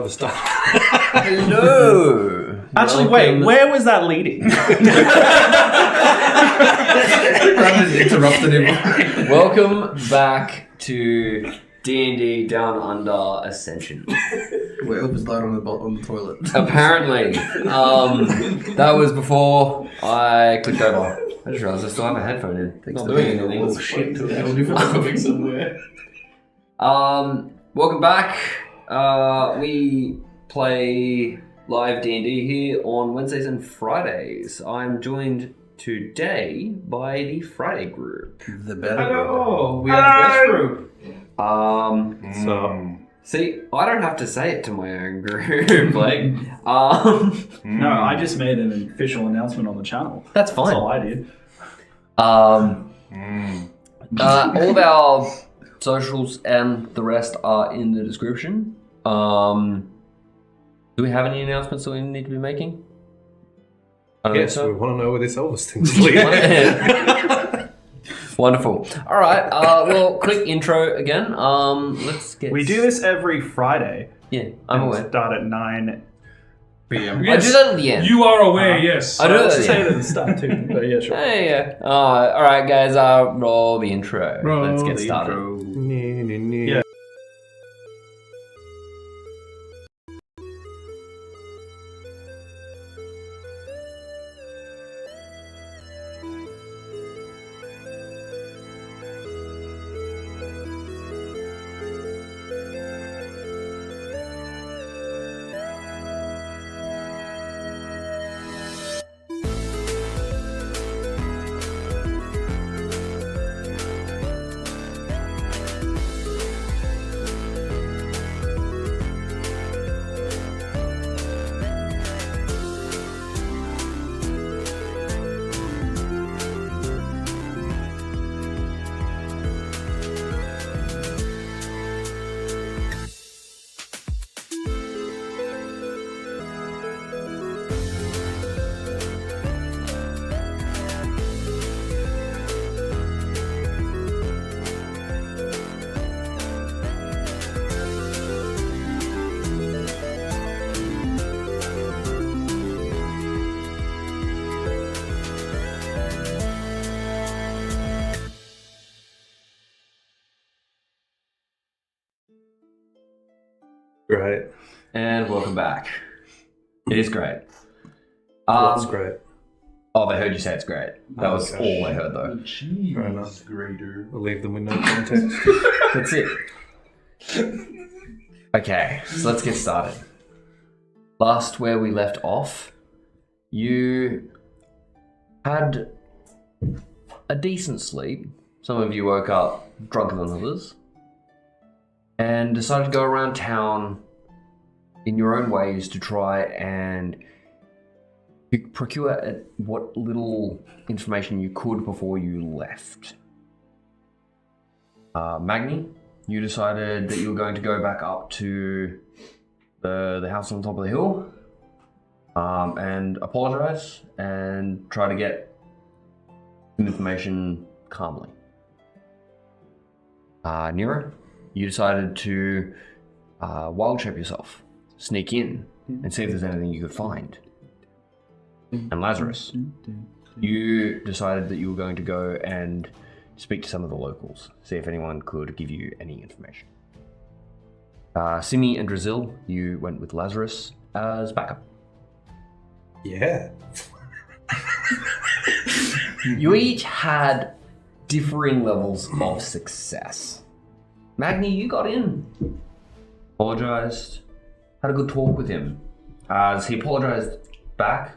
other stuff. Hello. Actually, wait, where was that leading? Brandon interrupted him. Welcome back to D&D Down Under Ascension. Where Elvis died on the toilet. Apparently, that was before I clicked over. I just realised I still have a headphone in. Not doing anything. Oh shit, coming somewhere. Welcome back. We play live D&D here on Wednesdays and Fridays. I'm joined today by the Friday group. The better Hello, we are the best group. See, I don't have to say it to my own group. Like, No, I just made an official announcement on the channel. That's fine. That's all I did. All of our socials and the rest are in the description. Do we have any announcements that we need to be making? I don't Yes, think so. we want to know where this Elvis thing's leading. Wonderful. All right. Well, quick intro again. Let's get. We do this every Friday. Yeah, I'm and aware. Start at 9. PM. I do that at the end. You are aware, yes. I do that at the Say end. it at the start too, but yeah, sure. Yeah. All right, guys. Roll the intro. Let's get started. Yeah. Great. And welcome back. It is great. That's great. Oh, they heard you say it's great. That was gosh. all they heard, though. Fair enough. Grader. I'll leave them with no context. That's it. Okay, so let's get started. Last where we left off, you had a decent sleep. Some of you woke up drunker than others and decided to go around town in your own ways to try and procure what little information you could before you left. Magni, you decided that you were going to go back up to the house on top of the hill and apologize and try to get some information calmly. Nero, you decided to wild shape yourself, sneak in and see if there's anything you could find. And Lazarus, you decided that you were going to go and speak to some of the locals, see if anyone could give you any information. Simi and Drazil, you went with Lazarus as backup. Yeah. You each had differing levels of success. Magni, you got in. Apologized. Had a good talk with him. As he apologized back,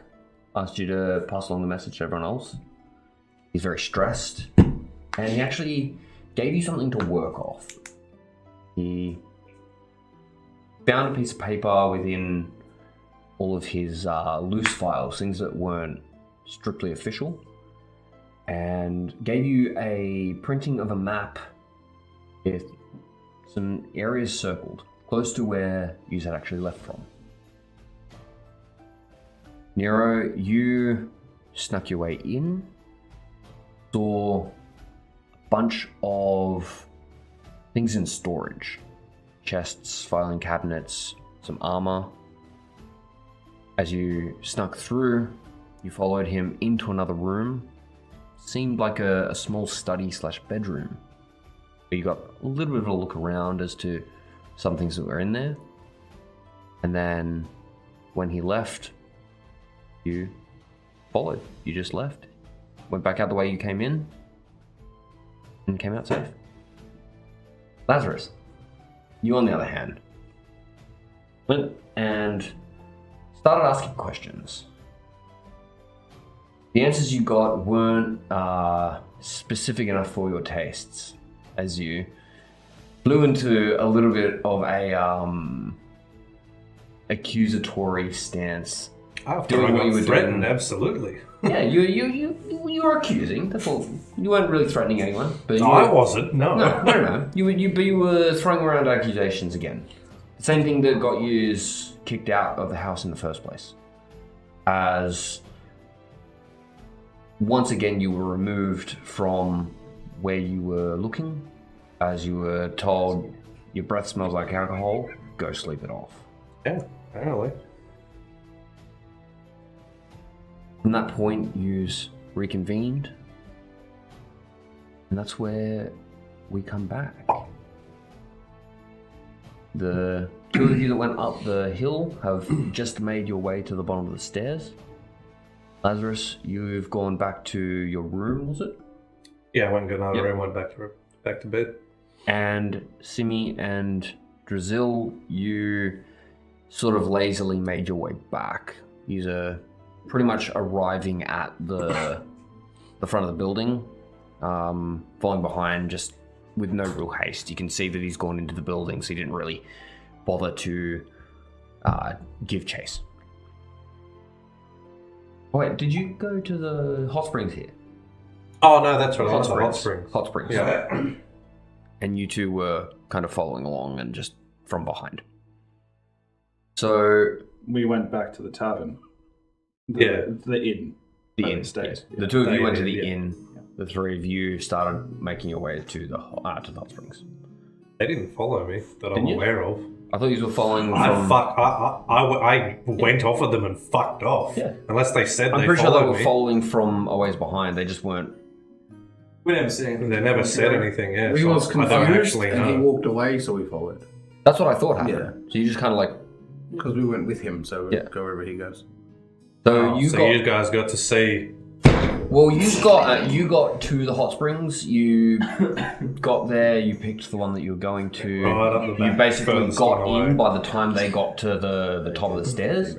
asked you to pass along the message to everyone else. He's very stressed. And he actually gave you something to work off. He found a piece of paper within all of his loose files, things that weren't strictly official, and gave you a printing of a map with some areas circled, close to where you had actually left from. Nero, you snuck your way in, saw a bunch of things in storage. Chests, filing cabinets, some armor. As you snuck through, you followed him into another room. Seemed like a small study / bedroom. But you got a little bit of a look around as to some things that were in there. And then when he left, you followed. You just left. Went back out the way you came in and came out safe. Lazarus, you on the other hand, went and started asking questions. The answers you got weren't specific enough for your tastes, as you flew into a little bit of a accusatory stance. After Doing I what got you were threatened, doing. absolutely. Yeah, you were accusing. That's all. You weren't really threatening anyone, but you I were, wasn't, no. No. You were throwing around accusations again. The same thing that got you kicked out of the house in the first place. As once again you were removed from where you were looking, as you were told your breath smells like alcohol, go sleep it off. Yeah, apparently. From that point, yous reconvened, and that's where we come back. The two of you that went up the hill have just made your way to the bottom of the stairs. Lazarus, you've gone back to your room, was it? Yeah, I went and got another Yep. room, went back to bed. And Simi and Drazil, you sort of lazily made your way back. You're pretty much arriving at the front of the building, falling behind just with no real haste. You can see that he's gone into the building, so he didn't really bother to give chase. Oh, wait, did you go to the hot springs here? Oh, no, that's right. Hot springs. Hot springs. Yeah. And you two were kind of following along and just from behind. So We went back to the tavern. Yeah. The inn. the Oh, inn. the stairs. Yes. The two of you They went to did, the yeah. inn. The three of you started making your way to the hot springs. They didn't follow me that I'm Didn't you? aware of. I thought you were following I from... went off of them and fucked off. Yeah. Unless they said I'm they pretty sure they followed were me. following from a ways behind. They just weren't... We never said anything. They never said anything, yeah. He so was I don't confused actually and he know. walked away, so we followed. That's what I thought happened. Yeah. So you just kind of like... Because we went with him, so we'll Yeah. go wherever he goes. So you So got... you guys got to see. Well, you got to the hot springs. You got there. You picked the one that you were going to. Right up the You back, basically furthest got one away. in by the time they got to the top of the stairs.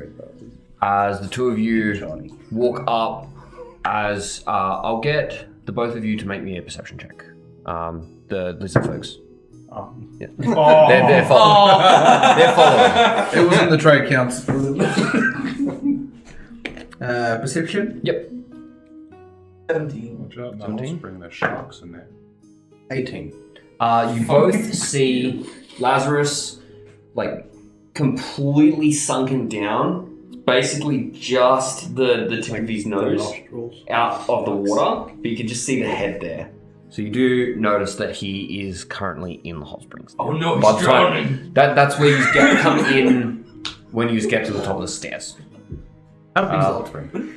As the two of you walk up, as I'll get the both of you to make me a perception check. The lizard folks. Oh. Yeah. Oh. They're following. They're following. It was in the trade counts. Perception? Yep. 17. Watch out, no 17? spring, there's sharks in there. 18. You both see Lazarus, like, completely sunken down. Basically, just the tip of his nose out of the water, but you can just see the head there. So you do notice that he is currently in the hot springs. Oh no, By the time- That's where you come in when you get to the top of the stairs. How big is the hot spring?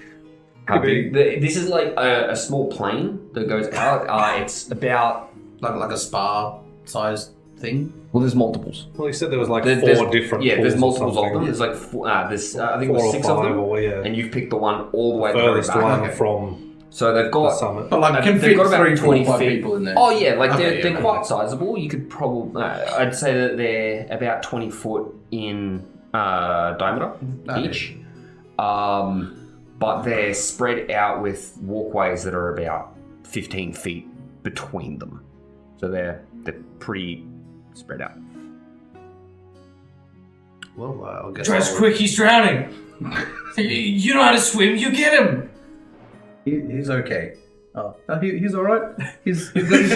How big? This is like a small plane that goes out. It's about... Like a spa sized thing? Well, there's multiples. Well, he said there was like There's- four different Yeah, there's pools or multiples of them. something. There's like four, there's I think it Four was or 6 of five, them, or yeah. and you've picked the one all the way to the very Furthest back. one Okay. from So they've the got summit. But like, can they've fit got about 3, 20 4, 5 feet. people in there. Oh yeah, like Okay, they're yeah. quite sizable. You could probably I'd say that they're about 20 foot in diameter Okay. each, but they're spread out with walkways that are about 15 feet between them. So they're pretty spread out. Well, I'll guess. Dress quick, he's drowning. You know how to swim, you get him. He's okay. Oh, no, he's alright. He's got his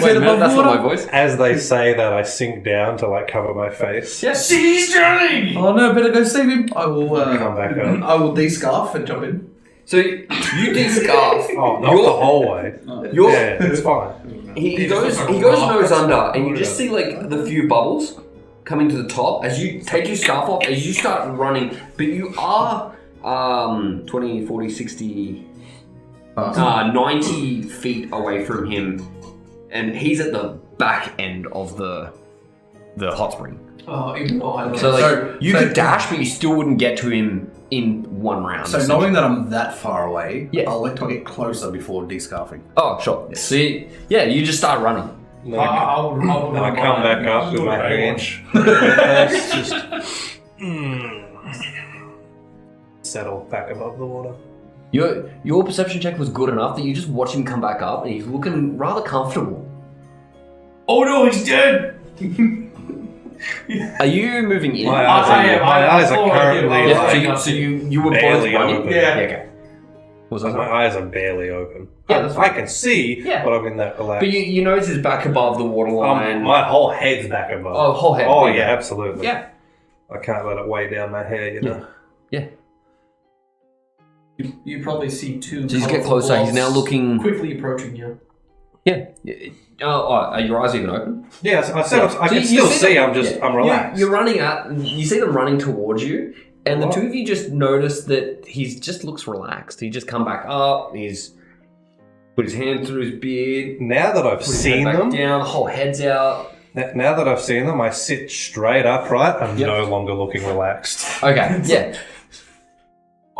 head above that's water. not my voice. As they say that, I sink down to like cover my face. Yes. See, he's drowning. Oh no, better go save him. I will Come back up. I will de-scarf and jump in. So you de-scarf. Oh, not the whole way. You're, Yeah, it's fine. he goes nose under, and you just see like the few bubbles coming to the top, as you take your scarf off, as you start running, but you are 20, 40, 60, 90 feet away from him, and he's at the back end of the hot spring. Oh, even though I So you could dash, but you still wouldn't get to him in one round. So knowing that I'm that far away, Yeah. I'll wait till I get closer before descarfing. Oh, sure. So you just start running. Then I come back up with my hands. Just settle back above the water. Your perception check was good enough that you just watch him come back up, and he's looking rather comfortable. Oh no, he's dead! Are you moving in? My eyes are currently So you were both barely running? open. Yeah. Okay. What was that? My eyes are barely open. Yeah, that's I can see, Yeah. but I'm in that relaxed. But you notice it's back above the waterline. my whole head's back above. Oh, whole head. Oh, big. yeah, absolutely. Yeah. I can't let it weigh down my hair, you know. Yeah. You probably see two. So you just get closer. He's now looking. quickly approaching you. Yeah. Are your eyes even open? Yes, I said I So can you still see see. them- I'm relaxed. You're running out. You see them running towards you, and the What? two of you just notice that he just looks relaxed. He just come back up. He's put his hand through his beard. Now that I've Put his seen head back them, down. The whole head's out. now that I've seen them, I sit straight upright. I'm Yep. no longer looking relaxed. Okay. Yeah.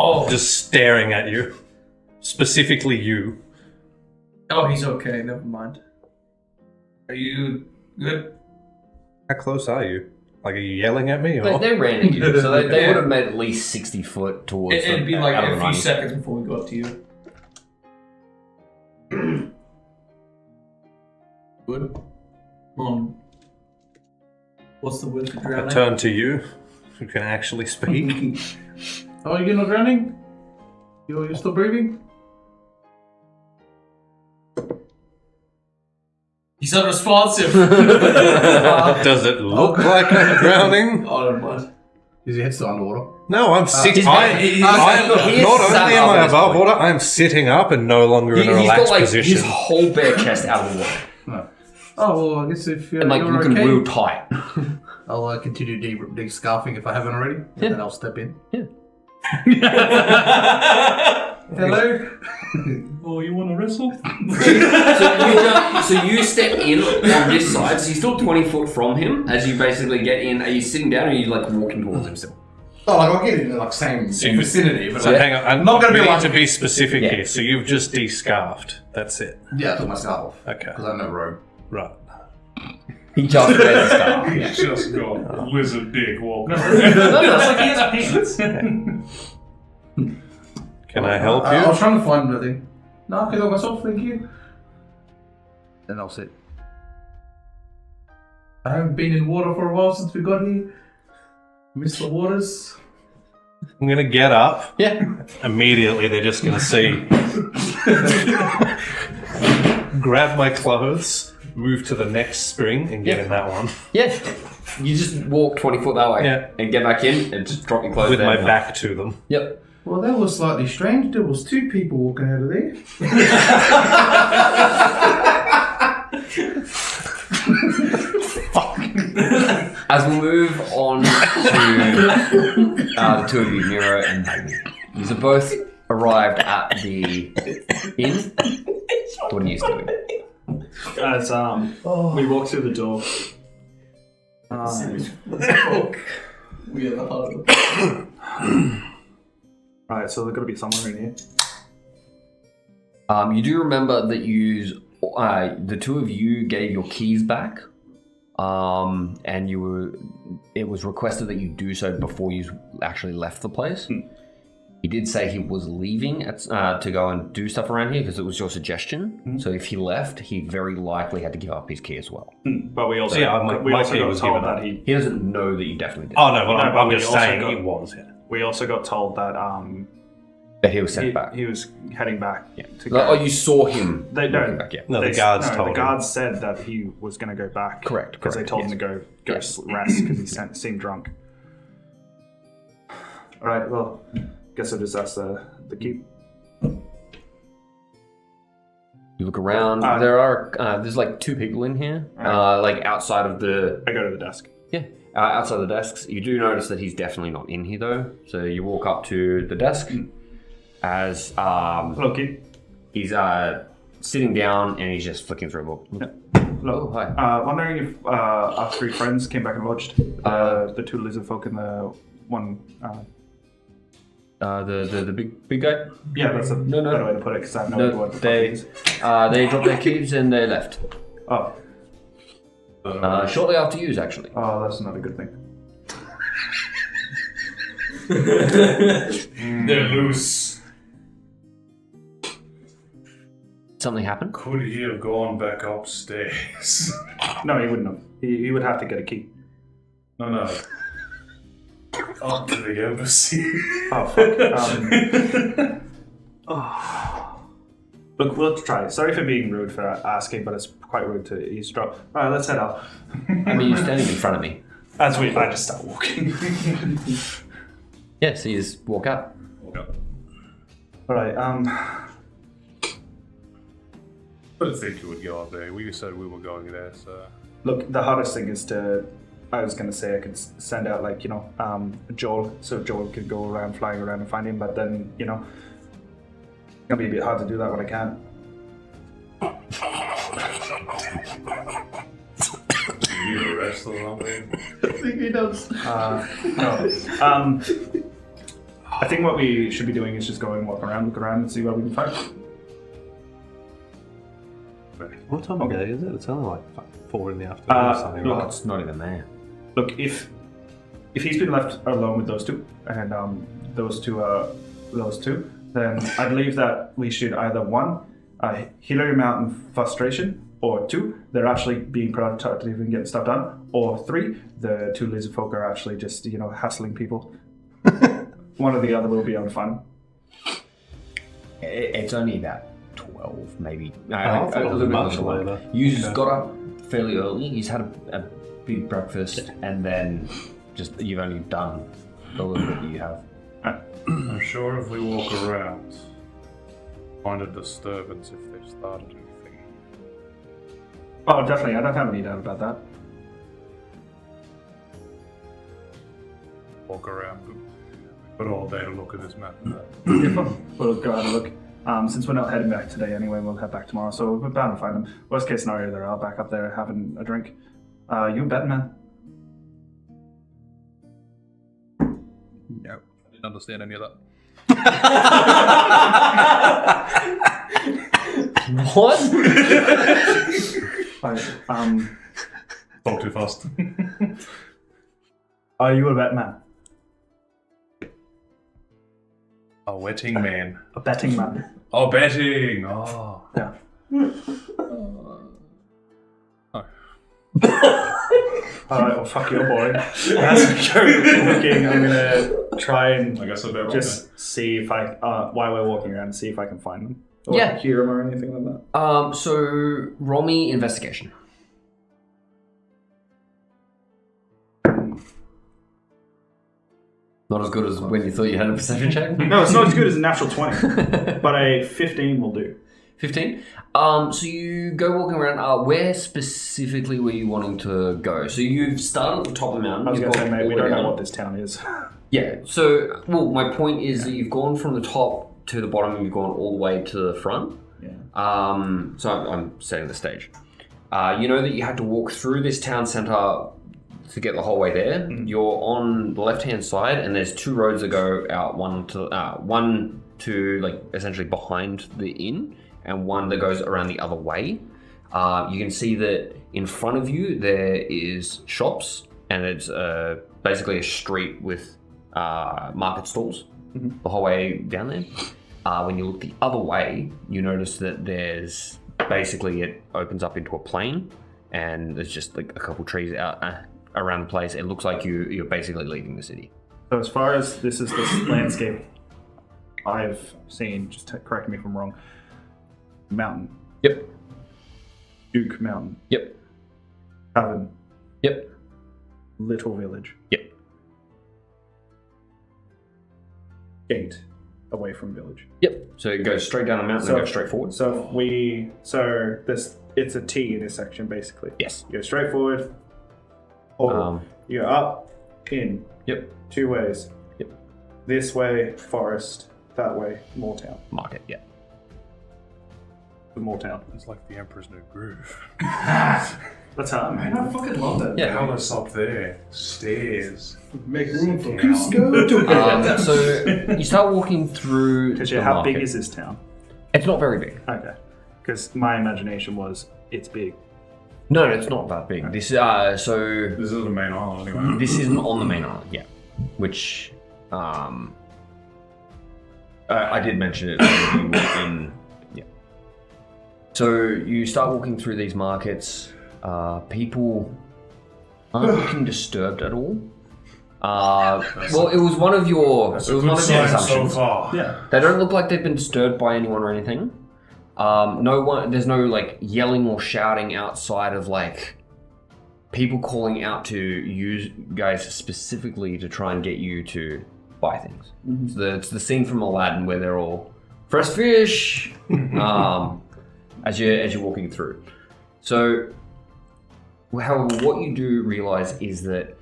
Oh, Just staring at you, specifically you. Oh, he's okay. Never mind. are you good? How close are you? Like, are you yelling at me? Or? They ran at you, so they Yeah. would have made at least 60 foot towards. It'd be them, like out of a the few run. seconds before we got to you. Good. What's the word for I drowning? turn to you, who can actually speak. Oh, you're not drowning? You're still breathing? He's unresponsive. Does it look like I'm drowning? Oh, never mind. Is your head still underwater? No, I'm sitting. he's- I he's- am he is not sat only am up I at this above point. water, I am sitting up and no longer in a He's got relaxed like position. his whole bare chest out of the water, No. Oh, well, I guess if you're, and like you're looking okay, real tight. I'll continue de-scarfing if I haven't already, and Yeah. then I'll step in. Yeah. Hello? Oh, you want to wrestle? So you step in on this side, so you're still 20 foot from him. As you basically get in, are you sitting down or are you like walking towards him still? Oh, like I'll get in the like same vicinity, but So like, hang on, I'm not gonna be we need like- to be specific Yeah. here. So you've just de-scarfed. That's it. yeah, I took my scarf off. Okay. Because I have no robe. Right. He just wears the scarf. He's just got lizard dick walking. No, it's like he has pants. Can I help I was you? trying to find the thing. No, I can help myself, thank you. Then I'll sit. I haven't been in water for a while since we got here. Missed the waters. I'm gonna get up. Yeah. Immediately, they're just gonna see. Grab my clothes, move to the next spring, and get in that one Yeah. You just walk 20 foot that way. Yeah. And get back in and just drop your clothes with there. my back to them. Yep. Well, that was slightly strange. There was two people walking out of there. As we move on to the two of you, Nero and Magni. These are both arrived at the inn. What are you doing? As we walk through the door. We are the heart of Alright, so there's got to be somewhere in here. You do remember that the two of you gave your keys back, and it was requested that you do so before you actually left the place. He did say he was leaving to go and do stuff around here because it was your suggestion. So if he left, he very likely had to give up his key as well. But we also, Yeah, we my also key got was told given that up. he. He doesn't know that you definitely did. Oh no, but No, I'm but we just also saying got- it was. Yeah. We also got told that That he was sent back. he was heading back. Yeah. To Like, go. oh, you saw him. They walking don't. back, yeah. No, the guards told The him. guards said that he was going to go back. Correct, Because they correct, told yes. him to go Yeah. rest because he seemed drunk. All right. Well, guess I'll just ask the keep. You look around. There's like two people in here. Like outside of the. I go to the desk. Yeah. outside the desks. You do notice that he's definitely not in here though. So you walk up to the desk as Hello, kid. he's sitting down and he's just flicking through a book. Hello. Oh, hi. Wondering if our 3 friends came back and lodged. The 2 lizard folk and the one. The big guy. Yeah, that's a better way to put it because I have no idea what the fuck it is. They dropped their keys and they left. Oh. Shortly after you, actually. Oh, that's not a good thing. They're loose. Something happened? Could he have gone back upstairs? No, he wouldn't have. He would have to get a key. No. Up to the embassy. Oh, fuck. Look, we'll try. Sorry for being rude for asking, but it's quite rude to eavesdrop. Alright, let's head out. I mean, you're standing in front of me. I just start walking. Yeah, so you just walk out. Alright, I didn't think you would go up there. We said we were going there, so... look, the hardest thing is I was going to say I could send out, like, Joel, so Joel could go around, flying around and find him, but then, it's going to be a bit hard to do that when I can't. You arrest or something? I think he does. No. I think what we should be doing is just going walk around, look around, and see what we can find. What time of day is it? It's only like 4 in the afternoon or something, look, right? It's not even there. Look, if he's been left alone with those 2, and those two, then I believe that we should either 1, Hillary Mountain frustration, or 2, they're actually being productive and getting stuff done, or 3, the 2 lizard folk are actually just hassling people. One or the other will be on fun. It's only about 12, maybe. I thought it was much later. You just got up fairly early. He's had a big breakfast, and then you've only done the little bit that you have. I'm sure if we walk around, find a disturbance if they've started anything. Oh, definitely. I don't have any doubt about that. Walk around. We've got all day to look at this map. We'll go have a look. Since we're not heading back today anyway, we'll head back tomorrow, so we're bound to find them. Worst case scenario, they're all back up there having a drink. You betting, man? No, I didn't understand any of that. What? Talk too fast. Are you a bet man? A wetting man. A betting man? Oh, betting! Oh. Yeah. Alright, well, fuck your boy. As we go looking, I'm gonna try and I guess I bet just see if I, while we're walking around, see if I can find them. Or Yeah. hear them or anything like that. So roll me investigation. Not as good as when you thought you had a perception check. No, it's not as good as a natural 20, but a 15 will do. 15. So you go walking around. Where specifically were you wanting to go? So you've started at the top of the mountain. I was You've going to say, gone mate, all we the way don't know down. what this town is. Yeah. So, well, my point is that you've gone from the top to the bottom, and you've gone all the way to the front. Yeah. So I'm setting the stage. You know that you had to walk through this town centre to get the whole way there. Mm-hmm. You're on the left-hand side, and there's 2 roads that go out. One to like essentially behind the inn, and one that goes around the other way. You can see that in front of you there is shops, and it's basically a street with market stalls the whole way down there. When you look the other way, you notice that there's basically it opens up into a plain, and there's just like a couple trees out around the place. It looks like you're basically leaving the city. So as far as this is the landscape I've seen, just correct me if I'm wrong, mountain. Yep. Duke Mountain. Yep. Tavern. Yep. Little village. Yep. Gate. Away from village. Yep. So it goes straight down the mountain and goes straight forward. So it's a T intersection basically. Yes. You go straight forward. Or You're up, in. Yep. 2 ways. Yep. This way, forest. That way, Moortown. Market, yeah. The Moortown. It's like the Emperor's New Groove. That's how Man, I fucking love that Yeah. palace up there. Stairs. Make room for Down. Cusco. So you start walking through Because the how market. big is this town? It's not very big. Okay. Because my imagination was it's big. No, it's not that big. This so This is the main island anyway. this isn't on the main island, yeah. Which I did mention it when you walked in. Yeah. So you start walking through these markets. People aren't looking disturbed at all. Well, it was one of your That's it a was good one of your sign so assumptions. far. Yeah. They don't look like they've been disturbed by anyone or anything. No one. There's no like yelling or shouting outside of like people calling out to you guys specifically to try and get you to buy things. It's the scene from Aladdin where they're all fresh fish as you're walking through. So, however, what you do realize is that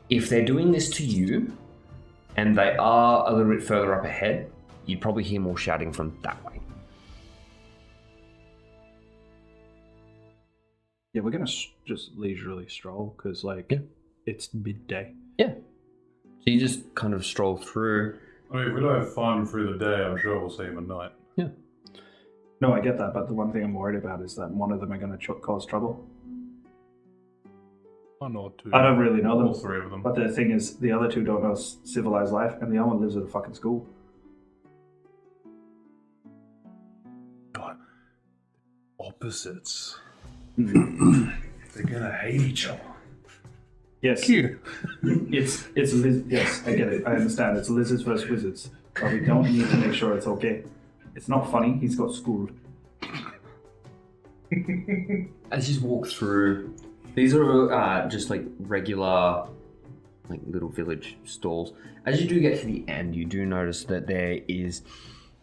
if they're doing this to you, and they are a little bit further up ahead, you'd probably hear more shouting from that way. Yeah, we're gonna just leisurely stroll because, like, it's midday. Yeah. So you just kind of stroll through. I mean, if we don't find him through the day, I'm sure we'll see him at night. Yeah. No, I get that, but the one thing I'm worried about is that one of them are gonna cause trouble. One or two. I don't really know them. All 3 of them. But the thing is, the other 2 don't know civilized life, and the other one lives at a fucking school. God. Opposites. They're gonna hate each other. Yes. Cute. It's yes, I get it. I understand. It's lizards versus wizards, but we don't need to make sure it's okay. It's not funny. He's got schooled. As you walk through, these are just like regular, like little village stalls. As you do get to the end, you do notice that there is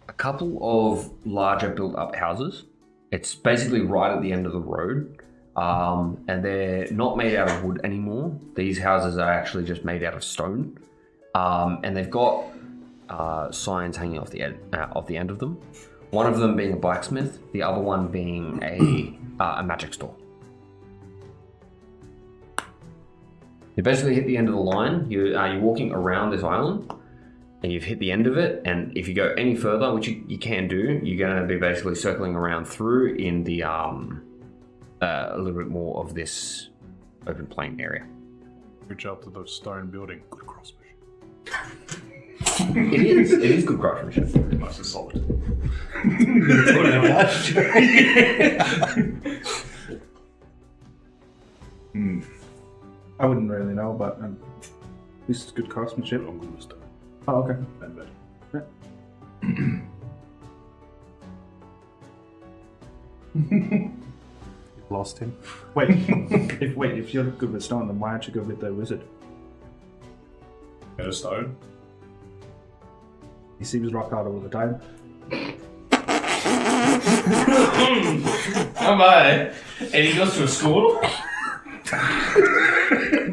a couple of larger built-up houses. It's basically right at the end of the road, and they're not made out of wood anymore. These houses are actually just made out of stone, and they've got signs hanging off the end of them. One of them being a blacksmith, the other one being a magic store. You basically hit the end of the line. You're walking around this island, and you've hit the end of it. And if you go any further, which you can do, you're going to be basically circling around through in the a little bit more of this open plain area. Reach out to the stone building. Good crossmanship. It is good craftsmanship. Nice and solid. I wouldn't really know, but this is good craftsmanship. I'm good with stone. Oh, okay. Bad, bad. Lost him. Wait, if you're good with stone, then why aren't you good with the wizard? Get a stone. He seems rock hard all the time. Am I? And he goes to a school?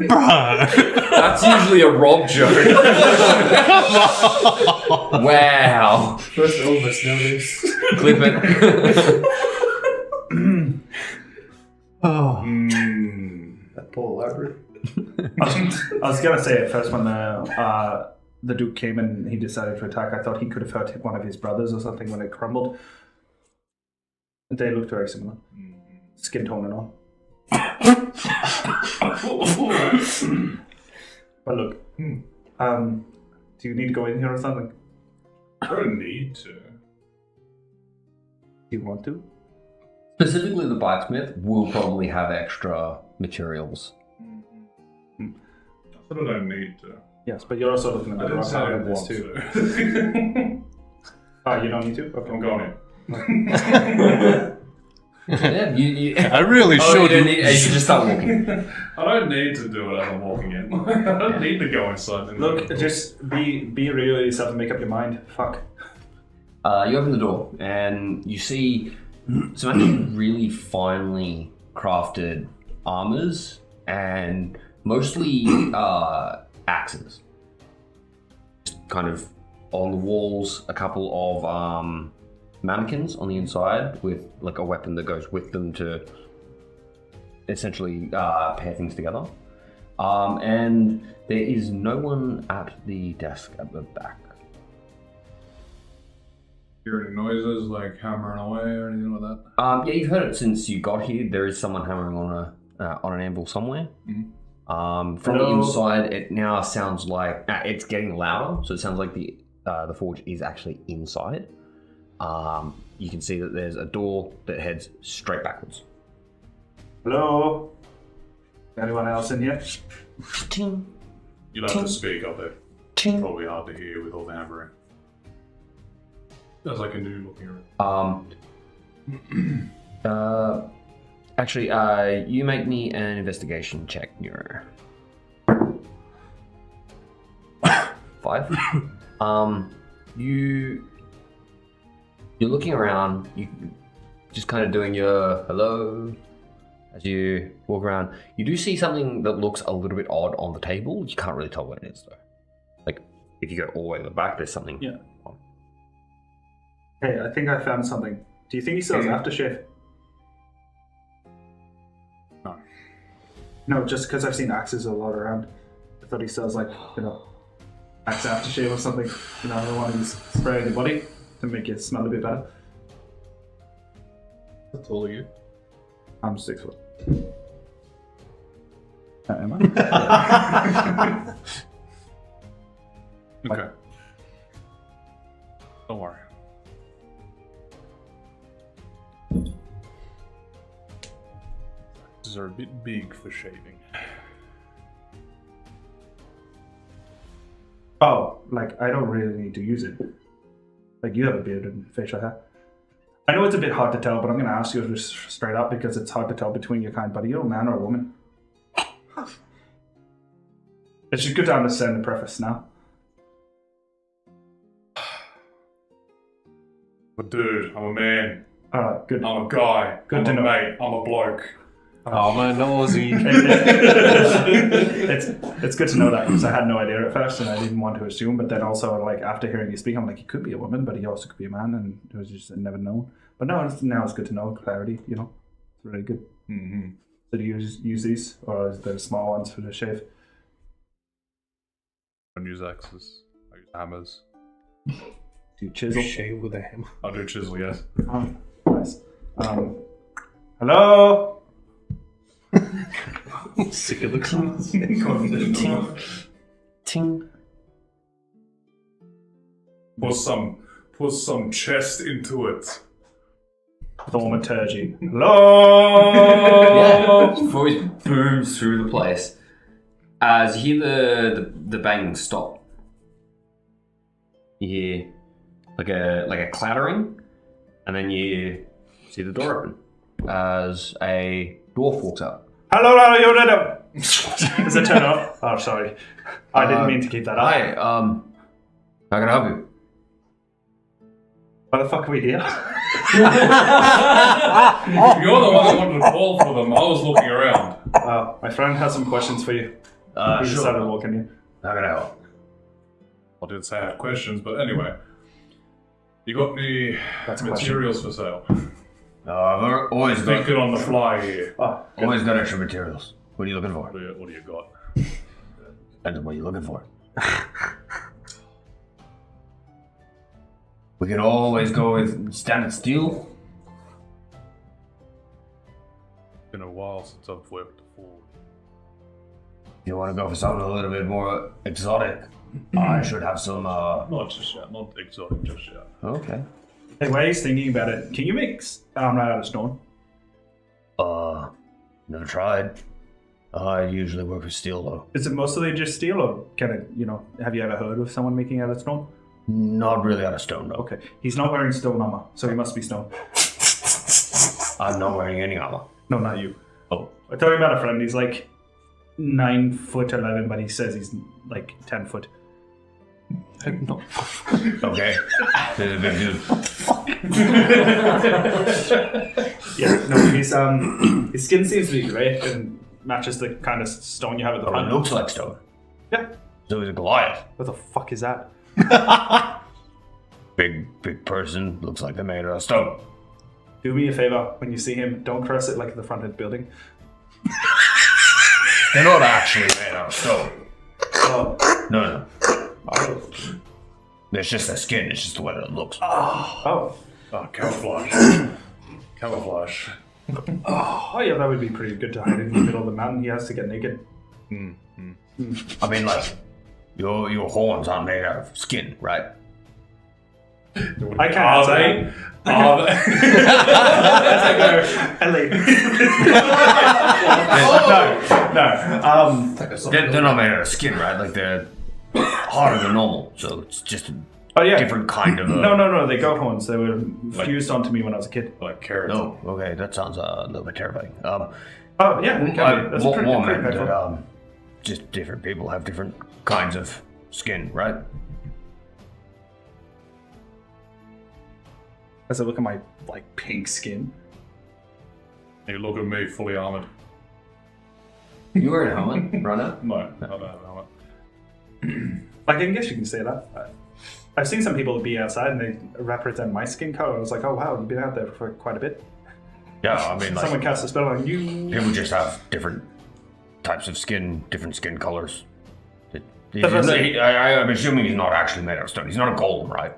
That's usually a Rob joke. Wow. First Elvis, now this. Clip it. That Paul Library. I was gonna say at first when the Duke came and he decided to attack, I thought he could have hurt one of his brothers or something when it crumbled. They looked very similar. Skin tone and all. But look, do you need to go in here or something? I don't need to. Do you want to? Specifically, the blacksmith will probably have extra materials. I said I don't need to. Yes, but you're also looking at I the didn't rock say I hard of this want too. to. Oh, you don't need to? Okay, I'm going in. Yeah, you I really oh, you should. don't need, you should just start walking. I don't need to do it as I'm walking in. I don't need to go inside. And Look, just be real with yourself and make up your mind. Fuck. You open the door and you see some actually really finely crafted armors and mostly axes. Just kind of on the walls, a couple of mannequins on the inside with like a weapon that goes with them to essentially pair things together. And there is no one at the desk at the back. Hear any noises like hammering away or anything like that? Yeah, you've heard it since you got here. There is someone hammering on an anvil somewhere. From the inside, it now sounds like it's getting louder. So it sounds like the forge is actually inside. You can see that there's a door that heads straight backwards. Hello? Anyone else in here? Ting, You'll have to speak up there. ting. Probably hard to hear with all the hammering. As I can do looking around. Actually, you make me an investigation check, Nero. 5. You're looking around. You just kind of doing your hello as you walk around. You do see something that looks a little bit odd on the table. You can't really tell what it is though. Like if you go all the way to the back, there's something. Yeah. Hey, I think I found something. Do you think he sells aftershave? No. No, just because I've seen axes a lot around. I thought he sells like, axe aftershave or something. The one you spray on your body to make it smell a bit better. How tall are you? I'm 6 foot. Am I? Okay. Don't worry. These are a bit big for shaving. Oh, like I don't really need to use it. Like you have a beard and facial hair. I know it's a bit hard to tell, but I'm going to ask you just straight up because it's hard to tell between your kind. But are you a man or a woman? It's just good to understand the preface now. But dude, I'm a man. Good. I'm a guy. Good I'm to a know. mate. I'm a bloke. Oh, my nosy. It's good to know that because I had no idea at first and I didn't want to assume. But then also, like after hearing you speak, I'm like, he could be a woman, but he also could be a man, and it was just never known. But now it's good to know clarity. It's really good. Mm-hmm. So do you use these, or is there small ones for the shave? I don't use axes. I use hammers. Do you chisel? Shave with a hammer. I do chisel, yes. Oh, nice. Hello. Sick of the clothes. Ting. Ting. Put some chest into it. Thaumaturgy. Hello. Yeah, voice booms through the place as you hear the bang stop. You hear like a clattering, and then you see the door open as a dwarf walks up. Hello, Does it turn off? Oh, sorry. I didn't mean to keep that up. Hi, how can I help you? Why the fuck are we here? You're the one that wanted to call for them. I was looking around. My friend has some questions for you. He Sure. decided to walk in here. How can I help? I didn't say I had questions, but anyway. You got any That's a materials for sale? I've always Thinking on the fly here. Oh, good. always got extra materials. What are you looking for? What do you got? Depends on what you're looking for. We can always go with standard steel. Been a while since I've worked a forge. If you want to go for something a little bit more exotic, I should have some. Not just yet. Not exotic just yet. Okay. Hey, while he's thinking about it, can you make armor out of stone? Never tried. I usually work with steel though. Is it mostly just steel, or can it, have you ever heard of someone making out of stone? Not really out of stone though. Okay, he's not wearing stone armor, so he must be stone. I'm not wearing any armor. No, not you. Oh. I told him about a friend, he's like 9'11", but he says he's like 10 foot. No. Okay. There's a big dude. Yeah, no, he's his skin seems to be grey, and matches the kind of stone you have at the Well, it front. looks like stone. Yeah. So he's a Goliath. What the fuck is that? Big person. Looks like they made it out of stone. Do me a favor, when you see him, don't cross it like at the front of the building. They're not actually made out of stone. Oh. No. It's just their skin. It's just the way that it looks. Oh. Oh, camouflage. Camouflage. Oh yeah, that would be pretty good to hide in the middle of the mountain. He has to get naked. I mean, like, your horns aren't made out of skin, right? I can't answer that. Are they? No. They're not made out of skin, right? Like, they're harder than normal. So it's just a Oh yeah. different kind of a... No. They goat horns. They were fused onto me when I was a kid. Like carrots. No, okay, that sounds a little bit terrifying. Oh yeah. That's More pretty meant painful. that just different people have different kinds of skin, right? As I look at my pink skin. You look at me fully armored. You wearing a helmet right now? No, I don't have a helmet. I guess you can say that. I've seen some people be outside and they represent my skin color. I was like, oh wow, you've been out there for quite a bit. Yeah, I mean, like, Someone cast a spell on you. people just have different types of skin, different skin colors. I'm assuming he's not actually made out of stone. He's not a golem, right?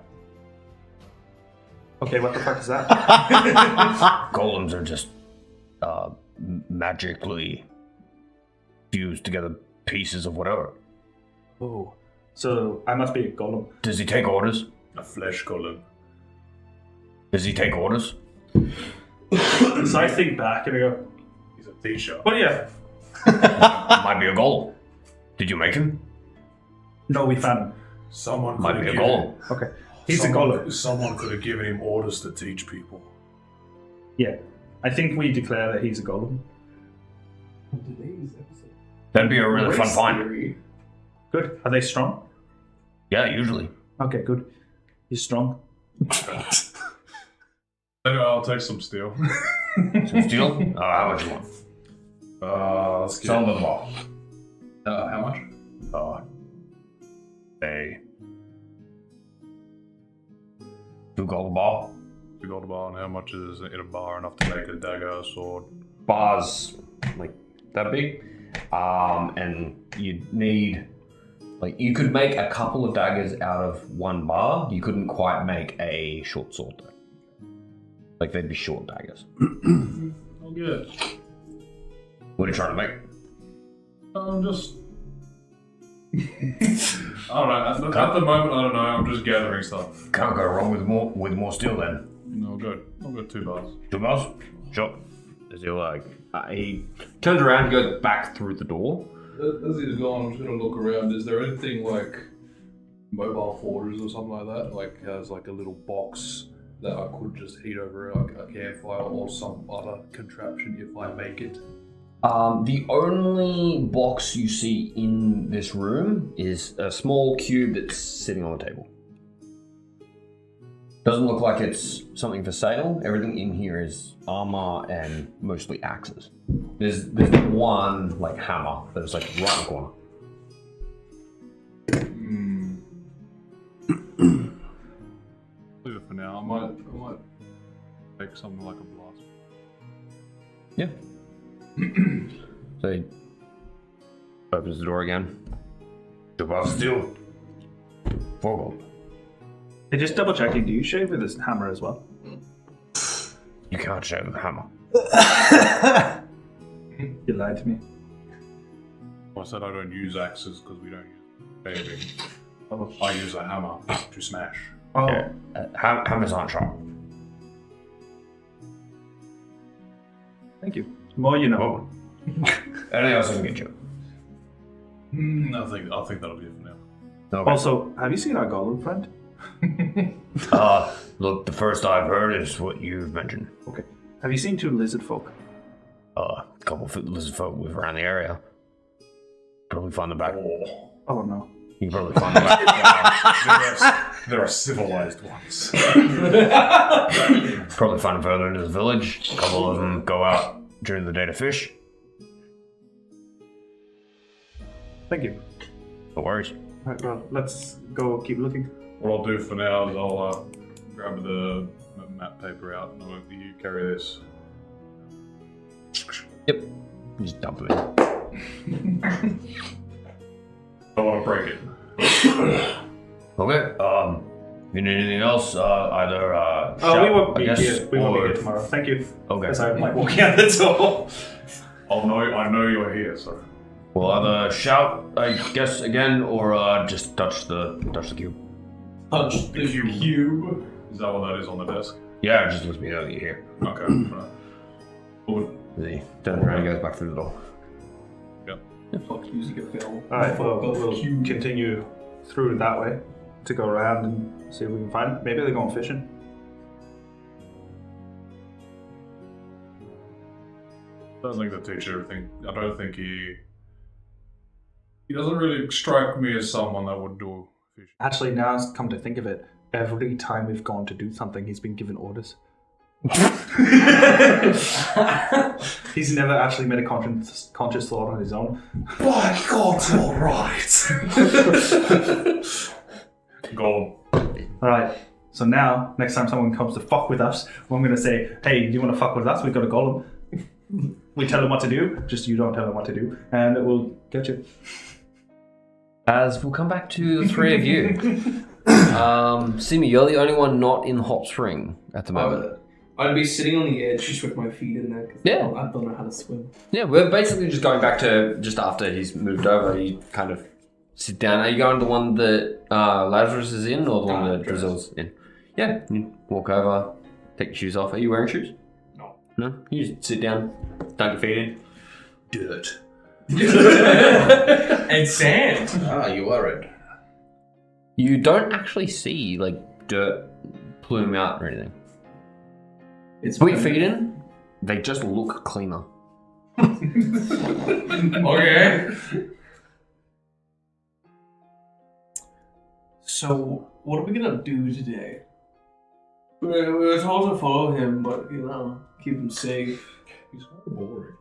Okay, what the fuck is that? Golems are just magically fused together pieces of whatever. Oh, so I must be a golem. Does he take orders? A flesh golem. Does he take orders? So I think back and I go, He's a teacher. well, yeah. Might be a golem. Did you make him? No, we found him. Someone Might could be a have given golem. Okay, he's a golem. Someone could have given him orders to teach people. Yeah, I think we declare that he's a golem. That'd be a really fun find. Good. Are they strong? Yeah, usually. Okay, good. He's strong. Anyway, I'll take some steel. Some steel? How much you want? Let's get Some of them all. How much? Hey. 2 gold ball. the gold bar, and how much is in a bar enough to make a dagger, a sword? Bars like that big, and you'd need you could make a couple of daggers out of 1 bar. You couldn't quite make a short sword though. Like they'd be short daggers. Oh, good. What are you trying to make? I'm just. I don't know. At the moment, I don't know. I'm just gathering stuff. Can't go wrong with more steel then. No good. I've got 2 bars. 2 bars? Sure. Is he he turns around and goes back through the door. As he's gone, I'm just gonna look around. Is there anything like mobile forges or something like that? Like has like a little box that I could just heat over like a campfire or some other contraption if I make it? The only box you see in this room is a small cube that's sitting on the table. Doesn't look like it's something for sale. Everything in here is armor and mostly axes. There's one hammer that's right in the corner. Leave it for now. I might make something like a blast. Yeah. So he opens the door again. 2 bars of steel. 4 gold. Hey, just double checking, do you shave with this hammer as well? You can't shave with a hammer. You lied to me. I said I don't use axes because we don't use shaving. Oh. I use a hammer to smash. Oh. Yeah. Hammers aren't sharp. Thank you. The more you know. Anything else I can get you? I think that'll be it for now. Okay. Also, have you seen our golem friend? Look, the first I've heard is what you've mentioned. Okay. Have you seen 2 lizard folk? A couple of lizard folk live around the area. Probably find them back. Oh no. You can probably find them back. There are civilized ones. Probably find them further into the village. A couple of them go out during the day to fish. Thank you. No worries. Right, well, let's go keep looking. What I'll do for now is I'll grab the map paper out and you carry this. Yep. Just dump it in. Don't want to break it. Okay. You need anything else? Either Oh, we won't I be guess, here. We won't be or- here tomorrow. Thank you. Okay. As I'm like walking out the door. I know you're here, so. We'll either shout, I guess, again, or just touch the cube. Punch the cube. Is that what that is on the desk? Yeah, it just lets me know that you're here. Okay. Right. Good. He turns around and goes back through the door. Fuck using a bell. Alright, well, Fuck we'll cube. continue through that way to go around and see if we can find. Maybe they're going fishing. I don't think the teacher I don't think he doesn't really strike me as someone that would do fishing. Actually, now it's come to think of it, every time we've gone to do something, he's been given orders. He's never actually made a conscious thought on his own. By God, all right. Go Alright, so now, next time someone comes to fuck with us, I'm going to say, hey, do you want to fuck with us? We've got a golem. We tell them what to do, just you don't tell them what to do, and it will get you. As we'll come back to the three of you. Simi, you're the only one not in the hot spring at the moment. I'd be sitting on the edge just with my feet in there. 'Cause Yeah. I don't know how to swim. Yeah, we're basically just going back to just after he's moved over. You kind of sit down. Are you going to the one that Lazarus is in, or the one that Drizzle's in? Yeah, you walk over, take your shoes off. Are you wearing shoes? No. No? You just sit down, dunk your feet in. Dirt. And sand. Ah, you worried. You don't actually see like dirt plume out or anything. It's Put your feet in, they just look cleaner. Okay. So, what are we gonna do today? We were told to follow him, but keep him safe. He's kind of boring.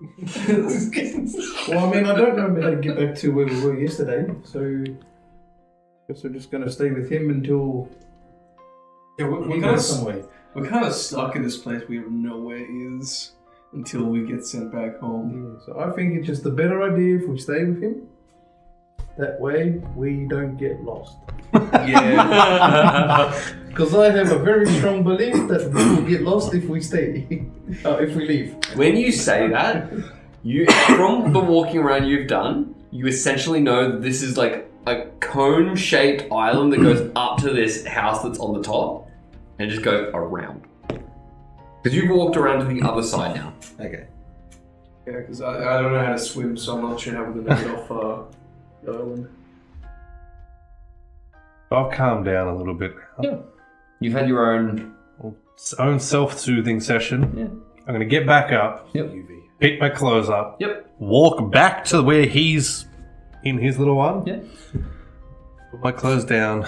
Well, I mean, I don't know how to get back to where we were yesterday, so I guess we're just going to stay with him until Yeah, he we're kind goes of somewhere. we're kind of stuck in this place. We have no where he is until we get sent back home. Yeah, so I think it's just a better idea if we stay with him. That way, we don't get lost. Yeah. Because I have a very strong belief that we will get lost if we stay, if we leave. When you say that, you from the walking around you've done, you essentially know that this is like a cone-shaped island that goes up to this house that's on the top and just goes around. Because you've walked around to the other side now. Okay. Yeah, because I don't know how to swim, so I'm not sure how we're gonna get off the island. I'll calm down a little bit. Yeah. You've had your own. Own self-soothing session. Yeah. I'm going to get back up, Yep. pick my clothes up, Yep. walk back to where he's in his little one, Yeah. put my clothes down,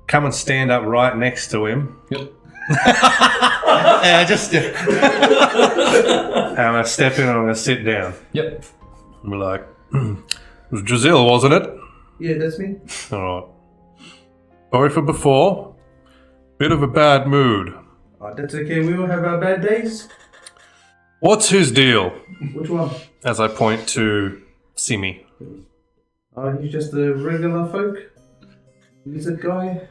come and stand up right next to him. Yep. And I just and I step in and I'm going to sit down. Yep. And be like, it was Drizzle, wasn't it? Yeah, that's me. All right. Sorry for before. Bit of a bad mood. Oh, that's okay. We all have our bad days. What's his deal? Which one? As I point to Simi. Oh, he's just a regular folk. Lizard guy.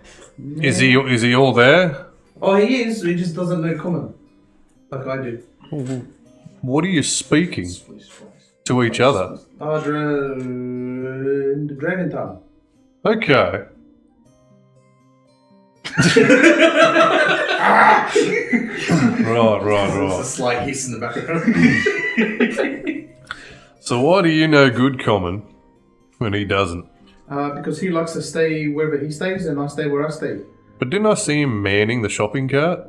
Is he all there? Oh, he is. He just doesn't know common, like I do. What are you speaking to each other? Oh, dragon tongue. Okay. Right. slight hiss in the background. So why do you know good common when he doesn't? Because he likes to stay wherever he stays, and I stay where I stay. But didn't I see him manning the shopping cart?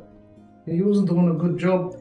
He wasn't doing a good job.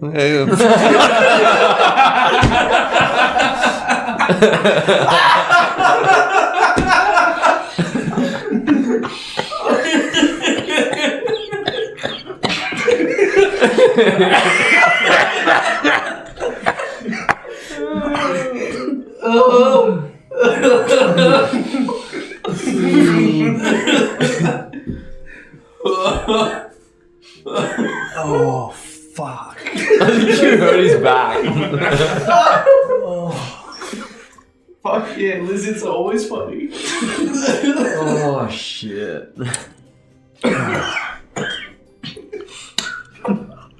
Fuck yeah, lizards are always funny. Oh shit.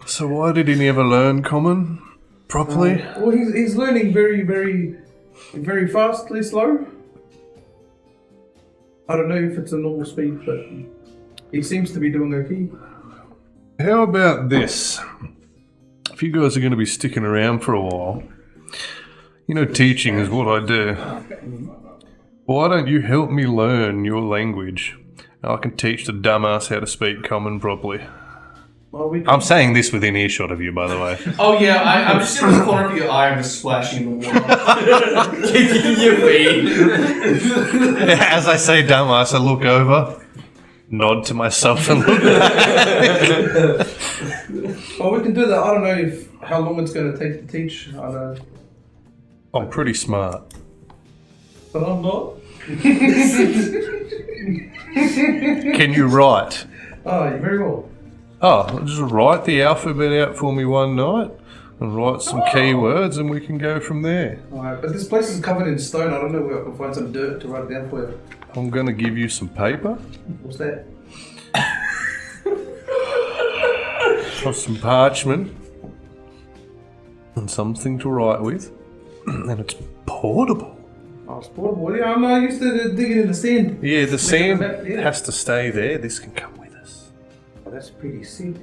So why did he never learn common properly? Well, he's learning very, very, very fastly slow. I don't know if it's a normal speed, but he seems to be doing okay. How about this? If you guys are going to be sticking around for a while, you know teaching is what I do. Why don't you help me learn your language? I can teach the dumbass how to speak common properly. Well, I'm saying this within earshot of you, by the way. Oh yeah, I'm just in the corner of your eye. I'm just splashing in the water. Kicking your feet. As I say dumbass, I look over, nod to myself and look back. Well, we can do that. I don't know how long it's going to take to teach. I don't know. I'm pretty smart. But I'm not. Can you write? Oh, very well. Oh, just write the alphabet out for me one night and write some keywords and we can go from there. Alright, but this place is covered in stone. I don't know where I can find some dirt to write it down for you. I'm going to give you some paper What's that? or some parchment and something to write with. And it's portable. Oh, it's portable. Yeah, I'm not used to dig it in the sand. Yeah, the sand Yeah. has to stay there. This can come with us. Oh, that's pretty sick.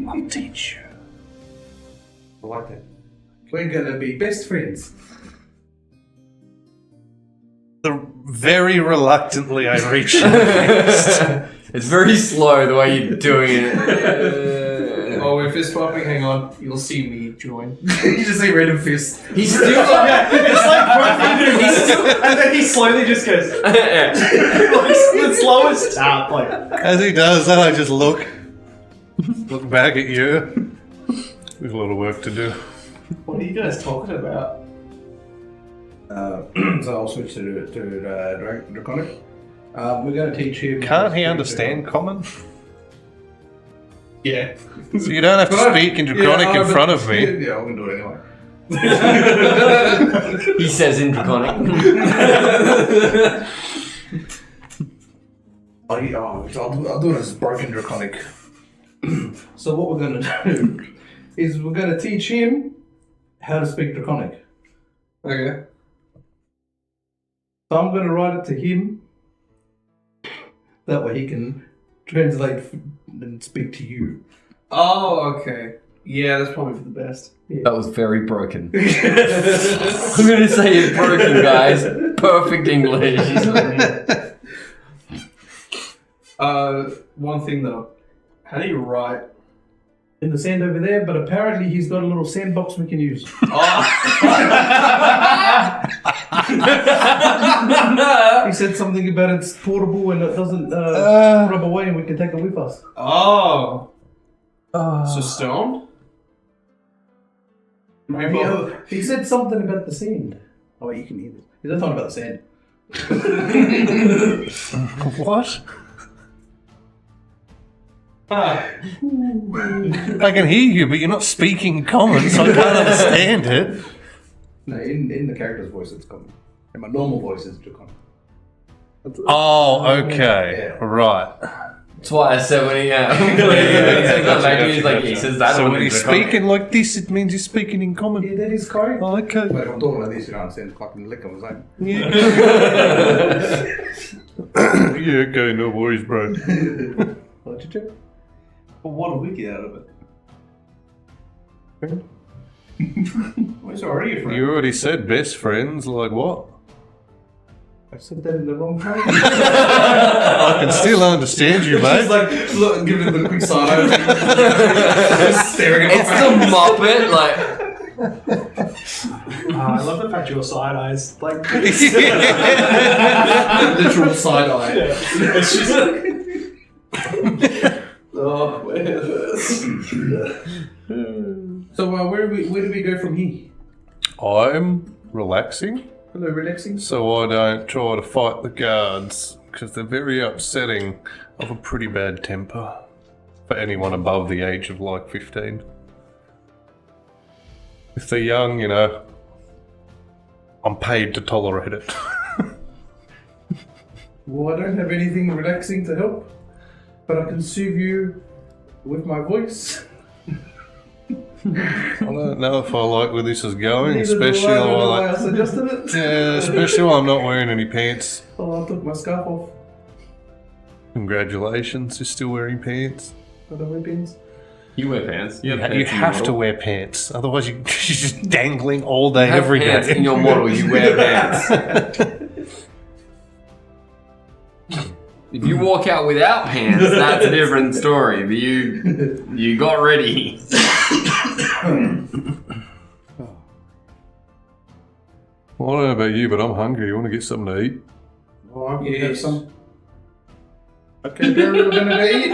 I'll teach you. I like that. We're gonna be best friends. Very reluctantly, I reach out. It's very slow the way you're doing it. Oh, we're fist bumping. Hang on, you'll see me join. You just see random fists. He's still It's like he's still, and then he slowly just goes like, the slowest tap. Like As he does that, I just look back at you. There's a lot of work to do. What are you guys talking about? So I'll switch to Draconic. We're going to teach him. Can't he understand common? Yeah. So you don't have to speak in Draconic in front of me. Yeah, I'm going to do it anyway. He says in Draconic. I'll do it as broken Draconic. So what we're going to do is we're going to teach him how to speak Draconic. Okay. So I'm going to write it to him. That way he can translate and speak to you. Oh, okay. Yeah, that's probably for the best. That was very broken. I'm gonna say it's broken, guys. Perfect English. One thing though. How do you write? In the sand over there, but apparently he's got a little sandbox we can use. He said something about it's portable and it doesn't rub away and we can take it with us. Oh. So stone? Maybe, he said something about the sand. Oh, wait, you can hear this. He's not talking about the sand. What? Ah. I can hear you, but you're not speaking common, so I can't understand it. No, in the character's voice it's common. And my normal voice is Draconic. Oh, okay. Yeah. Right. That's why I said when he he says that. So on when he's Draconic. speaking like this, it means he's speaking in common. Yeah, that is correct. Oh, okay. But if I'm talking like this, you don't understand the fucking lick I'm saying. Yeah. Yeah, okay, no worries, bro. What did you But what do we get out of it? Where's already a friend? You already said best friends, like what? I said that in the wrong time. I can still understand you, mate. Just like, look, give it the quick side eye. Just staring at It's the Muppet, like. I love the fact your side eyes like literal side eye. it's just Oh, man. So where do we go from here? I'm relaxing, Hello, relaxing. so I don't try to fight the guards, because they're very upsetting. I have a pretty bad temper for anyone above the age of like 15. If they're young, you know, I'm paid to tolerate it. Well, I don't have anything relaxing to help, but I can soothe you with my voice. I don't know if I like where this is going, Neither do especially I don't know why I while suggested it. yeah, especially while I'm not wearing any pants. Oh, I took my scarf off. Congratulations, you're still wearing pants. I don't wear pins. You wear pants. You have to wear pants, otherwise you're just dangling all day, have every pants day. in your model. You wear pants. If you walk out without pants, that's a different story. But you got ready. Well, I don't know about you, but I'm hungry. You want to get something to eat? Oh, I can have some. Okay, Barry, we're gonna go eat.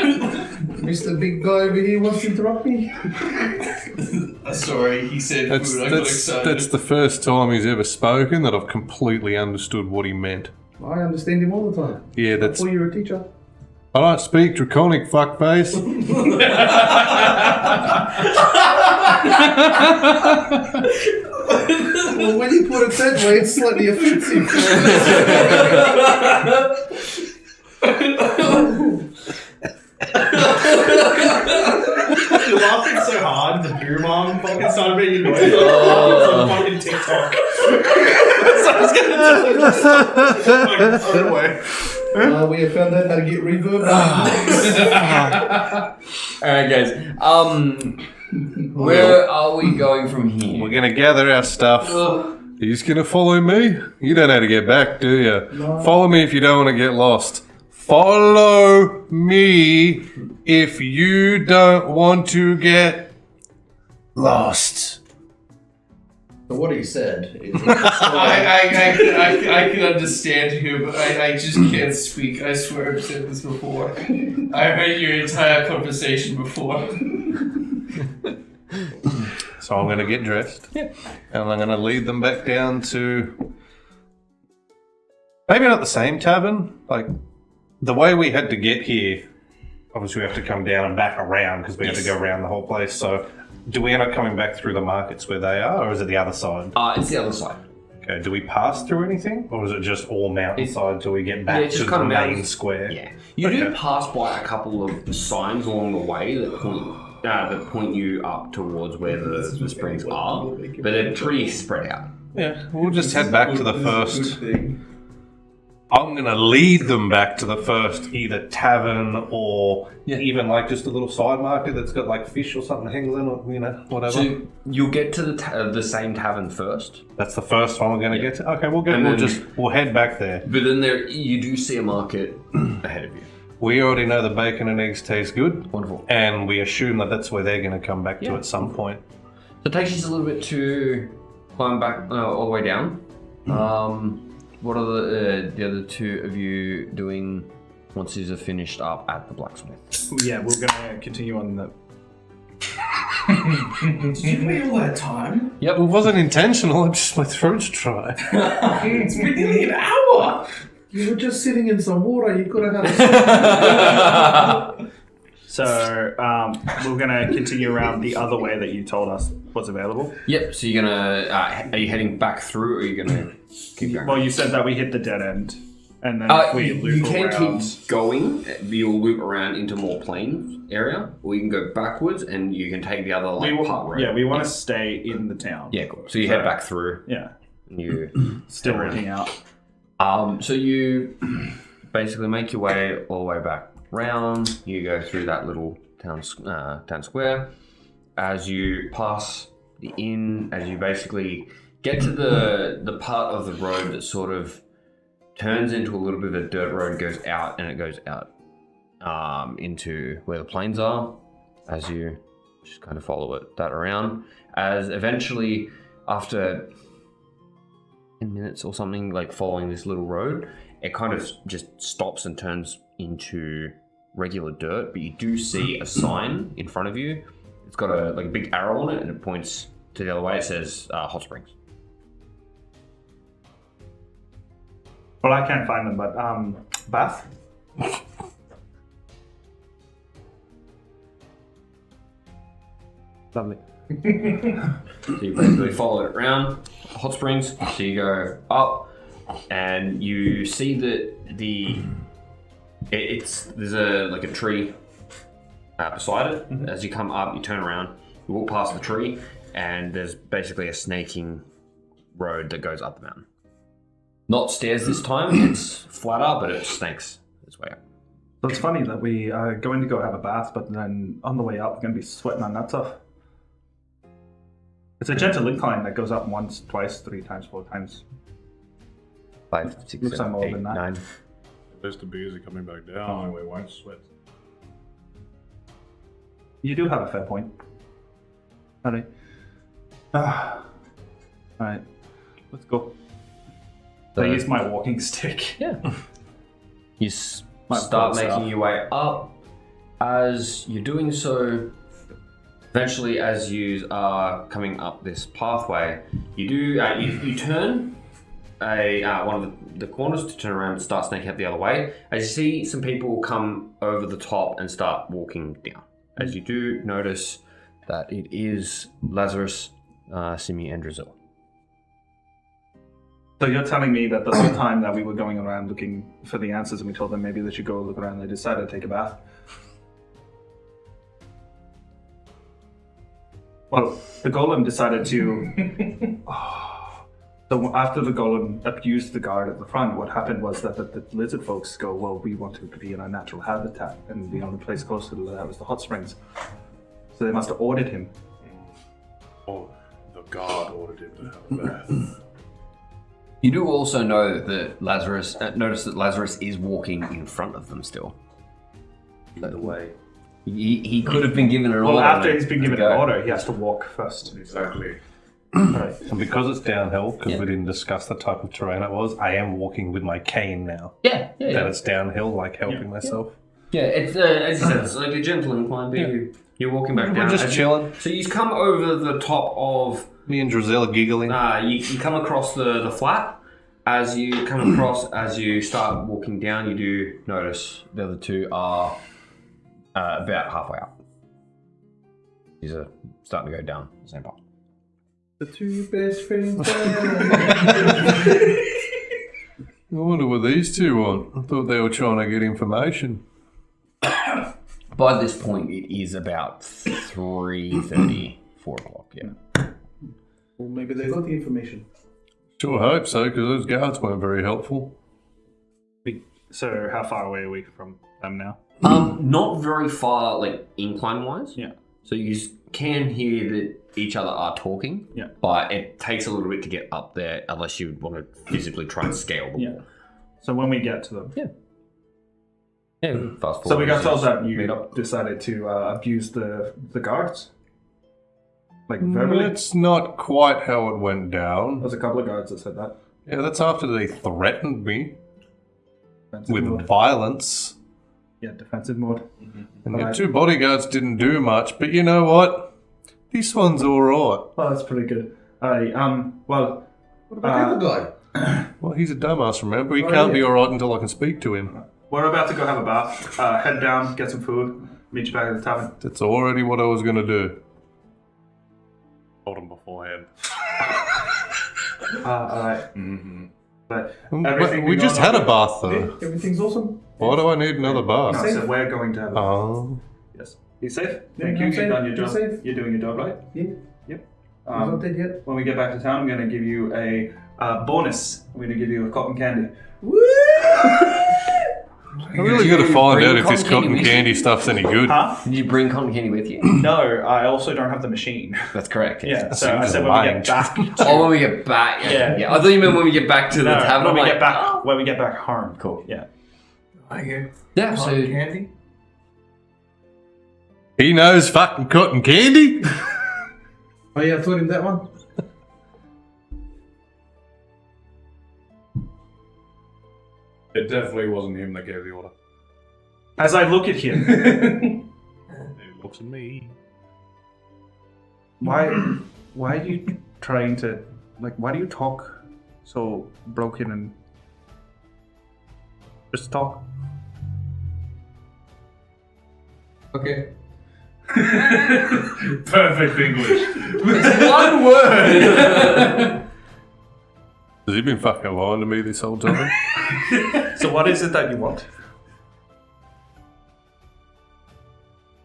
Mr. Big Guy over here wants to interrupt me. Sorry, he said That's, food. I got that's, excited. that's the first time he's ever spoken that I've completely understood what he meant. I understand him all the time. Yeah, that's... Before you're a teacher. I don't speak draconic, fuckface. Well, when you put it that way, it's slightly offensive. You're laughing so hard, the beer mom fucking started making noise. It's on fucking TikTok. So I was gonna tell you. Away. We have found out how to get reverb. Alright, guys. Where are we going from here? We're going to gather our stuff. He's going to follow me? You don't know how to get back, do you? No. Follow me if you don't want to get lost. Follow me if you don't want to get lost. So what he said is... I can understand him, but I just can't speak. I swear I've said this before. I heard your entire conversation before. So I'm going to get dressed. And I'm going to lead them back down to... Maybe not the same tavern. Like, the way we had to get here, obviously we have to come down and back around because we had to go around the whole place. So do we end up coming back through the markets where they are, or is it the other side? It's the other side. Okay, do we pass through anything, or is it just all mountainside till we get back it's to just the kind of main mountains. square? Yeah. You do Okay. pass by a couple of signs along the way that point you up towards where the springs are, but they're pretty spread out. Yeah, we'll just head back to the first. I'm going to lead them back to the first either tavern or even like just a little side market that's got like fish or something hanging in, or whatever. So you'll get to the same tavern first, That's the first one we're going to get to. Okay, we'll head back there. but then you do see a market ahead of you. We already know the bacon and eggs taste good. Wonderful. And we assume that that's where they're going to come back to at some point. So it takes you a little bit to climb back all the way down. What are the other two of you doing once these are finished up at the blacksmith? Yeah, we're gonna continue on the. Did you wait all that time? Yep, it wasn't intentional. It's just my throat's dry. It's been nearly an hour. You were just sitting in some water. You could have had a... So we're gonna continue around the other way that you told us was available. Yep. So you're gonna are you heading back through, or are you gonna keep going? Well, you said that we hit the dead end, and then if we you loop can around. keep going. You'll loop around into more plain area, or you can go backwards and you can take the other part road. Yeah, we want to stay in the town. Yeah, cool. So you head back through. Yeah, And you still around. looking out. So you basically make your way all the way back round. You go through that little town square. As you pass the inn, as you basically get to the part of the road that sort of turns into a little bit of a dirt road, goes out, and it goes out into where the plains are. As you just kind of follow that around, as eventually after 10 minutes or something, like following this little road, it kind of just stops and turns into regular dirt, but you do see a sign in front of you. It's got a big arrow on it, and it points to the other way. It says Hot Springs. Well, I can't find them, but Bath. Lovely. So you basically follow it around. hot springs. So you go up, and you see that there's a tree beside it. As you come up, you turn around, you walk past the tree, and there's basically a snaking road that goes up the mountain. Not stairs this time, it's flatter, but it snakes its way up. So it's funny that we are going to go have a bath, but then on the way up, we're going to be sweating our nuts off. It's a gentle incline that goes up once, twice, 3 times, 4 times. 5, 6, Looks 7, like more 8, than that. 9. There's the busy coming back down and we won't sweat. You do have a fair point. Alright. Alright. Let's go. I use my walking stick. Yeah. You start making your way up. As you're doing so, eventually as you are coming up this pathway, you do you turn one of the corners to turn around and start snaking up the other way. As you see some people come over the top and start walking down. As you do notice that it is Lazarus, Simi, and Drizzle. So you're telling me that the whole time that we were going around looking for the answers and we told them maybe they should go look around, they decided to take a bath? Well, the golem decided to... So after the golem abused the guard at the front, what happened was that the lizard folks go, well, we want to be in our natural habitat, and the only place closer to that was the hot springs. So they must have ordered him. Or the guard ordered him to have a bath. You do also know that notice that Lazarus is walking in front of them still. By the way. He could have been given an order. Well, after he's been given an order, he has to walk first. Exactly. Right. And because it's downhill, because we didn't discuss the type of terrain it was, I am walking with my cane now. Yeah. That it's downhill, like helping myself. Yeah, it's as you said, it's like a gentle incline, but you're walking back down. We're just chilling. So you come over the top of... Me and Drizzle giggling. You come across the flat. As you come across, as you start walking down, you do notice the other two are about halfway up. These are starting to go down the same path. The 2 best friends. I wonder what these two want. I thought they were trying to get information. By this point, it is about 3:30, 4 o'clock, yeah. Well, maybe they got the information. Sure hope so, because those guards weren't very helpful. So how far away are we from them now? Not very far, like, incline-wise. Yeah. So you can hear that each other are talking. Yeah. But it takes a little bit to get up there, unless you want to physically try and scale the wall. So when we get to them. Yeah, fast forward. So we got told that meet you up. decided to abuse the guards? Like verbally? That's not quite how it went down. There's a couple of guards that said that. Yeah, that's after they threatened me Defensive with mode. violence. Yeah, defensive mode. And your 2 bodyguards didn't do much, but you know what? This one's alright. Oh, that's pretty good. Well... What about the other guy? Well, he's a dumbass, remember? He can't be alright until I can speak to him. We're about to go have a bath. Head down, get some food, meet you back at the tavern. That's already what I was going to do. Told him beforehand. Alright. Mm-hmm. But But we just had a bath, though. Everything's awesome. Why do I need another no, bath? so we're going to have a bath. Oh. Yes. Be safe. Yeah, Thank you. I'm You've safe. done your You're job. safe. You're doing your job right. Yeah. Yep. He's not dead yet. When we get back to town, I'm going to give you a bonus. I'm going to give you a cotton candy. Woo! I really got to find bring out if this cotton candy cotton with candy stuff's any good. Huh? Did you bring cotton candy with you? No, I also don't have the machine. That's correct. Yeah, so seems I said when we lying. get back. Oh, when we get back. Yeah. I thought you meant when we get back to the tavern. when we I'm get like, back. When we get back home. Cool. Yeah. I hear Yeah, cotton so candy. He knows fucking cotton candy? Oh yeah, I taught him that one. It definitely wasn't him that gave the order. As I look at him, He looks at me. why are you trying to, why do you talk so broken and just talk? Okay. Perfect English. it's one word. Has he been fucking lying to me this whole time? So what is it that you want?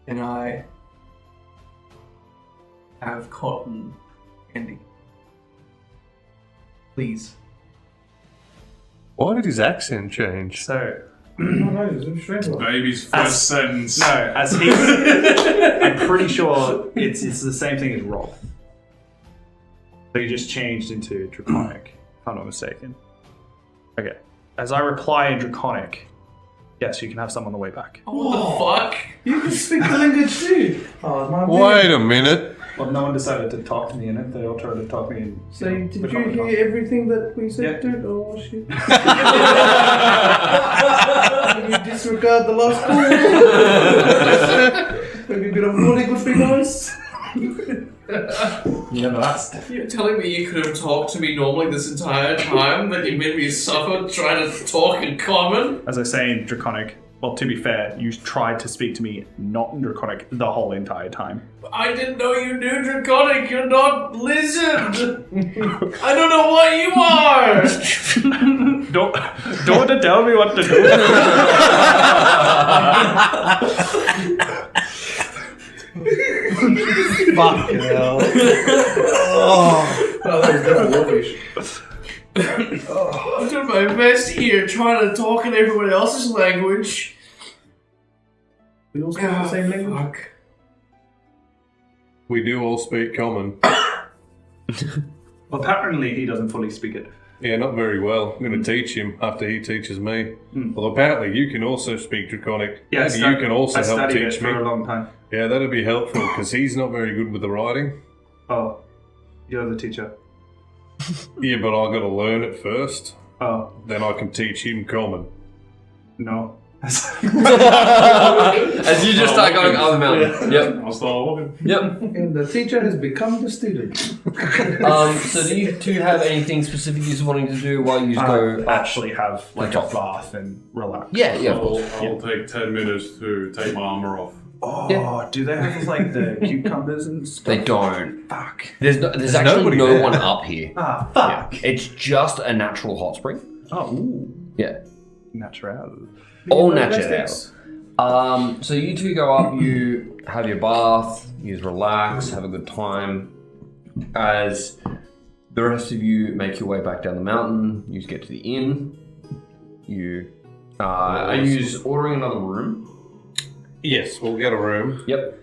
And I have cotton candy. Please. Why did his accent change? So, No, it's a strange one. Baby's first sentence. no, as he, I'm pretty sure it's the same thing as roll. So you just changed into draconic, if I'm not mistaken. Okay. As I reply in draconic, yes, you can have some on the way back. What the fuck? You can speak the language too. Oh, my Wait a minute. Well, no one decided to talk to me in it. They all tried to talk me in. So did you draconic hear tongue. everything that we said, Yeah. dude? Oh shit. You disregard the last call. Maybe a bit of warning would be nice. You never asked. You're telling me you could have talked to me normally this entire time, but you made me suffer trying to talk in common? As I say in draconic, well, to be fair, you tried to speak to me not in draconic the whole entire time. I didn't know you knew Draconic. You're not lizard. I don't know what you are. Don't tell me what to do. Fucking hell. Oh, that was definitely wolfish. I'm doing my best here, trying to talk in everyone else's language. We all speak the same language. Fuck. We do all speak common. Well, apparently he doesn't fully speak it. Yeah, not very well. I'm going to teach him after he teaches me. Well, apparently you can also speak Draconic. Yeah, Maybe you can also I help studied teach it for me. a long time. Yeah, that'd be helpful because he's not very good with the writing. Oh, you're the teacher. Yeah, but I got to learn it first. Oh, Then I can teach him common. no. As you just start going up the mountain. Yep. I'll start walking. Yep. And the teacher has become the student. So do you two have anything specific you're wanting to do while you go up? Actually have like a top. bath and relax. Yeah, yeah, of course. I'll take 10 minutes to take my armor off. Oh, Yeah. do they have like the cucumbers and stuff? They don't. Fuck. There's actually nobody no there. one up here. Ah, fuck. It's just a natural hot spring. Oh, ooh. Yeah. Natural. All natural. So you two go up, you have your bath, you relax, have a good time. As the rest of you make your way back down the mountain, you get to the inn. You are you ordering another room? Yes, we'll get a room. Yep.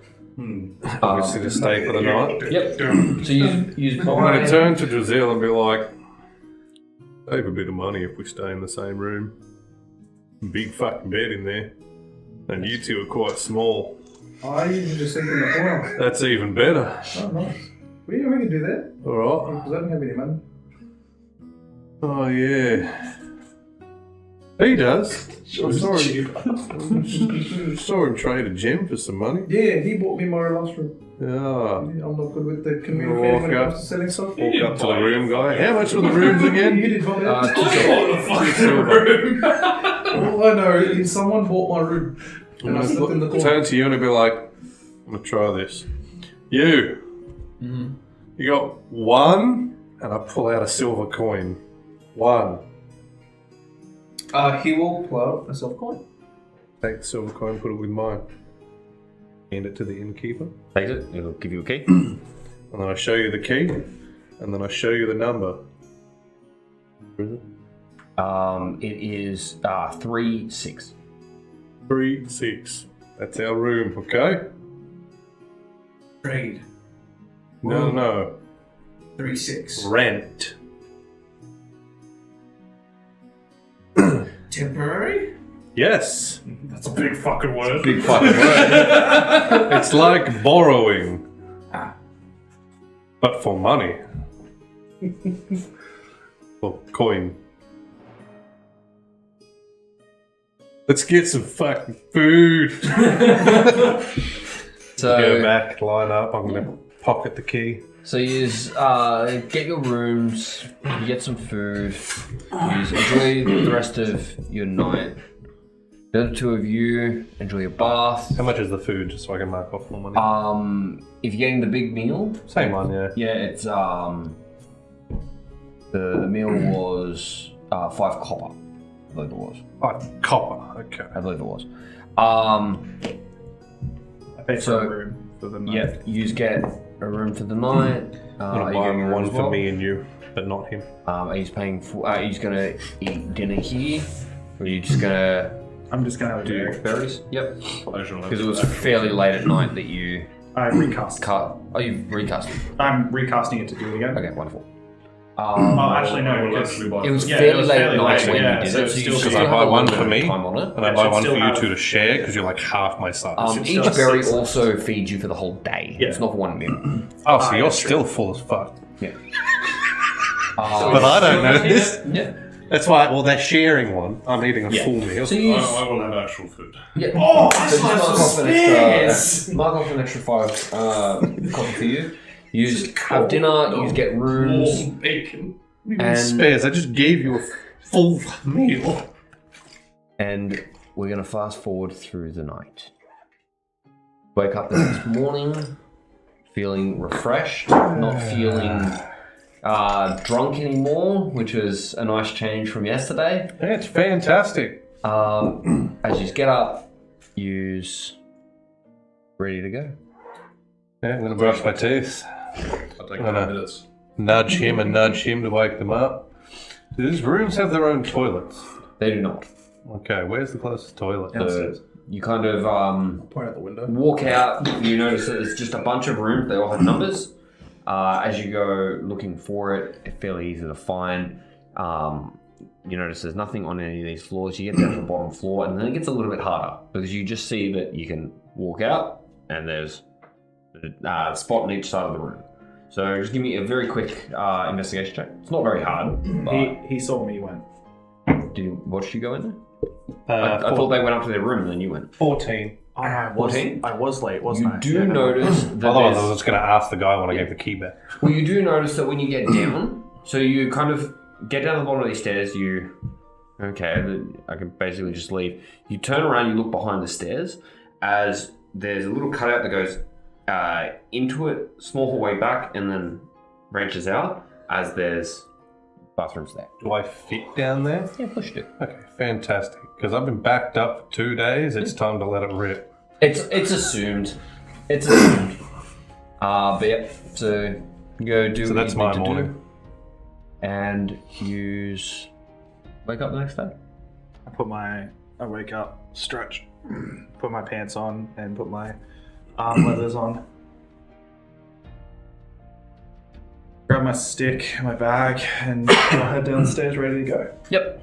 Obviously to stay for the night. Yep. So you I'm going to turn to Drazel and be like, save a bit of money if we stay in the same room. Big fucking bed in there. And you two are quite small. I usually just sleep in the corner. That's even better. Oh, nice. We can do that. Alright. Because I don't have any money. Oh, yeah. He does. I'm sorry. Saw him trade a gem for some money. Yeah, he bought me my last room. Yeah. I'm not good with the communicating when it Walk comes to selling stuff. Walk up to the room guy. How much were the rooms You again? did buy that. Silver. All I know is someone bought my room. And I slept in the corner. Turn to you and be like, I'm going to try this. You. You got one, and I pull out a silver coin. One. He will pull out a silver coin. Take the silver coin, put it with mine. Hand it to the innkeeper. Take it, it'll give you a key. And then I show you the key. And then I show you the number. Where is it? It is 3-6. 3-6. That's our room, okay? Trade. No. 3-6. Rent. Temporary? Yes. That's a big fucking word. Big fucking word. It's like borrowing. But for money. For coin. Let's get some fucking food. So Go back, line up. I'm going to pocket the key. So you get your rooms, you get some food, you enjoy the rest of your night. The other two of you enjoy your bath. How much is the food, just so I can mark off more money? If you're getting the big meal, Same one, yeah. yeah, it's the meal was was 5 copper. I believe it was. Copper. Okay. I believe it was. I paid So- for a room for the night. Yeah, you get a room for the night. I'm Are gonna you buy getting a room one as for well? me and you, but not him. He's paying for. He's gonna eat dinner here. Or are you just gonna I'm just gonna have a do do. berries? Yep. Pleasure. Because it was fairly late at night that you I recast. cut. Oh, you recast it. I'm recasting it to do it again. Okay, wonderful. Oh, actually I no, will because actually buy It was Yeah, fairly it was late fairly at night late, when yeah, you did so it, it's so you still- still Because I have buy a one little for bit of me, time on it. and I It buy should one for still you have- two to share because you're like half my size. should Each still berry have 6 also feeds you for the whole day. Yeah. It's not for 1 meal. Oh, so yeah, you're true. still full as fuck. Yeah. But I don't know this. Yeah. That's why. Well, they're sharing one. I'm eating a full meal. So you. I will have actual food. Yeah. Oh, So that's just my mark off an spares. mark off an extra 5 copper for you. You have dinner. You get rooms. Warm bacon. And Spares. I just gave you a full meal. And we're going to fast forward through the night. Wake up the next morning, feeling refreshed, not feeling drunk anymore, which is a nice change from yesterday. That's fantastic. As you get up, you's ready to go. Yeah, I'm gonna brush my teeth. I'll take No, 5 no. minutes. Nudge him and nudge him to wake them up. Do these rooms have their own toilets? They do not. Okay, where's the closest toilet? So you kind of Point out the window. walk out, you notice that there's just a bunch of rooms, they all have numbers. As you go looking for it, it's fairly easy to find. You notice there's nothing on any of these floors. You get down to the bottom floor, and then it gets a little bit harder because you just see that you can walk out, and there's a spot on each side of the room. So just give me a very quick investigation check. It's not very hard. But he saw me when. what did you go in there? I thought they went up to their room and then you went. 14. Oh, I was 14? I was late, You wasn't I? do Yeah, no. notice that Otherwise, I there's- was just going to ask the guy when I gave the key back. well, you do notice that when you get down, so you kind of get down the bottom of these stairs, I can basically just leave. You turn around, you look behind the stairs, as there's a little cutout that goes into it, small hallway back, and then branches out, as there's bathrooms there. Do I fit down there? Yeah, push it. Okay, fantastic. Because I've been backed up for 2 days. It's time to let it rip. It's assumed. It's assumed. But yeah, so you go do So what that's you my need to morning. do, and wake up the next day. I wake up, stretch, put my pants on, and put my arm leathers on. Grab my stick, my bag, and I'll head downstairs ready to go. Yep.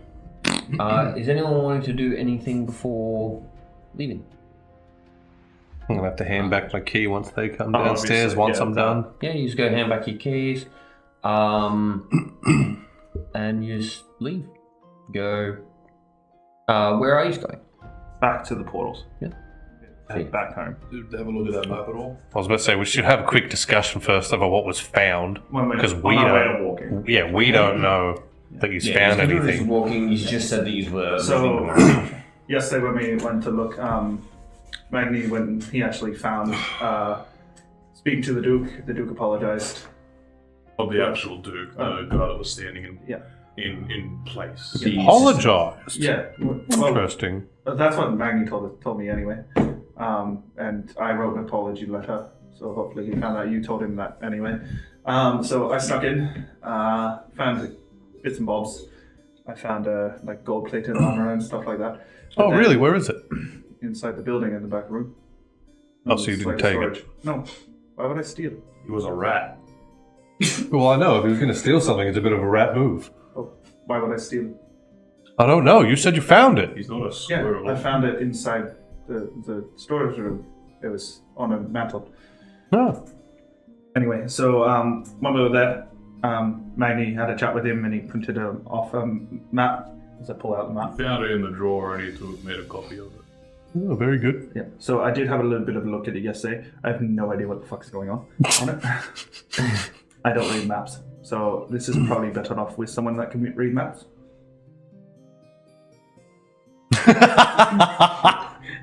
Is anyone wanting to do anything before leaving? I'm going to have to hand back my key once they come Oh, downstairs, obviously, once yeah, I'm done. Yeah, you just go hand back your keys, and you just leave. Go. Where are you going? Back to the portals. Yeah. Head back home. Did have a look at that map at all? I was about to say, we should have a quick discussion first over what was found. Because we on our way don't- to walking. Yeah, we don't know that he's found you were just anything. walking. You just said that you were. So- leaving the room. Yesterday when we went to look, Magni, when he actually found, speaking to the Duke apologized. Of the actual Duke, the guy that was standing Yeah. in place. So you just- Apologized. Yeah. Well, Interesting. that's what Magni told me anyway. And I wrote an apology letter, so hopefully he found out you told him that anyway. So I snuck in, found bits and bobs. I found like gold-plated armor and stuff like that. But Oh, then really? Where is it? Inside the building in the back room. Oh, so you It's didn't like take storage. it? No. Why would I steal it? He was a rat. Well, I know. If he was going to steal something, it's a bit of a rat move. Oh, why would I steal it? I don't know. You said you found it. He's not a Yeah, squirrel. I found it inside the storage room. It was on a mantle. Oh. Anyway, so when we were there, Magni had a chat with him and he printed off a map. As I pull out the map. Found it in the drawer and he made a copy of it. Oh, very good. Yeah. So I did have a little bit of a look at it yesterday. I have no idea what the fuck's going on it. I don't read maps, so this is probably better off with someone that can read maps.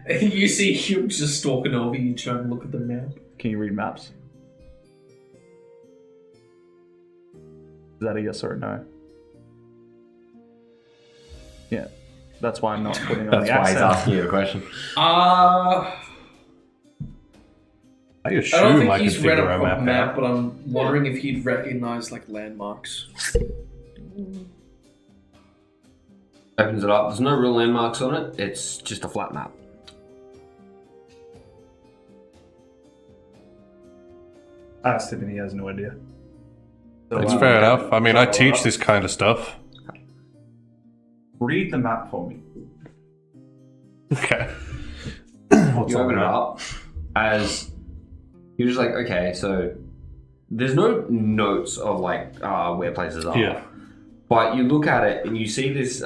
You see him just stalking over you trying to look at the map. Can you read maps? Is that a yes or a no? Yeah. That's why I'm not putting on That's the why he's accent. asking you a question. I I don't assume think I could he's read figure a a proper map map, out. but I'm wondering if he'd recognize like landmarks. Opens it up. There's no real landmarks on it. It's just a flat map. I asked him and he has no idea. So, It's fair enough. I mean, I teach this kind of stuff. Read the map for me. Okay. What's You on open it that? up as you're just like, okay, so there's no notes of like where places are. Yeah. But you look at it and you see this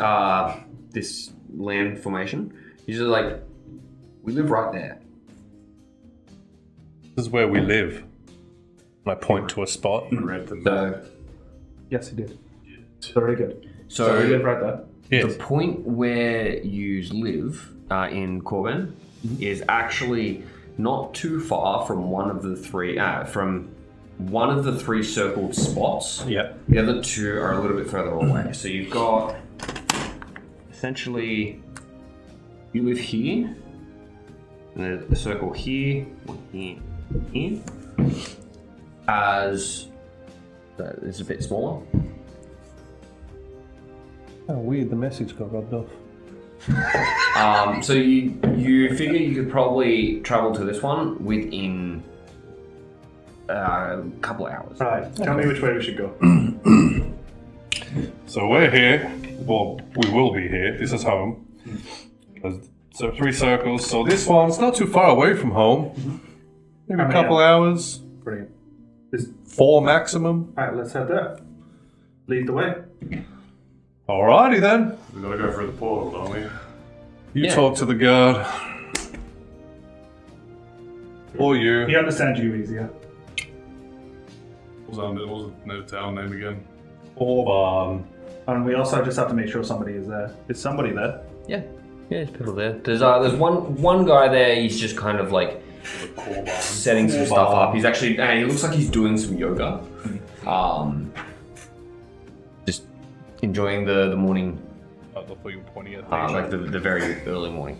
this land formation. You're just like, we live right there. This is where we live. And I point to a spot. Read the map. So Yes, he did. Very good. So- So we live right there. Yes. the point where you live in Corbin is actually not too far from one of the three circled spots. Yeah. The other two are a little bit further away. So you've got essentially you live here, and there's a circle here, here, here. As it's a bit smaller. Oh, weird. The message got rubbed off. So you figure you could probably travel to this one within a couple of hours. Right. Tell me which way we should go. So we're here. Well, we will be here. This is home. So 3 circles. So this one's not too far away from home. Maybe a How many couple hours. Brilliant. 4 maximum. Alright, let's head there. Lead the way. Alrighty then. We gotta go through the portal, don't we? You Yeah. talk to the guard. Or you. He understands you easier. What was the town name again? Or And we also just have to make sure somebody is there. Is somebody there? Yeah, there's people there. There's one guy there. He's just kind of like setting some stuff up. He's actually he looks like he's doing some yoga. Just enjoying the morning, I thought you were pointing at like the very early morning.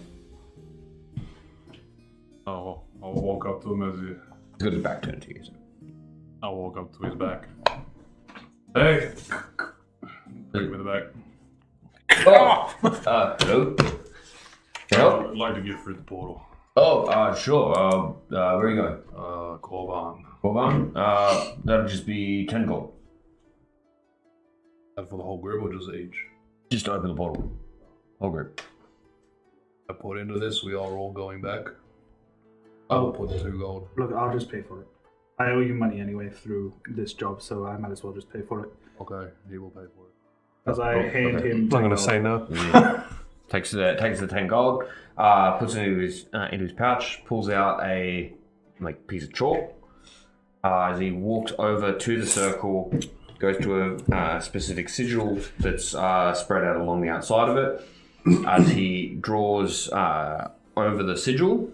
Oh, I'll walk up to him as he. He's got his back turned to you. So. I'll walk up to his back. Hey! Break him in the back. Oh, hello. Hello. I'd like to get through the portal. Oh, sure. Where are you going? Korban. Corban? That'll just be 10 gold. That for the whole group or just each? Just open the portal. Whole group. I put into this, we are all going back. I will put 2 gold. Look, I'll just pay for it. I owe you money anyway through this job, so I might as well just pay for it. Okay, he will pay for it. As I hand him. I'm not going to say no. Takes the 10 gold, puts it into his pouch, pulls out a piece of chalk. As he walks over to the circle, goes to a specific sigil that's spread out along the outside of it. As he draws over the sigil,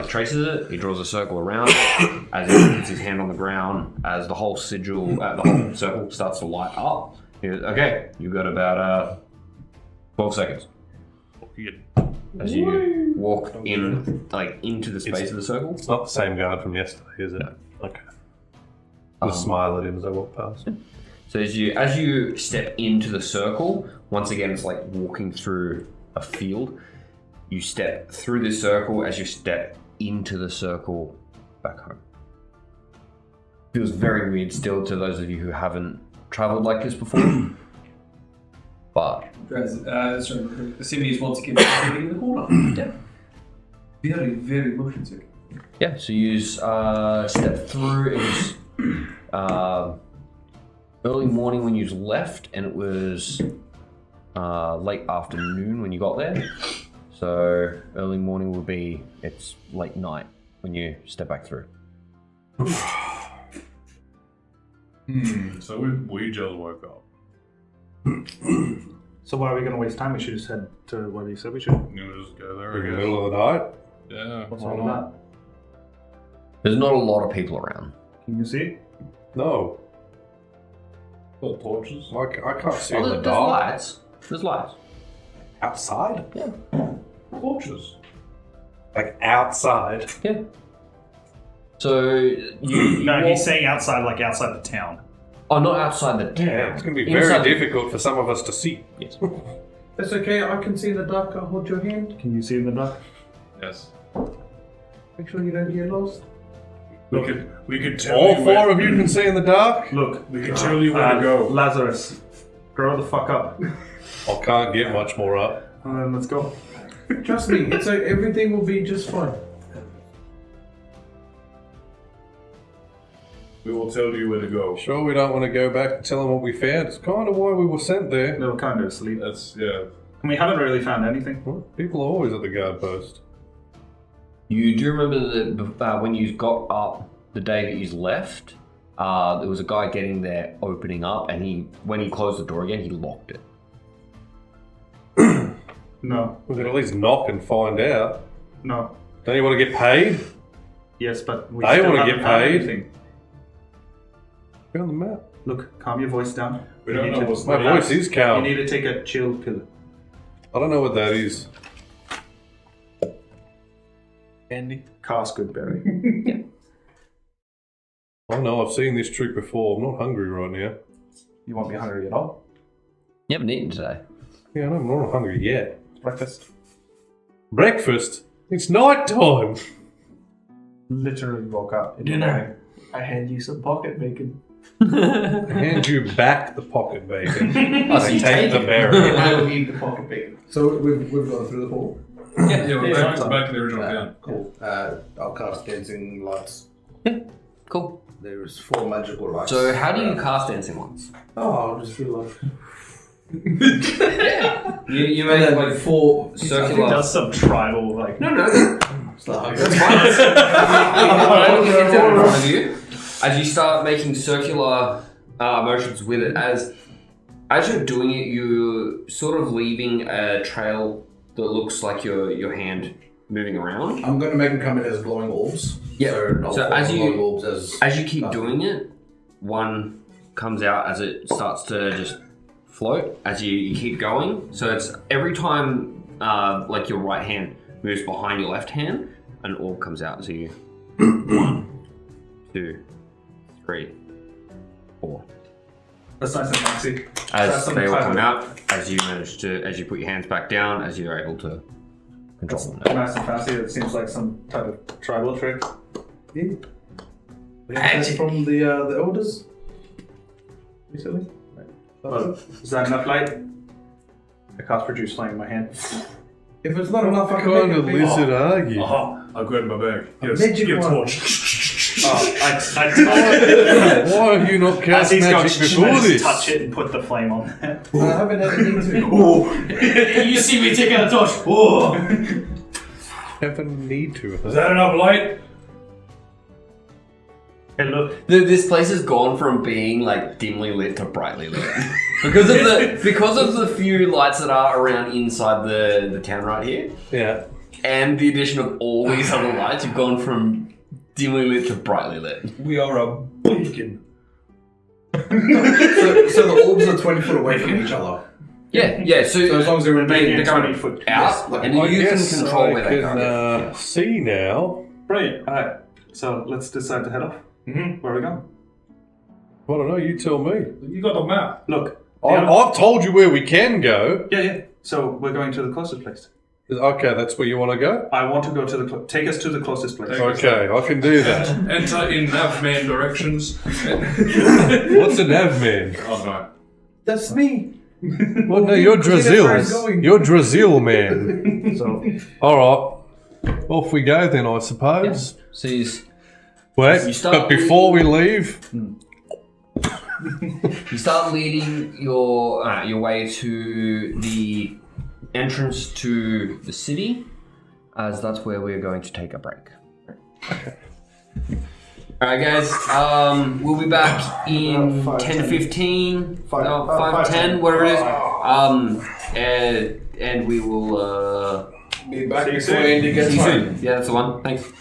traces it, he draws a circle around it. As he puts his hand on the ground, as the whole sigil, the whole circle starts to light up. He goes, okay, you've got about 12 seconds. As you walk in, into the space of the circle. It's not the same guard from yesterday, is it? Okay. Just smile at him as I walk past. So as you step into the circle, once again it's like walking through a field. You step through the circle as you step into the circle back home. Feels very weird still to those of you who haven't traveled like this before. But Assuming he's once again in the corner. yeah. Very, very motion sick. Yeah, so you step through. It was early morning when you left, and it was late afternoon when you got there. So early morning will be, it's late night when you step back through. So we just woke up. So why are we going to waste time? We should just head to what he said we should. You know, just go there, In the I guess. middle of the night? Yeah. What's all that? There's not a lot of people around. Can you see? No. Got torches. I can't see Oh, in the there's dark. lights. There's lights. Outside? Yeah. Torches. Like outside? Yeah. So you No, walk- he's saying outside, like outside the town. Oh, not outside the town. Yeah, it's going to be Inside very the- difficult for some of us to see. Yes. That's okay, I can see in the dark, I'll hold your hand. Can you see in the dark? Yes. Make sure you don't get lost. We could tell All you four where, of you can see in the dark? Look, we could tell you where to go. Lazarus, grow the fuck up. I can't get much more up. Let's go. Trust me, it's everything will be just fine. We will tell you where to go. Sure, we don't want to go back and tell them what we found. It's kind of why we were sent there. They were kind of asleep. That's yeah. And we haven't really found anything. Well, people are always at the guard post. You do remember that when you got up the day that you left, there was a guy getting there, opening up, and when he closed the door again, he locked it. No, We could at least knock and find out. no. Don't you want to get paid? Yes, but we They still wanna haven't get found paid. anything. Be on the map. Look, calm your voice down. We You don't need know to what's My relax. voice is You calm. need to take a chill pill. I don't know what that is. Andy. Cast Goodberry. I know, I've seen this trick before. I'm not hungry right now. You won't be hungry at all. You haven't eaten today. Yeah, I know, I'm not hungry yet. Breakfast. Breakfast? It's night time! Literally woke up. in the Dinner. morning. I hand you some pocket bacon. I hand you back the pocket bacon. Oh, so I you take the it. berry. I will eat the pocket bacon. So we've gone through the hall. Yeah, we're Yeah. back to the original town. Cool. I'll cast dancing lights. Cool. There's 4 magical lights. So how do you cast dancing ones? Oh, I'll just feel like... You make like 4 I think circular. that's some tribal, like... No. It's like... That's fine. You get that in front of you. As you start making circular motions with it, as you're doing it, you're sort of leaving a trail that looks like your hand moving around. I'm going to make them come in as glowing orbs. Yeah. I'll So form as glowing you orbs as you keep doing it, one comes out as it starts to just float as you keep going. So it's every time like your right hand moves behind your left hand, an orb comes out. So you 1, 2, 3, 4. That's nice and fancy. As That's some they all type come of- out, as you put your hands back down, as you're able to control them. Nice and fancy. It seems like some type of tribal trick. Yeah. We have that from the elders recently. Well, is that enough light? I cast produce flame in my hand. If it's not enough, I What can kind make of it big. lizard are you? Aha! I grabbed my bag. Yes, magic get a one. torch. I Why have you not as cast he's going, magic before I just this? touch it and put the flame on there. I haven't had a need to. You see me take out a torch. Whoa! Haven't need to. Is that enough light? Hey, look. This place has gone from being like dimly lit to brightly lit because of the few lights that are around inside the town right here, Yeah. and the addition of all these other lights. You've gone from dimly lit to brightly lit. We are a beacon. So the orbs are 20 foot away from each other. Yeah. So So as long as they're in they, Maybe they're 20 going foot. out, like, and I you can guess control I where they can go. see now. Brilliant. Alright. So let's decide to head off. Mm-hmm. Where are we going? I don't know, you tell me. You got the map. Look. I've told you where we can go. Yeah. So we're going to the closest place. Okay, that's where you want to go? I want to go to the take us to the closest place. Okay, I can do that. Enter in Navman directions. What's an Avman? Oh no. That's me. Well, no, you're See, that's where I'm Drazil. going. You're Drazil, man. So Alright. Off we go then, I suppose. So you Wait, You start but before we leave, start leading your way to the entrance to the city, as that's where we're going to take a break. Alright guys, we'll be back in 10 to 15, 5 to 10, whatever it is. And we will Be back See you before soon. Andy gets see you home. soon. Yeah, that's the one. Thanks.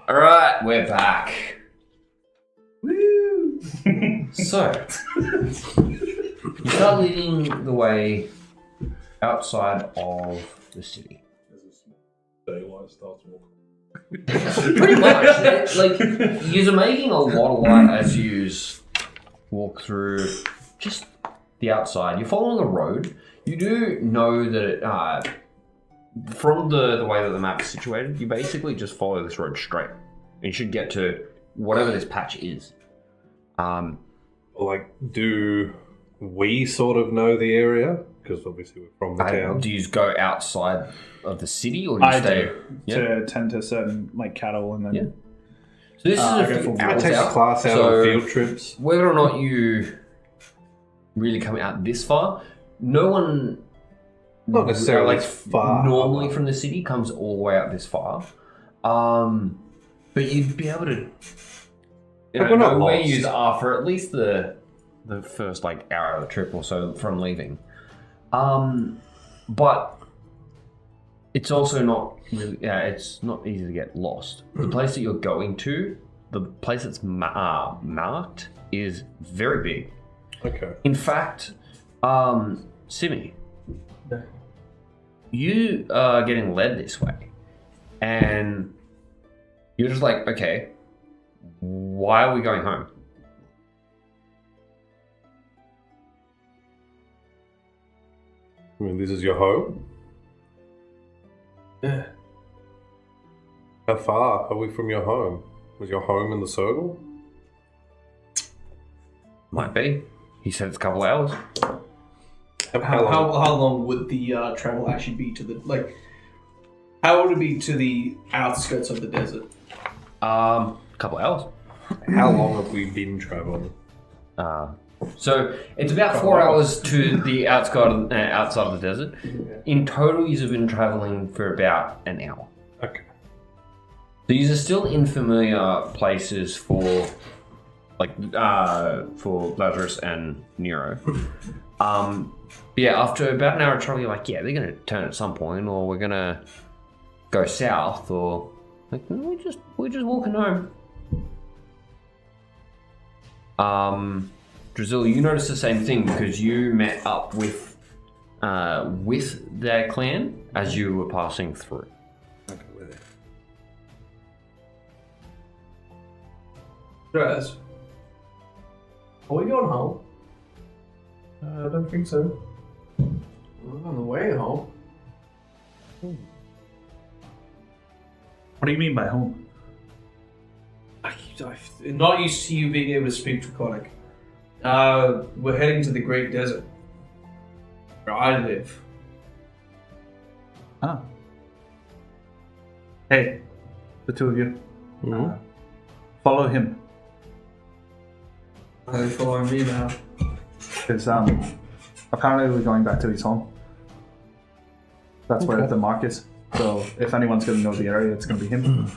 Alright, we're back. Woo! So, you start leading the way outside of the city. Daylight starts walking. Pretty much. Like, you're making a lot of light as you walk through just the outside. You're following a road. You do know that from the way that the map is situated, you basically just follow this road straight. And you should get to whatever this patch is. Like, do we sort of know the area? Because obviously we're from the town. Do you go outside of the city, or do you stay? To tend to certain like cattle and then. Yeah. So this is a few I hours take a out. class out So on field trips. whether or not you really come out this far, no one Not necessarily like far. normally from the city comes all the way out this far. But you'd be able to we're not know where lost. you are for at least the first like hour of the trip or so from leaving. But it's also not really, it's not easy to get lost. The place that you're going to, the place that's marked, is very big. Okay. In fact, Simi, you are getting led this way, and you're just like, okay, why are we going home? I mean, this is your home? Yeah. How far are we from your home? Was your home in the circle? Might be. He said it's a couple hours. How long? How long would the travel actually be to the like? How would it be to the outskirts of the desert? Couple hours. How long have we been traveling? So it's about 4 hours to the outside of the desert. In total, you've been traveling for about an hour. Okay. So these are still in familiar places for Lazarus and Nero. Yeah, after about an hour of travel, you're like, yeah, they're gonna turn at some point, or we're gonna go south, or like, no, we're just walking home. Drizzle, you notice the same thing because you met up with their clan as you were passing through. Okay, we're there. Guys, are we going home? I don't think so. We're on the way home. What do you mean by home? I'm not used to you being able to speak Draconic. We're heading to the Great Desert, where I live. Ah. Hey, the two of you. Follow him. Are they following me now? Because apparently we're going back to his home. That's where the mark is. So if anyone's going to know the area, it's going to be him.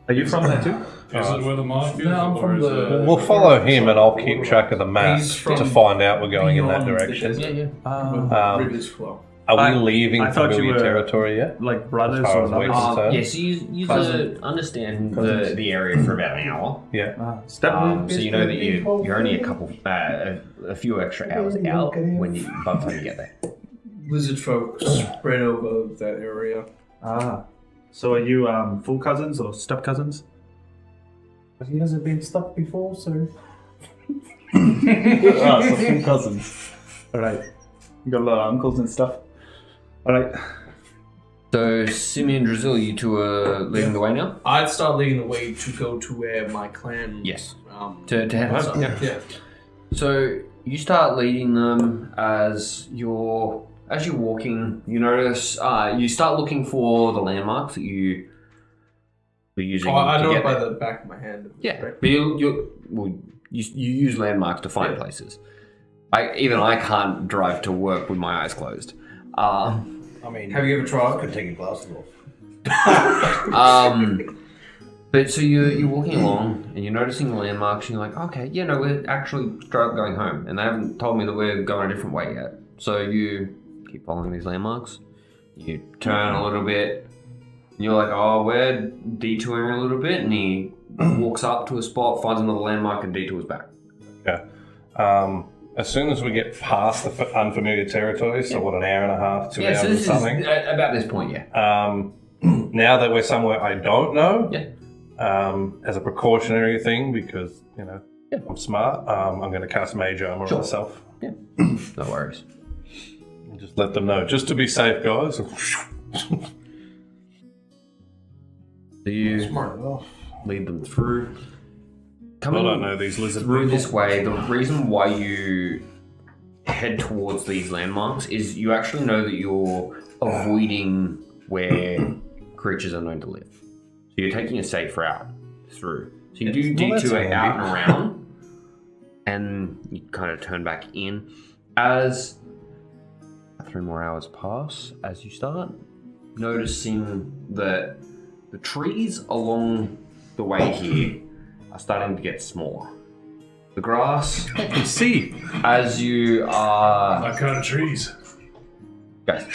Are you from there too? Is it where the mark is? No, I'm or from is the- it- We'll follow him and I'll keep track of the map He's from to find out we're going in that beyond the direction. desert. Yeah. Rivers flow. Are I- we leaving I thought you familiar were- territory yet? Like brothers As far or as we're lovers? concerned? Yes, you understand the area for about an hour. Yeah. Step So you know that you're only a few extra hours out by the time you get there. Lizard folk spread over that area. So are you full cousins or step cousins? But he hasn't been stuck before, so. So full cousins. Alright. You got a lot of uncles and stuff. Alright. So Simeon and Drizzle, you two are leading the way now? I'd start leading the way to go to where my clan. Yes. To To head home. Yeah. So you start leading them as you're walking. You notice you start looking for the landmarks that you were using. I to know get it by there. the back of my hand. Yeah, but you use landmarks to find places. I can't drive to work with my eyes closed. I mean, Have you ever tried? could take your glasses off. But so you're walking along and you're noticing the landmarks and you're like, okay, yeah, no, we're actually straight up going home, and they haven't told me that we're going a different way yet. So you keep following these landmarks. You turn a little bit, And you're like, oh, we're detouring a little bit, and he walks up to a spot, finds another landmark, and detours back. Okay. As soon as we get past the unfamiliar territory, so what, an hour and a half, 2 hours so or this something? is about this point, yeah. Now that we're somewhere I don't know, Yeah. as a precautionary thing, because, you know, I'm smart, I'm going to cast Mage Armor on myself. Yeah. No worries. And just let them know, just to be safe, guys. So you Smart enough. lead them through. I don't know these lizard Through people. this way, the reason why you head towards these landmarks is you actually know that you're avoiding where creatures are known to live. So you're taking a safe route through. So you do Well, that's detour handy. out and around, and you kind of turn back in. As 3 more hours pass, as you start noticing that the trees along the way here are starting to get smaller. The grass, See, as you are... That kind of trees. Guys,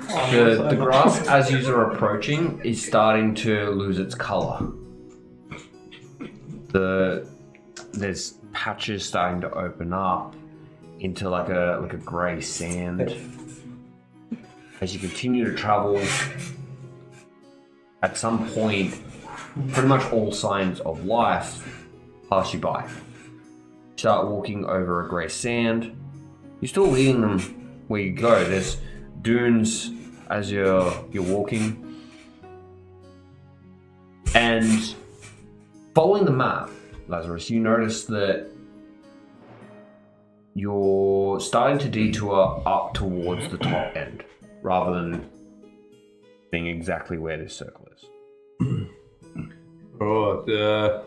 the grass, as you are approaching, is starting to lose its color. There's patches starting to open up into like a grey sand. As you continue to travel, at some point, pretty much all signs of life pass you by. You start walking over a grey sand. You're still leading them where you go. There's dunes as you're walking. And following the map, Lazarus, you notice that you're starting to detour up towards the top end, rather than being exactly where this circle is. Alright,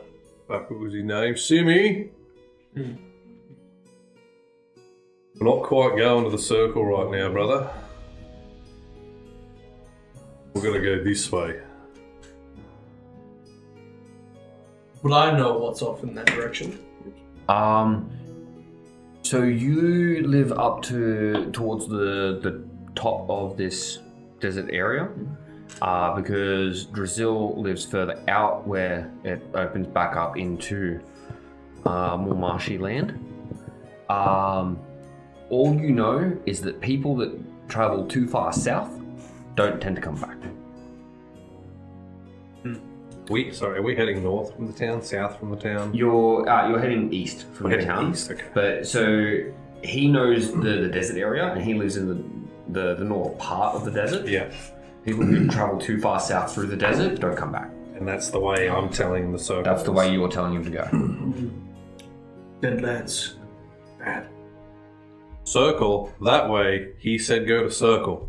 what was his name? Simmy? We're not quite going to the circle right now, brother. We're gonna go this way. Would I know what's off in that direction? So you live up towards the top of this desert area, because Drazil lives further out where it opens back up into more marshy land. All you know is that people that travel too far south don't tend to come back. Are we heading north from the town, south from the town? You're heading east from the town. East, okay. But so he knows the desert area, and he lives in the north part of the desert. Yeah. People who travel too far south through the desert don't come back. And that's the way I'm telling the circle. That's the way you're telling him to go. Deadlands. Bad. Circle, that way, he said go to circle.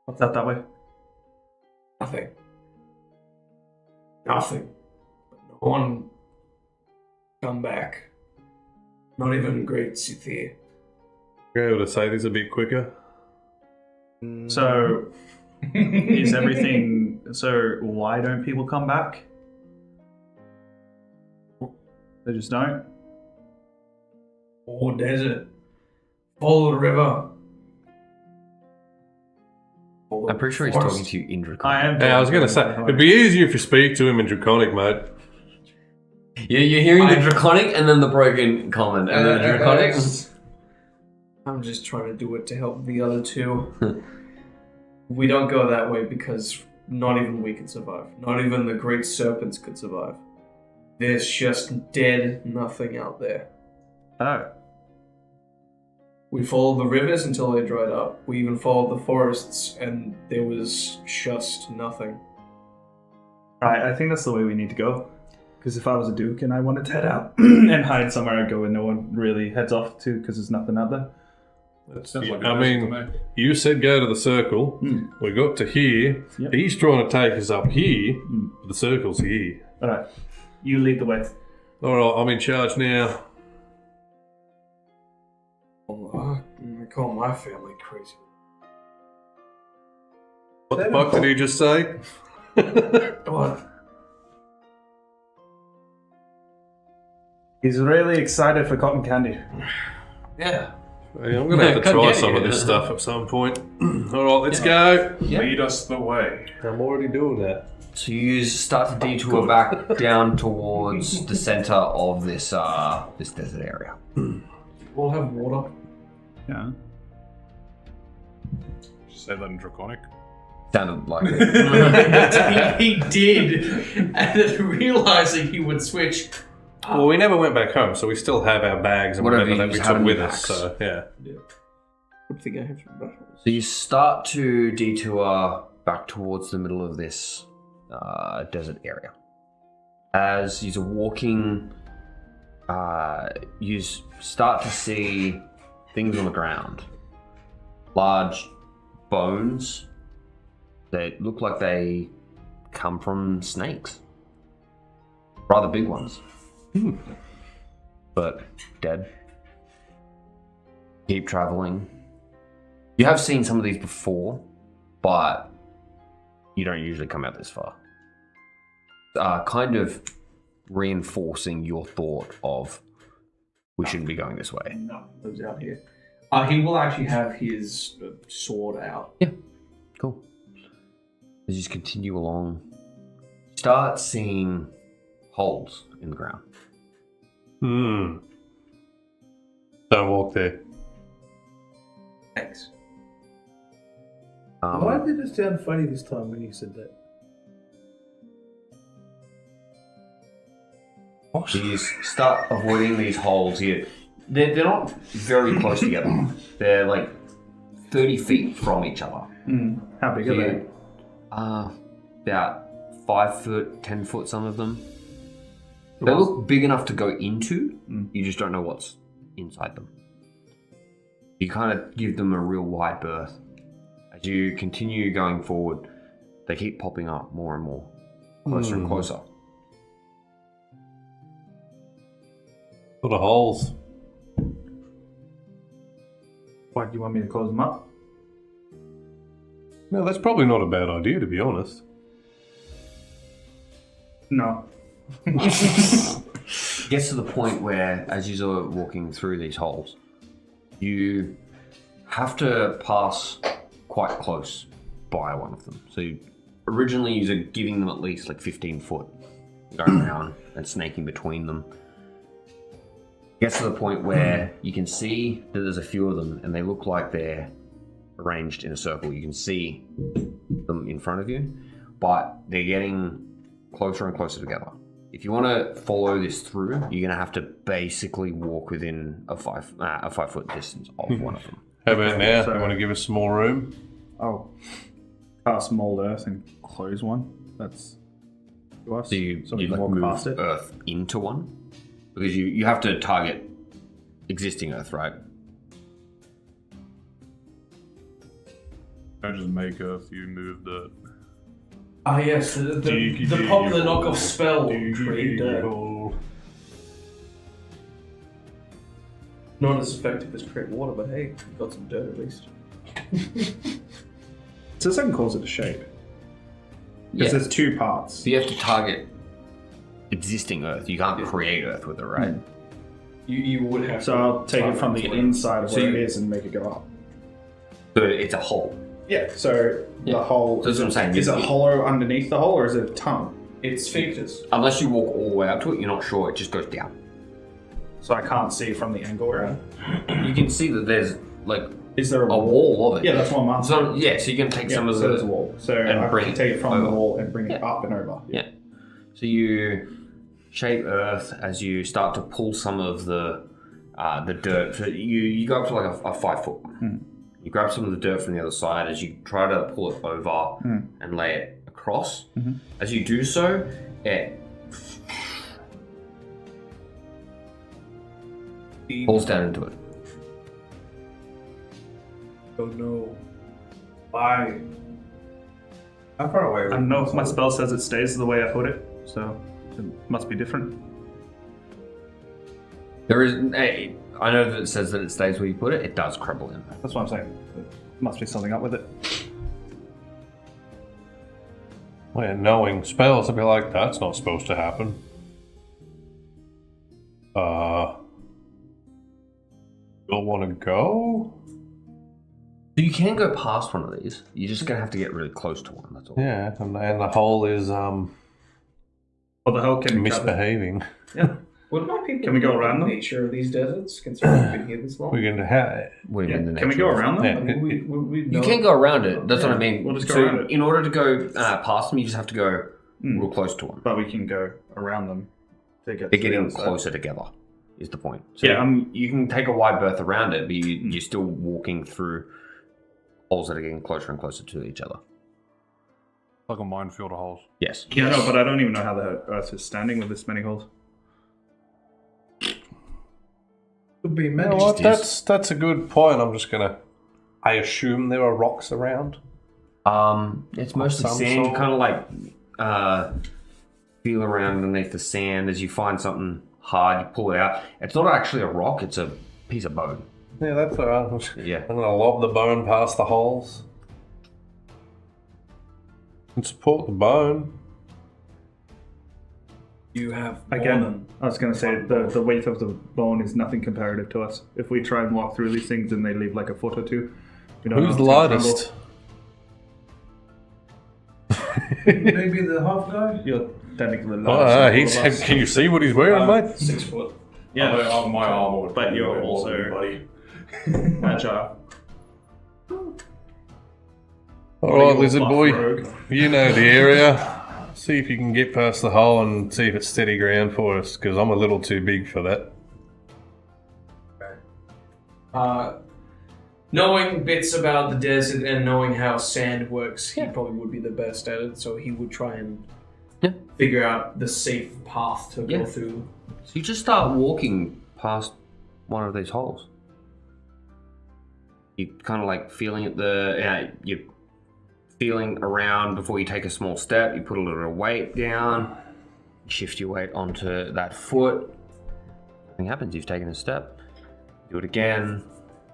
What's that way? Nothing. Nothing. But no one come back. Not even Great Sithir. You're able to say this a bit quicker? So, is everything... So, why don't people come back? They just don't? Or desert. Follow the river. Follow I'm pretty sure he's forest. talking to you in Draconic. I am. Yeah, I was going to say, it'd be easier if you speak to him in Draconic, mate. Yeah, you're hearing the Draconic and then the broken common, and then the Draconic. I'm just trying to do it to help the other two. We don't go that way because not even we can survive. Not even the great serpents could survive. There's just dead nothing out there. Oh. We followed the rivers until they dried up. We even followed the forests and there was just nothing. Right, I think that's the way we need to go. Because if I was a duke and I wanted to head out and hide somewhere, I'd go where no one really heads off to because there's nothing out there. Sounds like a I desert mean, to me. you said go to the circle. We got to here. Yep. He's trying to take us up here. The circle's here. Alright, you lead the way. Alright, I'm in charge now. I call my family crazy. What the fuck did he just say? What? He's really excited for cotton candy. Yeah. Yeah, I'm gonna have to God try damn some it. of this stuff at some point. All right, let's go. Yeah. Lead us the way. I'm already doing that. So you start to detour back down towards the center of this this desert area. We'll have water. Yeah. Say that in Draconic. Sounded like it. he did, and then realizing he would switch. Well, we never went back home, so we still have our bags and Whatever whatever that you we have took in with your us. bags. So yeah. I think I have some brush. So you start to detour back towards the middle of this desert area. As you're walking, you start to see things on the ground. Large bones that look like they come from snakes. Rather big ones. But dead. Keep traveling. You have seen some of these before, but you don't usually come out this far. Kind of reinforcing your thought of we shouldn't be going this way. No, lives out here. He will actually have his sword out. Yeah, cool. As you just continue along, start seeing holes in the ground. Don't walk there. Thanks. Why did it sound funny this time when you said that? So you start avoiding these holes here. They're not very close together. They're like 30 feet from each other. How big are they? About 5 foot, 10 foot, some of them. They look big enough to go into, you just don't know what's inside them. You kind of give them a real wide berth. As you continue going forward, they keep popping up more and more, closer and closer. Sort of holes. Why do you want me to close them up? No, that's probably not a bad idea, to be honest. No. It gets to the point where, as you're walking through these holes, you have to pass quite close by one of them. So originally you're giving them at least like 15 foot, going around and snaking between them. It gets to the point where you can see that there's a few of them and they look like they're arranged in a circle. You can see them in front of you, but they're getting closer and closer together. If you want to follow this through, you're going to have to basically walk within a 5 foot distance of one of them. How about now? So- You want to give us some more room? Oh. Pass mold earth and close one. That's to us. So you we can like walk move past it. Earth into one? Because you have to target existing Earth, right? Don't just make Earth, you move dirt. Ah, yes, the popular knockoff spell, Create Dirt. Not as effective as Create Water, but hey, we've got some dirt at least. So second calls it a shape. Because there's two parts. So you have to target existing Earth. You can't create Earth with it, right? You would have So to I'll take it from the target inside of So where you- it is and make it go up. So it's a hole. Yeah, so Yeah. the hole... So that's what I'm saying. Is it hollow underneath the hole or is it a tunnel? It's sphincters. Unless you walk all the way up to it, you're not sure. It just goes down. So I can't see from the angle we're at. You can see that there's like Is there a wall of it. Yeah, that's what I'm asking. So yeah, so you can take Yeah, some of so the there's a wall. So and I bring can it take it from the over. wall and bring it Yeah. up and over. Yeah. So you shape Earth as you start to pull some of the dirt. So you go up to like a 5 foot one. You grab some of the dirt from the other side as you try to pull it over and lay it across. As you do so, it falls down into it. Oh no. Why? How far away? I don't know if my spell says it stays the way I put it, so it must be different. There is I know that it says that it stays where you put it. It does crumble in. That's what I'm saying. There must be something up with it. Well, yeah, knowing spells, I'd be like, that's not supposed to happen. We people want to go? So you can go past one of these. You're just gonna have to get really close to one. That's all. Yeah, and the hole is Well, the hole can be covered. misbehaving. Yeah. What about people Can we go who know around the them? nature of these deserts, considering we've been here this long? We're going to have. What do you mean the Can we nature go of it? around them? Yeah. I mean, we You know- can go around it. That's what I mean. we'll just go so around it. in order to go past them, you just have to go real close to them. But we can go around them to get. They're to the getting other side. closer together. Is the point? So Yeah. you can take a wide berth around it, but you're still walking through holes that are getting closer and closer to each other. Like a minefield of holes. Yes. Yeah, no, but I don't even know how the Earth is standing with this many holes. Could be You know magic. what? That's a good point. I'm just gonna. I assume there are rocks around. It's mostly some sand. You sort. kind of like feel around underneath the sand as you find something hard. You pull it out. It's not actually a rock. It's a piece of bone. Yeah, that's alright. Yeah. I'm gonna lob the bone past the holes and support the bone. You have Again, I was going to say the weight of the bone is nothing comparative to us. If we try and walk through these things and they leave like a foot or two, we don't know Who's if the it's gonna lightest? Maybe the half guy? crumble. You're technically the Oh, lightest. he's. of all of us. Can you see what he's wearing, mate? 6 foot. Yeah, My armor would but be you're a bit more also- than you, buddy. agile. All right, You're lizard buff boy. rogue. You know the area. See if you can get past the hole and see if it's steady ground for us, because I'm a little too big for that. Knowing bits about the desert and knowing how sand works, he probably would be the best at it. So he would try and figure out the safe path to Yeah. go through. So you just start walking past one of these holes. You kind of like feeling at you're feeling around before you take a small step. You put a little weight down, shift your weight onto that foot. Nothing happens. You've taken a step. Do it again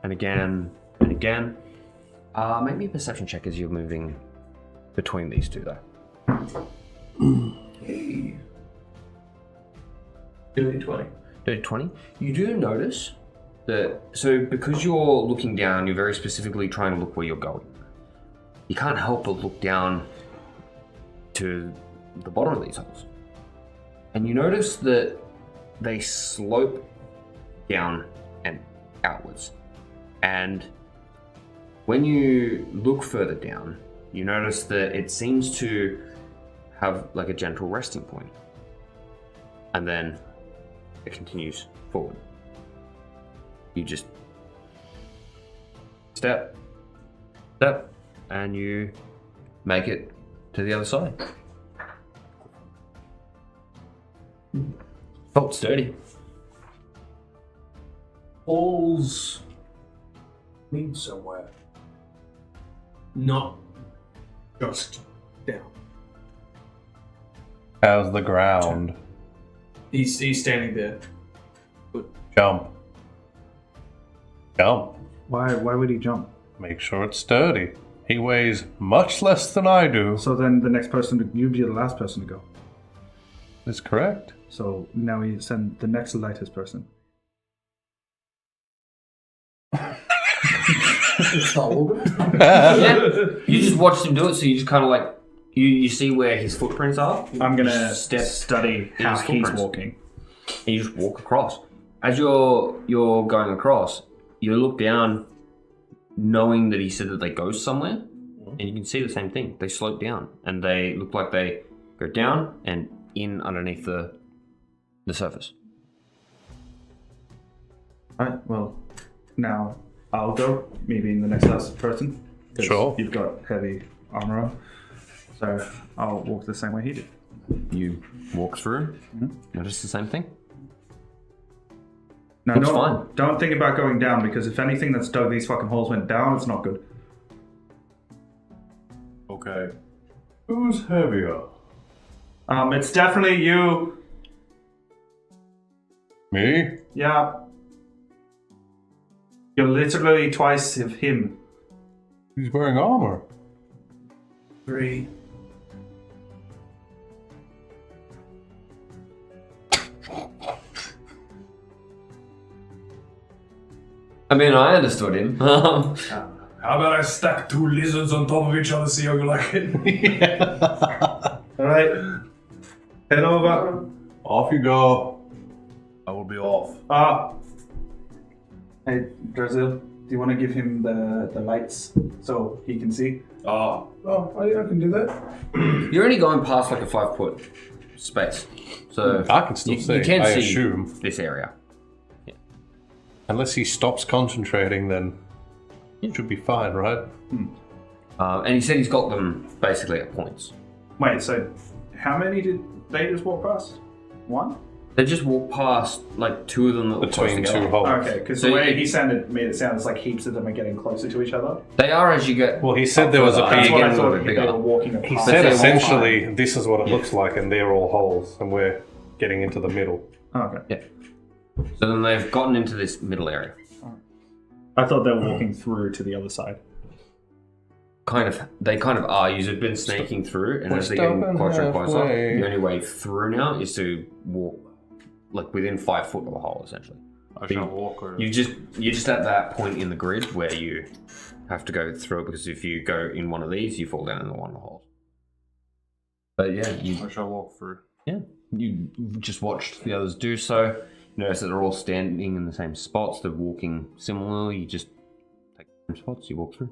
and again and again. Make me a perception check as you're moving between these two, though. Hey. Dirty 20. Dirty 20. You do notice that, so because you're looking down, you're very specifically trying to look where you're going. You can't help but look down to the bottom of these holes. And you notice that they slope down and outwards. And when you look further down, you notice that it seems to have like a gentle resting point. And then it continues forward. You just step, and you make it to the other side. Felt sturdy. Holes lead somewhere. Not just down. How's the ground? He's standing there. Jump. Jump. Why would he jump? Make sure it's sturdy. He weighs much less than I do. So then the next person, you'd be the last person to go. That's correct. So now we send the next lightest person. Yeah. You just watched him do it, so you just kind of like you see where his footprints are. I'm gonna Step study how his he's footprints. walking. And you just walk across. As you're going across, you look down, knowing that he said that they go somewhere, and you can see the same thing. They slope down, and they look like they go down and in underneath the surface. Alright, well, now I'll go, me being the next last person. 'cause Sure. You've got heavy armor on. So I'll walk the same way he did. You walk through, notice the same thing. Now, Looks fine. don't think about going down, because if anything that's dug these fucking holes went down, it's not good. Okay. Who's heavier? It's definitely you. Me? Yeah. You're literally twice of him. He's wearing armor. 3. I mean, I understood him. How about I stack 2 lizards on top of each other, see how you like it? Alright. Head over. Off you go. I will be off. Hey, Brazil, do you want to give him the lights so he can see? Ah, Oh, I can do that. You're only going past like a 5-foot space, so I can still see. You can I see assume. this area. Unless he stops concentrating, then it should be fine, right? And he said he's got them basically at points. Wait, so how many did they just walk past? 1? They just walk past like 2 of them that were close Between together. 2 holes. Okay, because So the way you- he made it sound like heaps of them are getting closer to each other. They are as you get. Well, he said there was a further, That's big. what I getting a thought little bit they were bigger. walking apart. He But said they're essentially this is what it looks like, and they're all holes, and we're getting into the middle. Okay. So then they've gotten into this middle area. I thought they were walking through to the other side. They kind of are. You've been snaking through, and as they're We're getting stopping closer and closer, halfway. the only way through now is to walk like within 5 foot of a hole, essentially. I shall walk over. You're just at that point in the grid where you have to go through it, because if you go in one of these, you fall down in one of the holes. But yeah, I shall walk through. you just watched the others do so. You notice that they're all standing in the same spots. They're walking similarly. You just take the same spots. You walk through.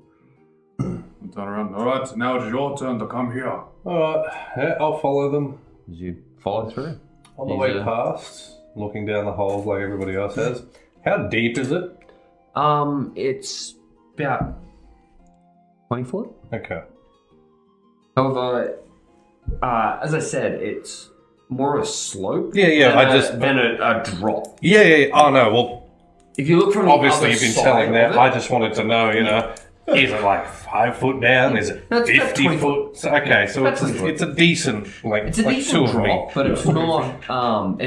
Turn around. Alright, now it's your turn to come here. Alright, yeah, I'll follow them. As you follow through. On the He's, way past, looking down the holes like everybody else has. How deep is it? It's about 20 foot. Okay. However, as I said, it's more of a slope. Yeah, than a drop. Yeah. Oh no, well, If you look from obviously the you've been other telling side that. of it, I just wanted to know, is it like 5 foot down? Is it That's about 50 20 foot? So, okay, so That's it's, 20 foot. it's a decent, like, it's a like decent 2 of me. drop, but it's not.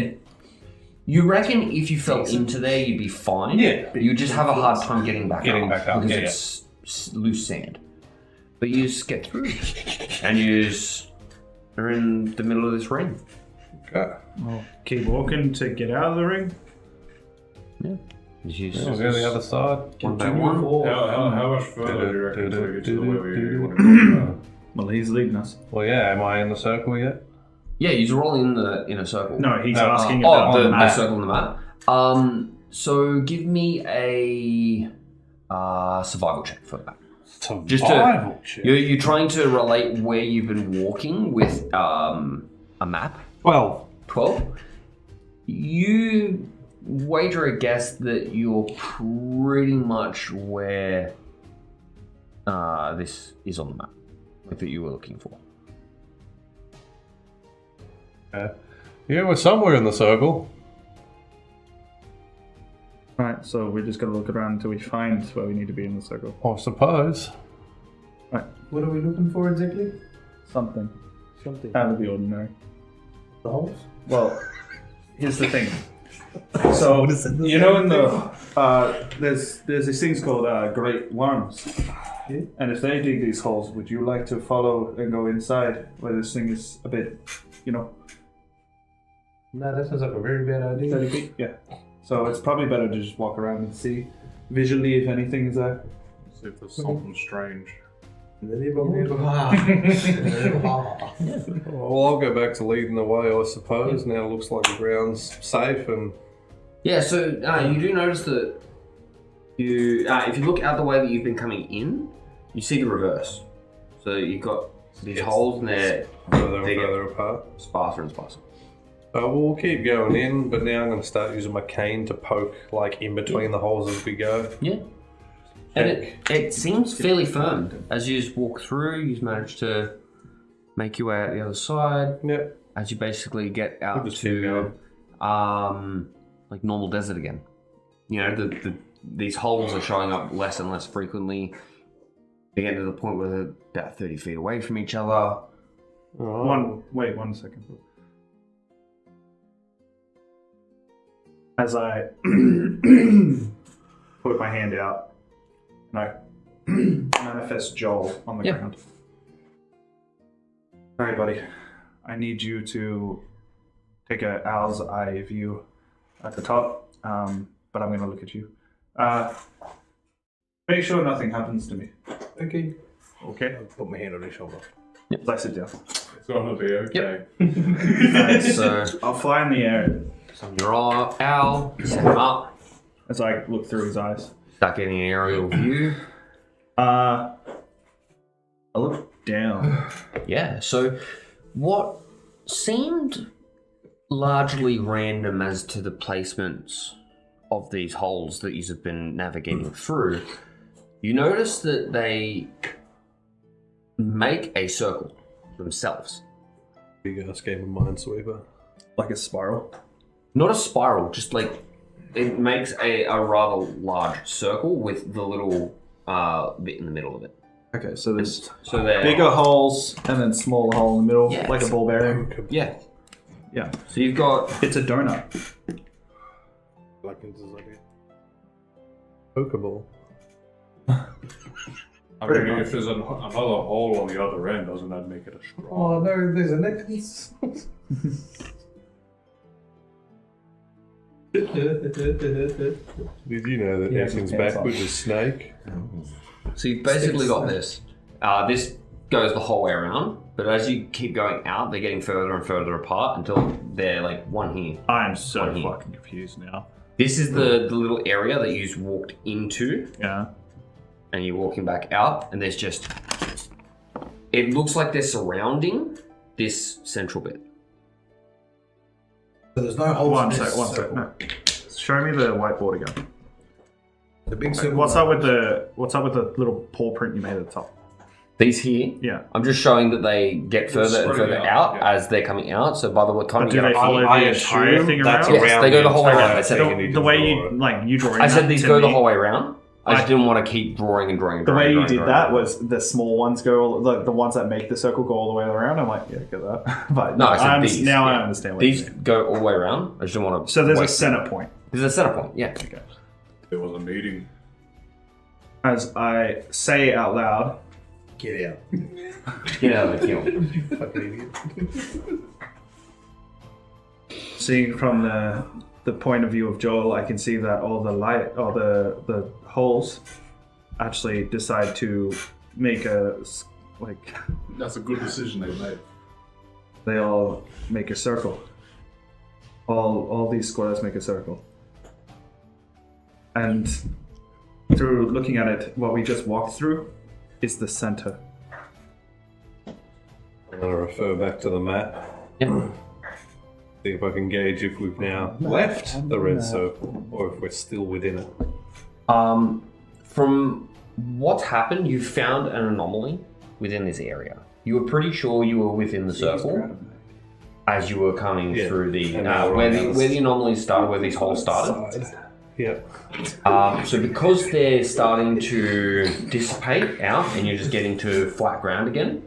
You reckon if you fell into there, you'd be fine. Yeah. You just have a hard time getting back Getting up. back up, because yeah, it's loose sand. But you just get through, and are in the middle of this ring. Okay. Keep walking to get out of the ring. Yeah. You Yeah, we'll go to the other side. one by one. How much further do you reckon till we get to the way we want to go? Well, he's leading us. Well, yeah, am I in the circle yet? Yeah, you roll in a circle. No, he's No, asking about the map. circle on the map. So give me a survival check for that. Survival check. You're trying to relate where you've been walking with a map. 12. 12. You wager a guess that you're pretty much where this is on the map, like that you were looking for. Yeah, we're somewhere in the circle. Right, so we just gotta look around until we find where we need to be in the circle. I suppose. What are we looking for exactly? Something Something. out of the ordinary. The holes? Well, here's the thing. So you know, in the there's these things called great worms, and if they dig these holes, would you like to follow and go inside where this thing is a bit, No, that sounds like a very bad idea. 30 feet? Yeah. So it's probably better to just walk around and see visually if anything's there. See if there's something strange. Well, I'll go back to leading the way, I suppose. Now it looks like the ground's safe and... Yeah, so you do notice that if you look out the way that you've been coming in, you see the reverse. So you've got these holes and they're further and they get further apart. sparser and sparser. We'll keep going in, but now I'm going to start using my cane to poke, like, in between the holes as we go. Yeah. And it seems fairly firm. As you just walk through, you've managed to make your way out the other side. Yep. As you basically get out We'll just keep to like normal desert again. You know, these holes are showing up less and less frequently. They get to the point where they're about 30 feet away from each other. Wait 1 second. As I put my hand out and I manifest Joel on the Yeah. ground. Alright, buddy. I need you to take a owl's eye view at the top, but I'm going to look at you. Make sure nothing happens to me. Okay. Okay. Put my hand on his shoulder. As I sit down. It's gonna be okay. Alright, so I'll fly in the air you're all Al, set him up, as I look through his eyes. start getting an aerial view. I look down. Yeah, so what seemed largely random as to the placements of these holes that you've been navigating through, you notice that they make a circle themselves. Big ass game of Minesweeper. Like a spiral. Not a spiral, just like it makes a rather large circle with the little bit in the middle of it. Okay, so there's So they're bigger holes and then smaller hole in the middle, Yeah. like a ball bearing. Yeah. Yeah. So you've got It's a donut. Like it's like a Pokeball. I mean, if there's another hole on the other end, doesn't that make it a straw? Oh, there's a necklace. Did you know that Yeah, Essence some pants backwards on. is snake? So you've basically got this. This goes the whole way around, but as you keep going out, they're getting further and further apart until they're like one here. I'm so One here. fucking confused now. This is the little area that you just walked into, Yeah. and you're walking back out, and there's just. It looks like they're surrounding this central bit. So there's no holes One in this sec, one sec. circle. No. Show me the whiteboard again. The big circle. What's up with the little paw print you made at the top? These here, Yeah. I'm just showing that they get further and spreading further out, out yeah. as they're coming out. So by the time But you do get they up follow here, the entire thing that's around? Yes, they go the whole way entire around. They said thing. The way you drawing I said that these to go the me- whole way around. I just I- didn't want to keep drawing and drawing and The drawing. way you drawing, did drawing. that was the small ones go, the ones that make the circle go all the way around. I'm like, yeah, get that. But No, I said I these. now yeah. I understand what These you mean. go all the way around. I just didn't want to. So there's a center point. There's a center point. Yeah. Okay. There was a meeting. As I say out loud, Get out. Get out of the kill. Fucking idiot. seeing from the point of view of Joel, I can see that all the light, all the holes, actually decide to make That's a good decision they made. they all make a circle. All these squares make a circle. And through looking at it, what we just walked through is the center. I'm going to refer back to the map. Yep. See if I can gauge if we've now left the red circle or if we're still within it. From what's happened, you found an anomaly within this area. You were pretty sure you were within the circle as you were coming Yeah. through the And now we're where on the the where the anomalies started, where these holes started. Yep. So because they're starting to dissipate out and you're just getting to flat ground again,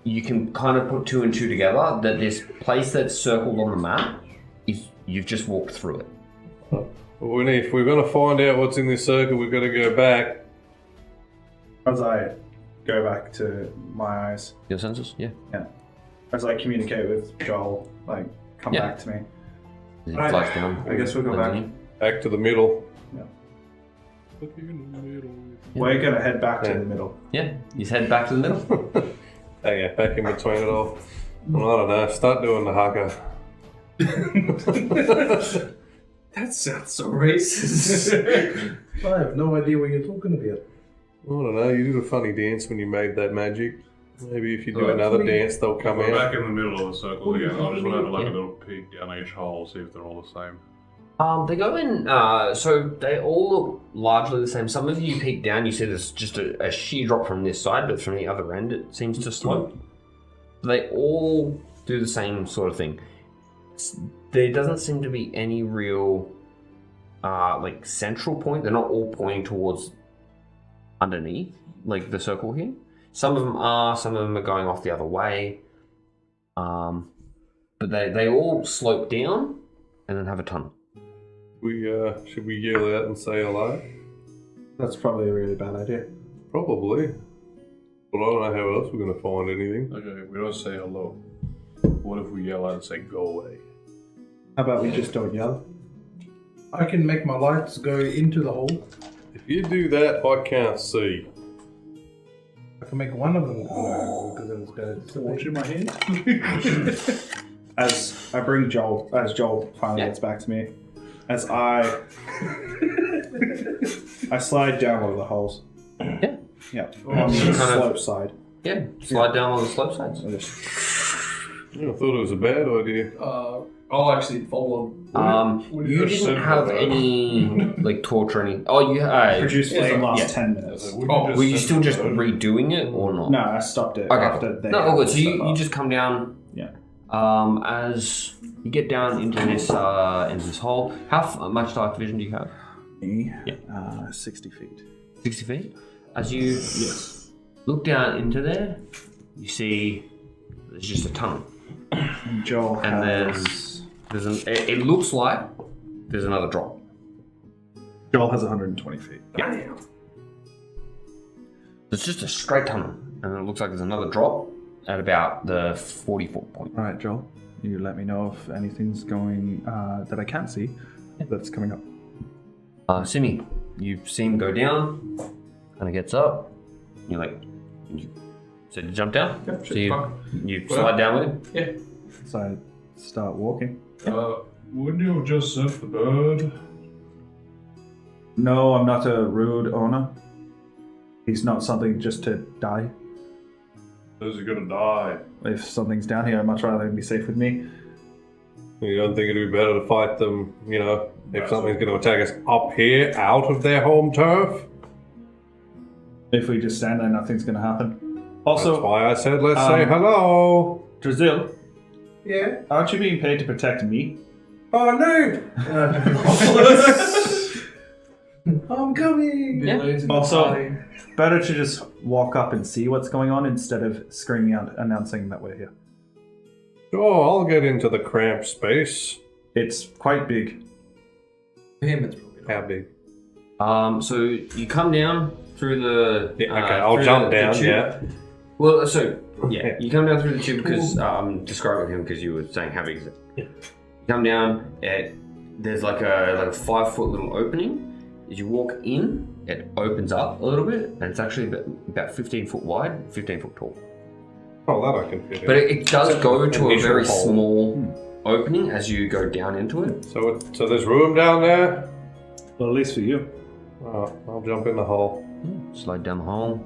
you can kind of put two and two together that this place that's circled on the map is you've just walked through it. If we're going to find out what's in this circle, we've got to go back. As I go back to my eyes, Your senses? Yeah. as I communicate with Joel, like, come Yeah. back to me. Is it Alright, flash down? I guess we'll go back. Back to the middle. Yeah. Look in the middle. We're gonna head back to the middle. Yeah. You head back to the middle. Okay, back in between it all. Well, I don't know. Start doing the haka. That sounds so racist. I have no idea what you're talking about. I don't know. You did a funny dance when you made that magic. Maybe if you do Alright. another dance, they'll come We're out. back in the middle of the circle again. I just want to have like Yeah. a little peek down each hole, see if they're all the same. They go in, so they all look largely the same. Some of you peek down, you see there's just a sheer drop from this side, but from the other end it seems to slope. They all do the same sort of thing. There doesn't seem to be any real, like, central point. They're not all pointing towards underneath, like the circle here. Some of them are going off the other way. But they all slope down and then have a tunnel. Should we yell out and say hello? That's probably a really bad idea. Probably. But I don't know how else we're going to find anything. Okay, we don't say hello. What if we yell out and say go away? How about we just don't yell? I can make my lights go into the hole. If you do that, I can't see. I can make one of them go because then it's going to Watch in my hand. As I bring Joel, as Joel finally gets back to me, as I slide down one of the holes. Yeah. Yeah. On the Kind of- slope side. Yeah, slide down on the slope sides. I just- I thought it was a bad idea. I'll actually follow on. You didn't have any like torch or any. Oh, you Produce flame last yeah. 10 minutes. Were you still just redoing it or not? No, I stopped it Okay. after they. No, had all good. the So stuff you up. just come down. Yeah. As you get down into this hole, how much dark vision do you have? Me? Yeah. 60 feet. 60 feet. As you look down into there, you see there's just a tunnel, And Joel and has. it looks like there's another drop. Joel has 120 feet. Yeah. It's just a straight tunnel, and it looks like there's another drop at about the 40-foot point. Alright, Joel. You let me know if anything's going that I can't see that's coming up. Simi, you see him go down, kind of gets up. You're like, so you jump down? Yeah, So sure, you slide down with him? Yeah. So I start walking. Wouldn't you have just sent the bird? No, I'm not a rude owner. He's not something just to die. Those are gonna die. If something's down here, I'd much rather him be safe with me. You don't think it'd be better to fight them, if something's going to attack us up here, out of their home turf? If we just stand there, nothing's going to happen. That's Also, why I said let's say hello. Drazil, Yeah. aren't you being paid to protect me? Oh no! I'm coming! Also, better to just walk up and see what's going on instead of screaming out, announcing that we're here. Sure, I'll get into the cramped space. It's quite big. For him, it's probably not. How big? So you come down through the. Yeah, okay, I'll through jump the down, tube. yeah. Well, so yeah, you come down through the tube because I'm describing him because you were saying how big is it. You come down. There's like a 5-foot little opening. As you walk in, it opens up a little bit, and it's actually about 15 foot wide, 15 foot tall. Oh, that I can fit in. But it does go to a initial very hole. small opening as you go down into it. So there's room down there? Well, at least for you. I'll jump in the hole. Slide down the hole.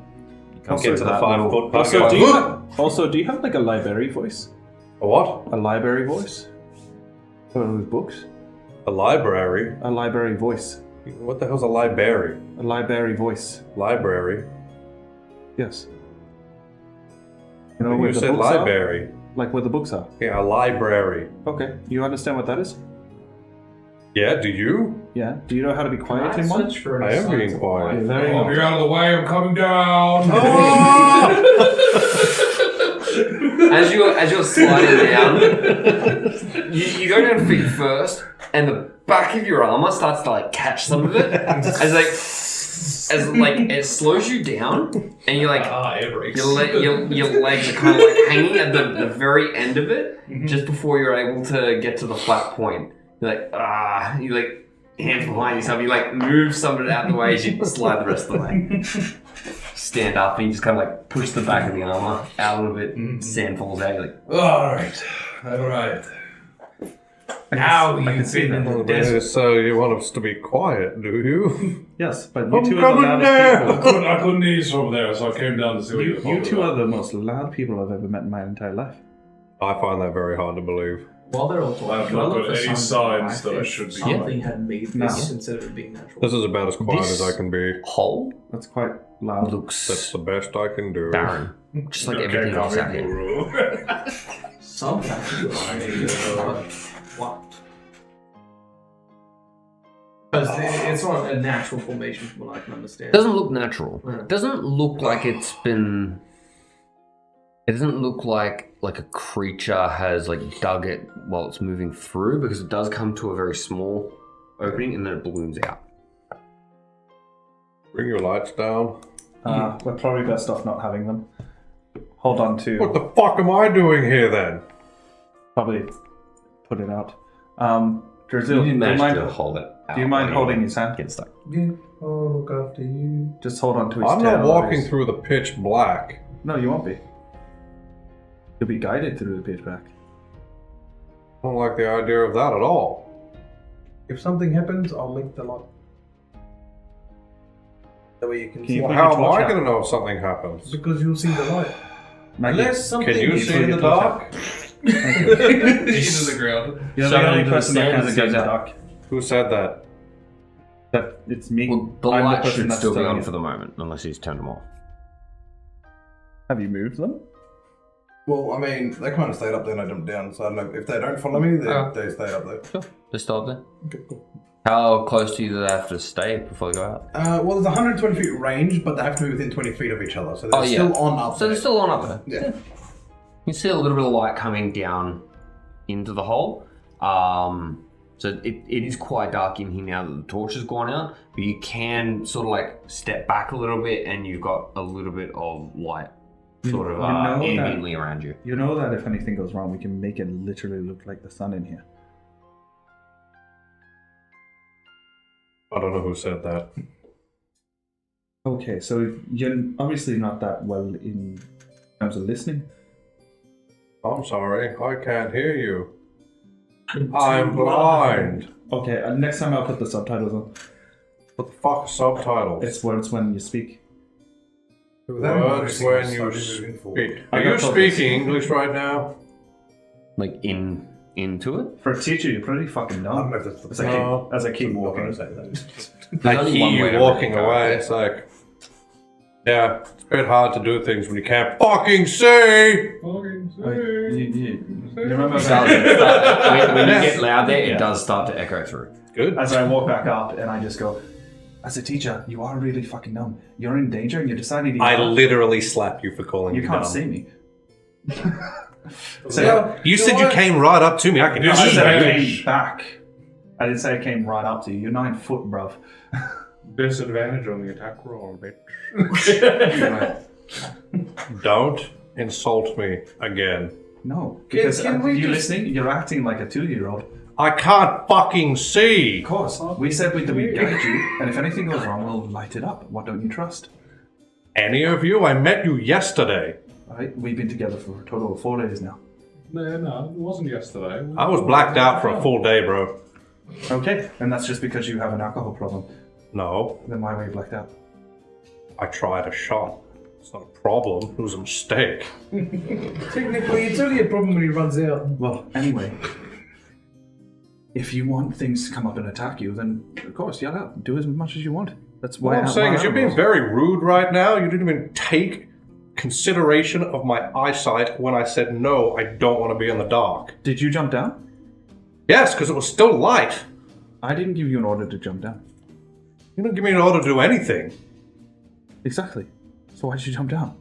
I'll get to the 5-foot bucket. Also, do you have like a library voice? A what? A library voice? One of those books? A library? A library voice. What the hell's a library? A library voice. Library? Yes. You know where You the said books are? library. Like where the books are. Yeah, a library. Okay. You understand what that is? Yeah, do you? Yeah. Do you know how to be quiet in one? I am being quiet. You're very Oh, you're out of the way. I'm coming down. As you're sliding down, you go down feet first, and the back of your armor starts to like catch some of it, as it slows you down, and you're like your legs are kind of like hanging at the very end of it, just before you're able to get to the flat point. You're like you like hands behind yourself. You like move some of it out of the way as you slide the rest of the way. Stand up and you just kind of like push the back of the armor out a little bit. Sand falls out. You're like, All right. Now you've been in the desert. So you want us to be quiet, do you? Yes, but I'm coming there. I couldn't ease from there, so I came down to see what you were You talking two about. are the most loud people I've ever met in my entire life. I find that very hard to believe. While they're all talking, I've can I not look got for any signs signs that I if should be something had made this No. instead of it being natural. This is about as quiet as I can be. hole That's quite loud. looks That's the best I can do. barren, just like everything else out here. Some factors are made, what? Because it's not a natural formation from what I can understand. Doesn't look natural. Yeah. Doesn't look like it's been. It doesn't look like a creature has like dug it while it's moving through, because it does come to a very small opening and then it balloons out. Bring your lights down. We're probably best off not having them. Hold on to... What the fuck am I doing here then? Probably put it out. You Drazil, didn't manage mind... to hold it. Do you mind holding his hand? Get stuck. Yeah, I'll look after you. Just hold on to his I'm tail. not walking through the pitch black. No, you won't be. You'll be guided through the pitch black. I don't like the idea of that at all. If something happens, I'll link the light. That way you can see. you Well, put how your am torch I out? going to know if something happens? Because you'll see the light. Maggie, Unless something Can you is see in the your torch dark? Into the ground. You're So the only the person that sand can see in goes the out. dark. Who said that? That it's me. Well, the I'm light person should that's still be telling on you. for the moment, unless he's turned them off. Have you moved them? Well, I mean, they kind of stayed up there and I jumped down, so I don't know if they don't follow me, they stay up there. Sure. They're still up there. How close do they have to stay before they go out? Well, there's 120 feet range, but they have to be within 20 feet of each other, so they're still on up So there. they're still on up there. Yeah. You can see a little bit of light coming down into the hole. So it is quite dark in here now that the torch has gone out, but you can sort of like step back a little bit and you've got a little bit of light sort of ambiently around you. You know that if anything goes wrong, we can make it literally look like the sun in here. I don't know who said that. Okay, so you're obviously not that well in terms of listening. I'm sorry, I can't hear you. I'm blind. Okay, next time I'll put the subtitles on. What the fuck are subtitles? It's words when you speak. Words when you speak. Are I you got focus. speaking English right now? Like into it? For a teacher, you're pretty fucking I don't dumb. know if that's the As I keep walking. I only hear one way you to walking read it. away. It's like, yeah, it's a bit hard to do things when you can't fucking see. You remember When you get loud there, it does start to echo through. Good. as I walk back up and I just go, as a teacher, you are really fucking dumb. You're in danger and you're deciding to I literally slap you for calling You me can't dumb. see me. You said you came right up to me. I can I see said I you. came back. I didn't say I came right up to you. You're 9 foot, bruv. Disadvantage on the attack roll, bitch. Don't insult me again. No, because can we you just- listening? You're acting like a 2-year-old. I can't fucking see. Of course, we said we'd guide you, and if anything goes wrong, we'll light it up. What don't you trust? Any of you? I met you yesterday. All right, we've been together for a total of 4 days now. No, it wasn't yesterday. I was blacked out for a full day, bro. Okay, and that's just because you have an alcohol problem. No, Then why were you blacked out? I tried a shot. It's not a problem. It was a mistake. Technically, it's only a problem when he runs out. Well, anyway, if you want things to come up and attack you, then of course yell out. Do as much as you want. That's why. What I'm saying is you're being very rude right now. You didn't even take consideration of my eyesight when I said no, I don't want to be in the dark. Did you jump down? Yes, because it was still light. I didn't give you an order to jump down. You didn't give me an order to do anything. Exactly. So why did you jump down?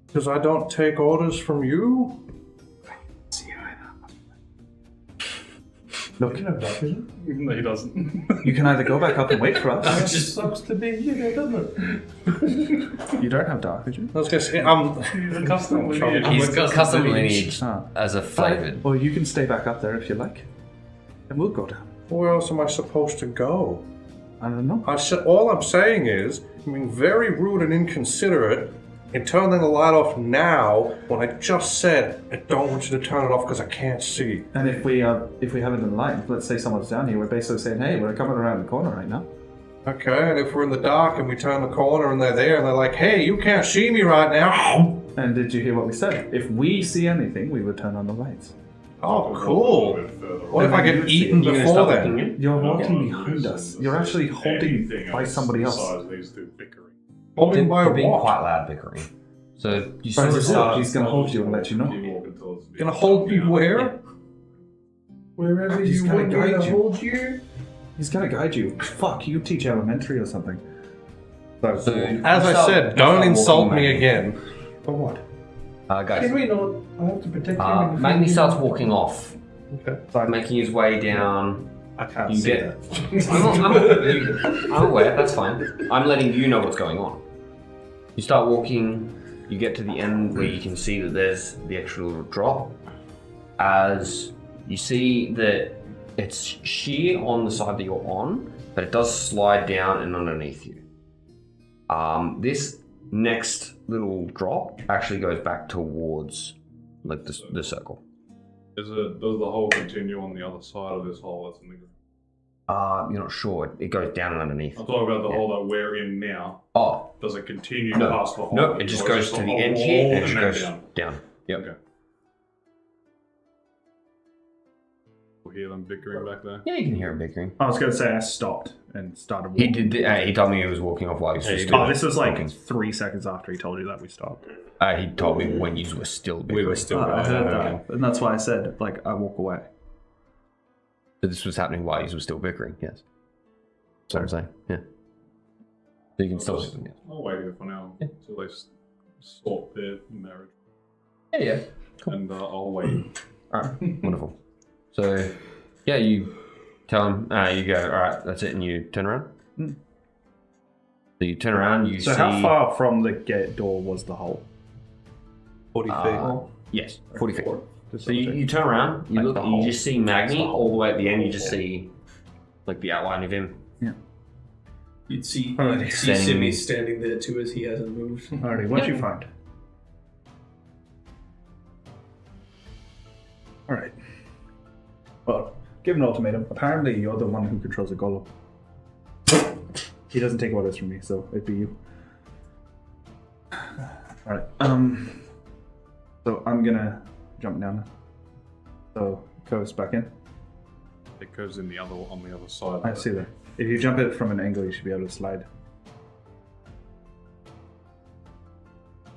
Because I don't take orders from you? See either. Look, No, he doesn't. you can either go back up and wait for us. It just sucks to be you there, doesn't it? You don't have dark vision. I was going to say, He's a custom lineage. He's got custom lineage Ah. as a flavored. Or you can stay back up there if you like. And we'll go down. where else am I supposed to go? I don't know. I said, all I'm saying is, you're being very rude and inconsiderate in turning the light off now when I just said I don't want you to turn it off because I can't see. And if we haven't done light, let's say someone's down here, we're basically saying, hey, we're coming around the corner right now. Okay, and if we're in the dark and we turn the corner and they're there and they're like, hey, you can't see me right now. And did you hear what we said? If we see anything, we would turn on the lights. Oh, cool. What if I get eaten You're gonna before stop then? looking in? You're walking behind us. You're actually holding by somebody else. These two bickering. Holding by They're being what? quite loud bickering. So you sort But of start. he's going to hold you and let you know. You walking towards me. Gonna hold me where? Wherever He's you gonna want me guide to you. hold you. He's going to guide you. Fuck, you teach elementary or something. So As you I start- said, you don't start insult walking me Magni. again. For what? Guys, Can we not? I have to protect you. in the Magni field. starts walking off, Okay. making his way down. I can't You see get. that. I'm aware. That's fine. I'm letting you know what's going on. You start walking. You get to the end where you can see that there's the extra little drop. As you see that it's sheer on the side that you're on, but it does slide down and underneath you. This next little drop actually goes back towards like the circle. Does the hole continue on the other side of this hole that's in the ground? You're not sure. It goes down and underneath. I'm talking about the hole that we're in now. Oh, Does it continue no. past the hole? No, it just Or goes is to it the a end wall here and it and just then goes down. Yep. Okay. We'll hear them bickering back there. Yeah, you can hear him bickering. I was going to say I stopped and started He walking. did. He told me he was walking off while he was still. Oh, this was like walking. 3 seconds after he told you that we stopped. He told me when you were still bickering. We were still. I heard that, and that's why I said like I walk away. So this was happening while you were still bickering. Yes. That's what I'm saying. Yeah. So you can still see them. I'll wait here for now until they sort their marriage. Yeah. And I'll wait. Alright, wonderful. So, yeah, you tell him, you go, alright, that's it, and you turn around? So you turn around, you So see... how far from the gate door was the hole? 40 feet. Yes, 40 feet. Just So you turn around, you Like look, the you hole. just see Magni, all the way at the end, you just see, like, the outline of him. You'd see, Alrighty. Standing- Simi standing there too as he hasn't moved. Alrighty, what'd you find? Alright. Well, give an ultimatum. Apparently, you're the one who controls the golem. He doesn't take orders from me, so it'd be you. Alright, so I'm gonna jump down. So, goes back in. It goes in on the other side. I see that. If you jump it from an angle, you should be able to slide.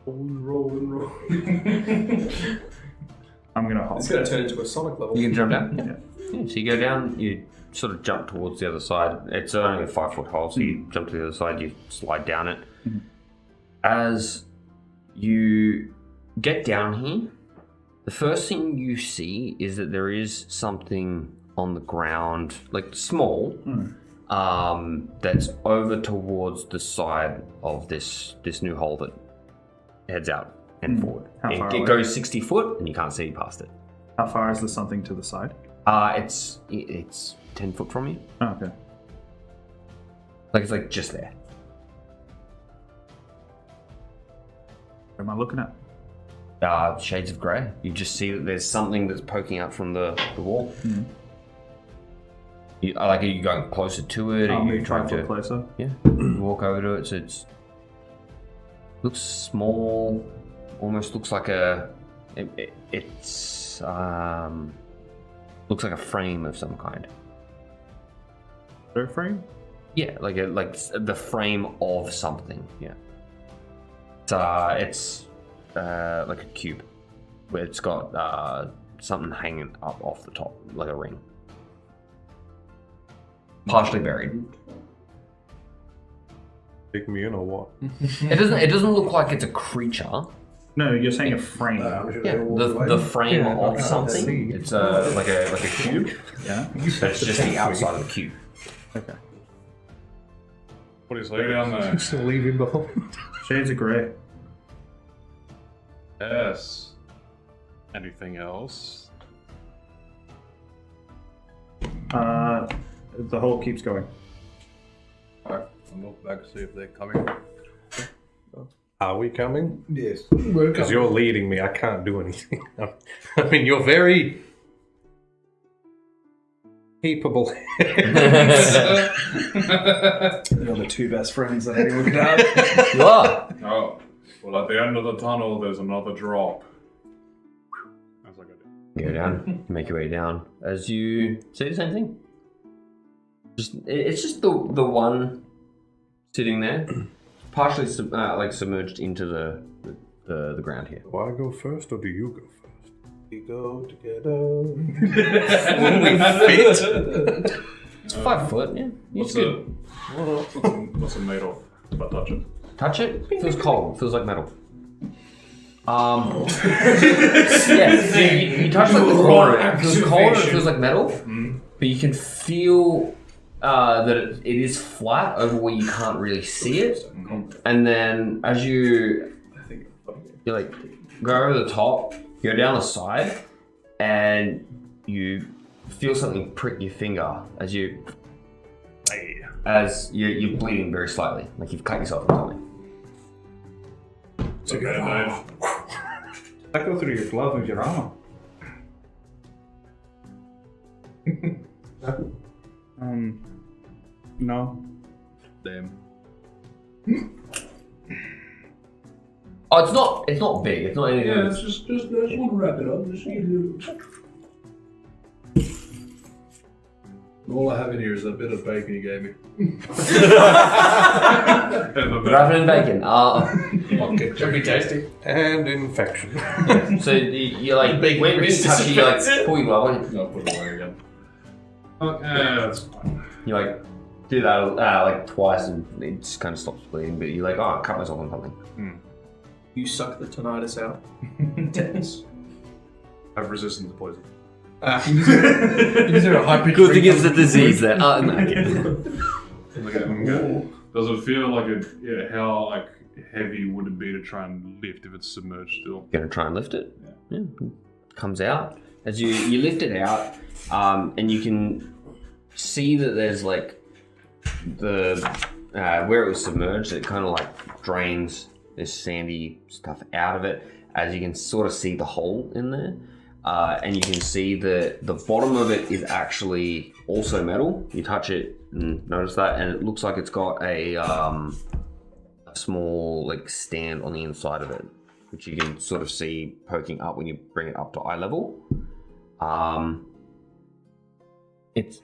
Roll. I'm gonna hop. It's gonna turn into a Sonic level. You can jump down? Yeah. So you go down, you sort of jump towards the other side. It's only a 5-foot hole, so you jump to the other side, you slide down it. As you get down here, the first thing you see is that there is something on the ground, like small, that's over towards the side of this new hole that heads out and forward. How far It away? goes 60 foot and you can't see past it. How far is the something to the side? It's 10 foot from you. Oh, okay. Like it's like just there. What am I looking at? Shades of grey. You just see that there's something that's poking out from the wall. Are you going closer to it? I'll Are you move trying 5 to foot closer. walk over to it? So it's looks small. Almost looks like it's looks like a frame of some kind. Third frame? Yeah, like the frame of something. Yeah. It's like a cube, where it's got something hanging up off the top, like a ring, partially buried. Take me in or what? It doesn't look like it's a creature. No, you're saying a frame. Yeah, the frame of something. It's like a cube. Yeah. That's just the outside of the cube. Okay. What is he down there? Just leave him behind. Shades of grey. Yes. Anything else? The hole keeps going. Alright, I'll look back to see if they're coming. Are we coming? Yes. We're Because coming. you're leading me. I can't do anything. I mean, you're very capable. You're the two best friends that anyone could have. You are. Oh. Well, at the end of the tunnel, there's another drop. That's like I did. Go down, make your way down. As you see the same thing. It's just the one sitting there, partially submerged into the ground here. Do I go first or do you go first? We go together. It's 5 foot, yeah. What's it made of? If I touch it. Touch it. Feels cold. Feels like metal. Yeah. You touch like the corner. It feels cold. And it feels like metal, but you can feel that it is flat over where you can't really see it. And then as you like go over the top, go down the side, and you feel something prick your finger as you're bleeding very slightly, like you've cut yourself or something. It's a good knife. That go through your glove with your armor. No. Damn. Oh, it's not big. It's not anything. Yeah, it's just I just want to wrap it up. Just eat a little. All I have in here is that bit of bacon you gave me. Wrap it in bacon. Okay, should be tasty. And infection. So you're like, Bacon when you grease touch it, you're like, disinfectant. pull your glove on. No, put it away again. That's fine. You like do that like twice and it just kind of stops bleeding. But you're like, oh, I cut myself on something. You suck the tinnitus out. Tetanus. I have resistance to poison. Is there a high pitch? Good thing it's a disease there. No, okay. Does it feel like how like heavy would it be to try and lift if it's submerged still? Gonna try and lift it. Yeah. Comes out as you lift it out, and you can see that there's like the where it was submerged. It kind of like drains this sandy stuff out of it, as you can sort of see the hole in there. And you can see that the bottom of it is actually also metal. You touch it and notice that, and it looks like it's got a small like stand on the inside of it, which you can sort of see poking up when you bring it up to eye level. It's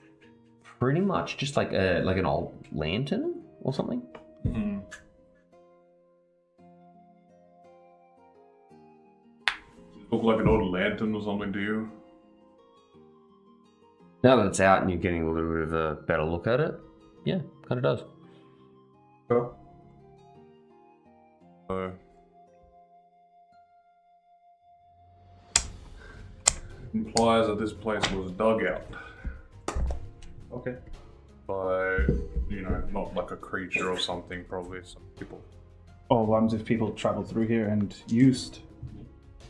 pretty much just like an old lantern or something. Mm-hmm. Look like an old lantern or something to you? Now that it's out and you're getting a little bit of a better look at it, yeah, kind of does. Sure. Implies that this place was dug out Okay. by, not like a creature or something, probably some people. Or ones if people traveled through here and used.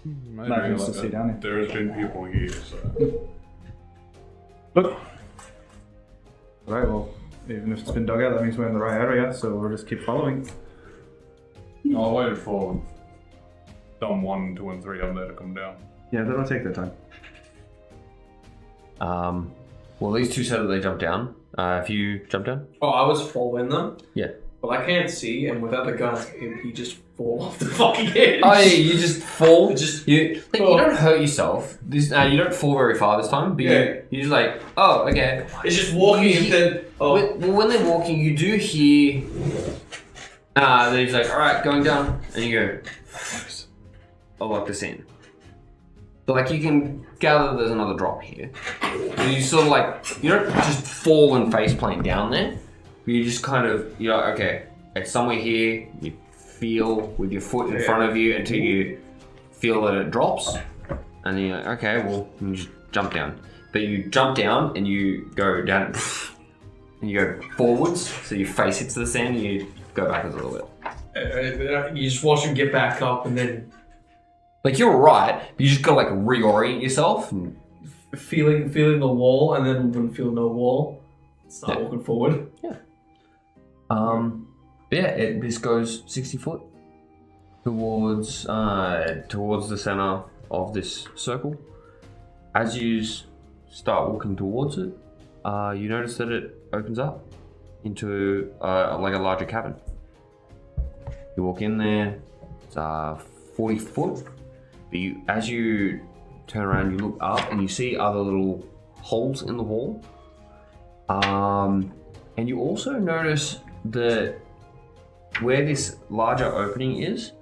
Maybe Not used to stay down here. There has been people here, so. Look. Right, well, even if it's been dug out, that means we're in the right area, so we'll just keep following. I waited for Dom 1, 2, and 3 up there to come down. Yeah, that'll take their time. Well, these two said that they jumped down. If you jump down? Oh, I was following them. Yeah. But I can't see, and without the guns, he just fall off the fucking edge. Oh yeah, you just fall. You don't hurt yourself. You don't fall very far this time, but Yeah. you just like, oh, okay. It's just walking and then. Oh, When they're walking, you do hear that he's like, all right, going down, and you go, I'll lock this in. So like you can gather there's another drop here. And you sort of like, you don't just fall and faceplant down there, but you just kind of, you're like, okay, it's somewhere here. You feel with your foot in front of you until you feel that it drops, and then you're like, okay, well, you just jump down. But you jump down and you go down, and you go forwards, so your face hits the sand, and you go backwards a little bit. you just watch him get back up, and then Like you're alright, but you just gotta like reorient yourself. And feeling the wall, and then when feel no wall, start walking forward. This goes 60 foot towards the center of this circle. As you start walking towards it, you notice that it opens up into like a larger cabin. You walk in there, it's 40 foot. But as you turn around, you look up and you see other little holes in the wall. And you also notice that where this larger opening is,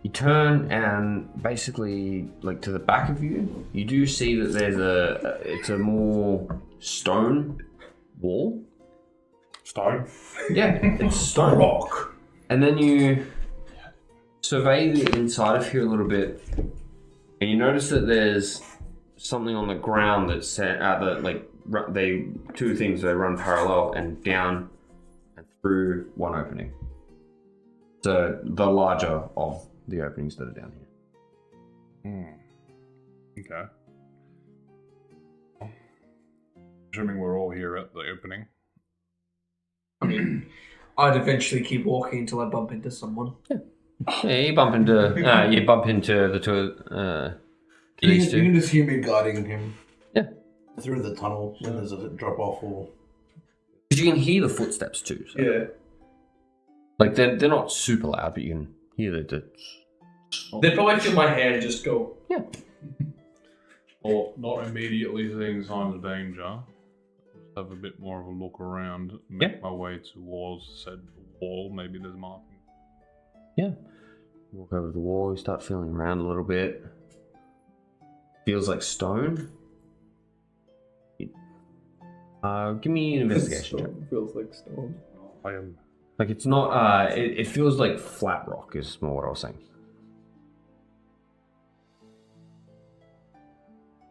you turn and basically, like to the back of you, you do see that it's a more stone wall. Stone? Yeah, it's stone. Rock. And then you survey the inside of here a little bit, and you notice that there's something on the ground that's two things, they run parallel and down and through one opening. So the larger of the openings that are down here. Okay. Assuming we're all here at the opening. I mean, I'd eventually keep walking until I bump into someone. Yeah, you bump into the two. You These can two. just hear me guiding him. Yeah. Through the tunnel when there's a drop off or. Because you can hear the footsteps too. So. Yeah. Like they're not super loud, but you can hear the. They'd probably feel my hand just go. Yeah. Or not immediately seeing signs of danger. Just have a bit more of a look around. Make my way towards said wall. Maybe there's marking. Yeah. Walk over the wall. You start feeling around a little bit. Feels like stone. Give me an investigation check. Feels like stone. I am. Like it's not. It feels like flat rock. Is more what I was saying.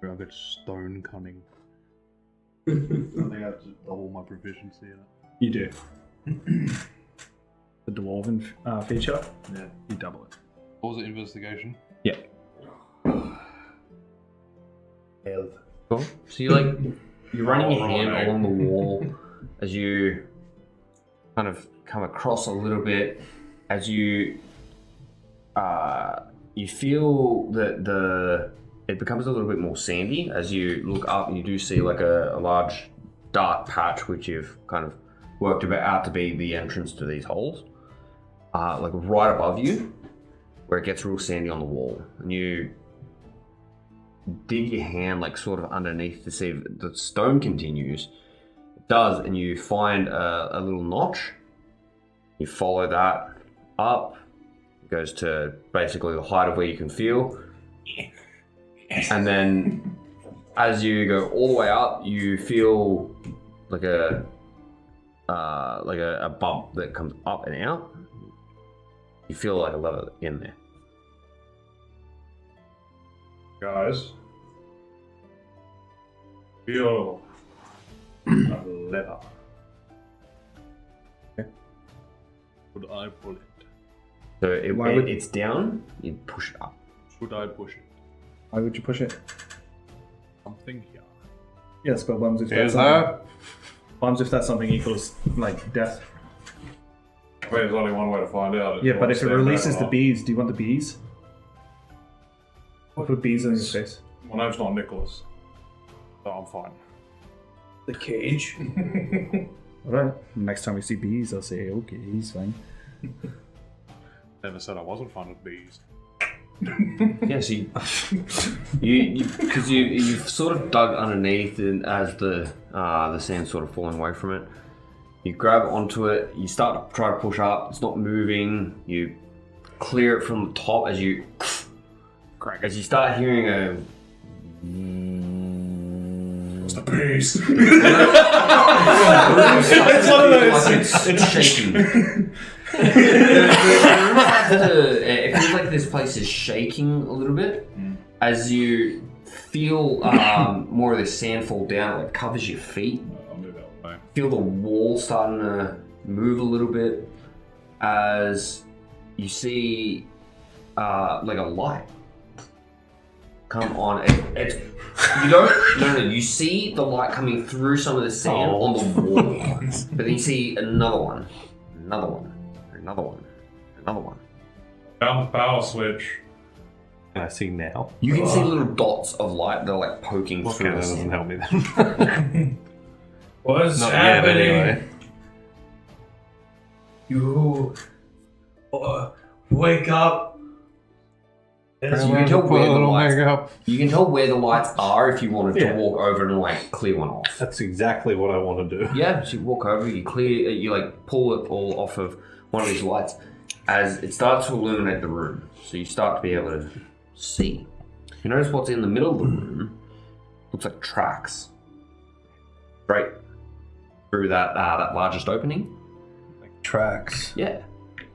I get stone cunning. I think I have to double my proficiency in it. You do. The dwarven feature. Yeah. You double it. What was it? Investigation? Yeah. Cool. So you're running your hand along the wall as you kind of come across a little bit as you feel that it becomes a little bit more sandy as you look up and you do see like a large dark patch which you've kind of worked out to be the entrance to these holes. Like right above you where it gets real sandy on the wall and you dig your hand like sort of underneath to see if the stone continues. It does, and you find a little notch. You follow that up. It goes to basically the height of where you can feel. And then as you go all the way up, you feel like a bump that comes up and out. You feel like a lever in there. Guys, feel a lever. Would I pull it? So would- it's down, you push it up. Should I push it? Why would you push it? Something here. Yes, but what if Here's that's that. if that's something equals like death? Wait, there's only one way to find out. Yeah, but if it Stand releases there the or bees, do you want the bees? I'll put bees on your face. not. My name's not Nicholas, so I'm fine. The cage. Alright. Next time we see bees, I'll say, okay, he's fine. Never said I wasn't fond of bees. Yeah, so you've sort of dug underneath and as the sand's sort of falling away from it. You grab onto it, you start to try to push up, it's not moving, you clear it from the top as you start hearing a It's the bees. It's one of those. it's shaking. It feels like this place is shaking a little bit as you feel more of the sand fall down. It like covers your feet. I'll move out of the way. Feel the wall starting to move a little bit as you see like a light come on. You see the light coming through some of the sand on the wall, but then you see another one. Found the power switch. Can I see now? You can see little dots of light that are like poking Well, through that the doesn't sand. help me then. What's Not yet, happening? anyway. You wake up. So you can tell where the lights. Up. You can tell where the lights are if you wanted Yeah. to walk over and like clear one off. That's exactly what I want to do. Yeah, so you walk over, you clear, you like pull it all off of one of these lights as it starts to illuminate the room. So you start to be able to see. You notice what's in the middle of the room looks like tracks. Straight through that largest opening. Tracks. Yeah.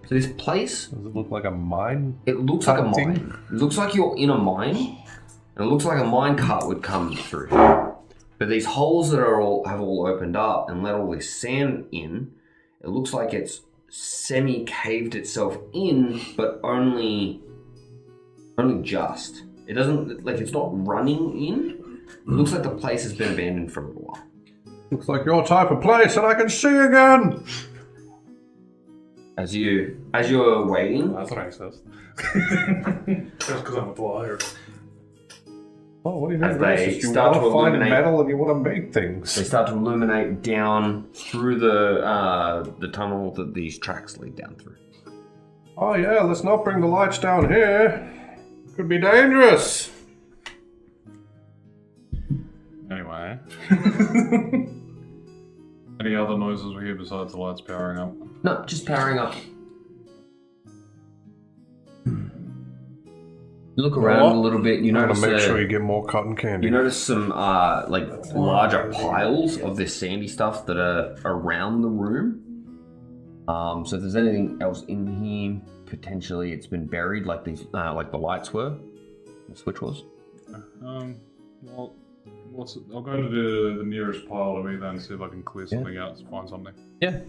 So this place, Does it look like a mine? it looks like a Type thing? mine. It looks like you're in a mine, and it looks like a mine cart would come through. But these holes that have all opened up and let all this sand in, it looks like it's semi-caved itself in, but only just. It doesn't, like it's not running in. It looks like the place has been abandoned for a little while. Looks like your type of place, and I can see again. As you're waiting, That's racist. Just because I'm a liar. Oh, what do you As mean they racist? You start want to to find illuminate- metal and you want to make things. they start to illuminate down through the tunnel that these tracks lead down through. Oh yeah, let's not bring the lights down here. Could be dangerous. Anyway. Any other noises we hear besides the lights powering up? No, just powering up. You look around a little bit. You Gotta notice make sure you get more cotton candy. you notice some like larger piles of this sandy stuff that are around the room. So if there's anything else in here, potentially it's been buried, like these, like the lights were, the switch was. Well, I'll go to the nearest pile to me then, see if I can clear something out, find something. Yeah. So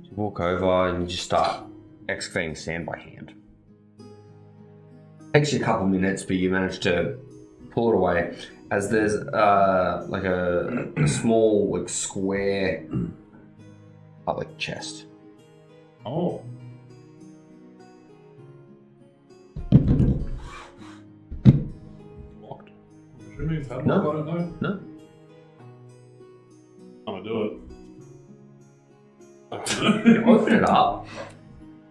you walk over and you just start excavating sand by hand. Takes you a couple minutes, but you manage to pull it away. As there's like a small, like square, like chest. Oh. Locked. Should mean padlock, No. I don't know. No. I'm gonna do You it. open it up,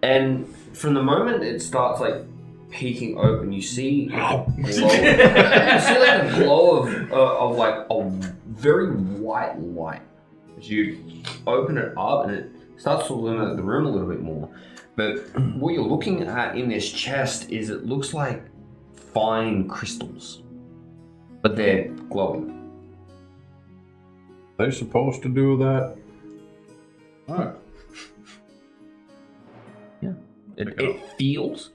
and from the moment it starts like peeking open, you see like a glow. You see like a glow of like a very white light. As you open it up, and it starts to illuminate the room a little bit more. But what you're looking at in this chest is it looks like fine crystals, but they're glowing. They supposed to do that? Oh. It feels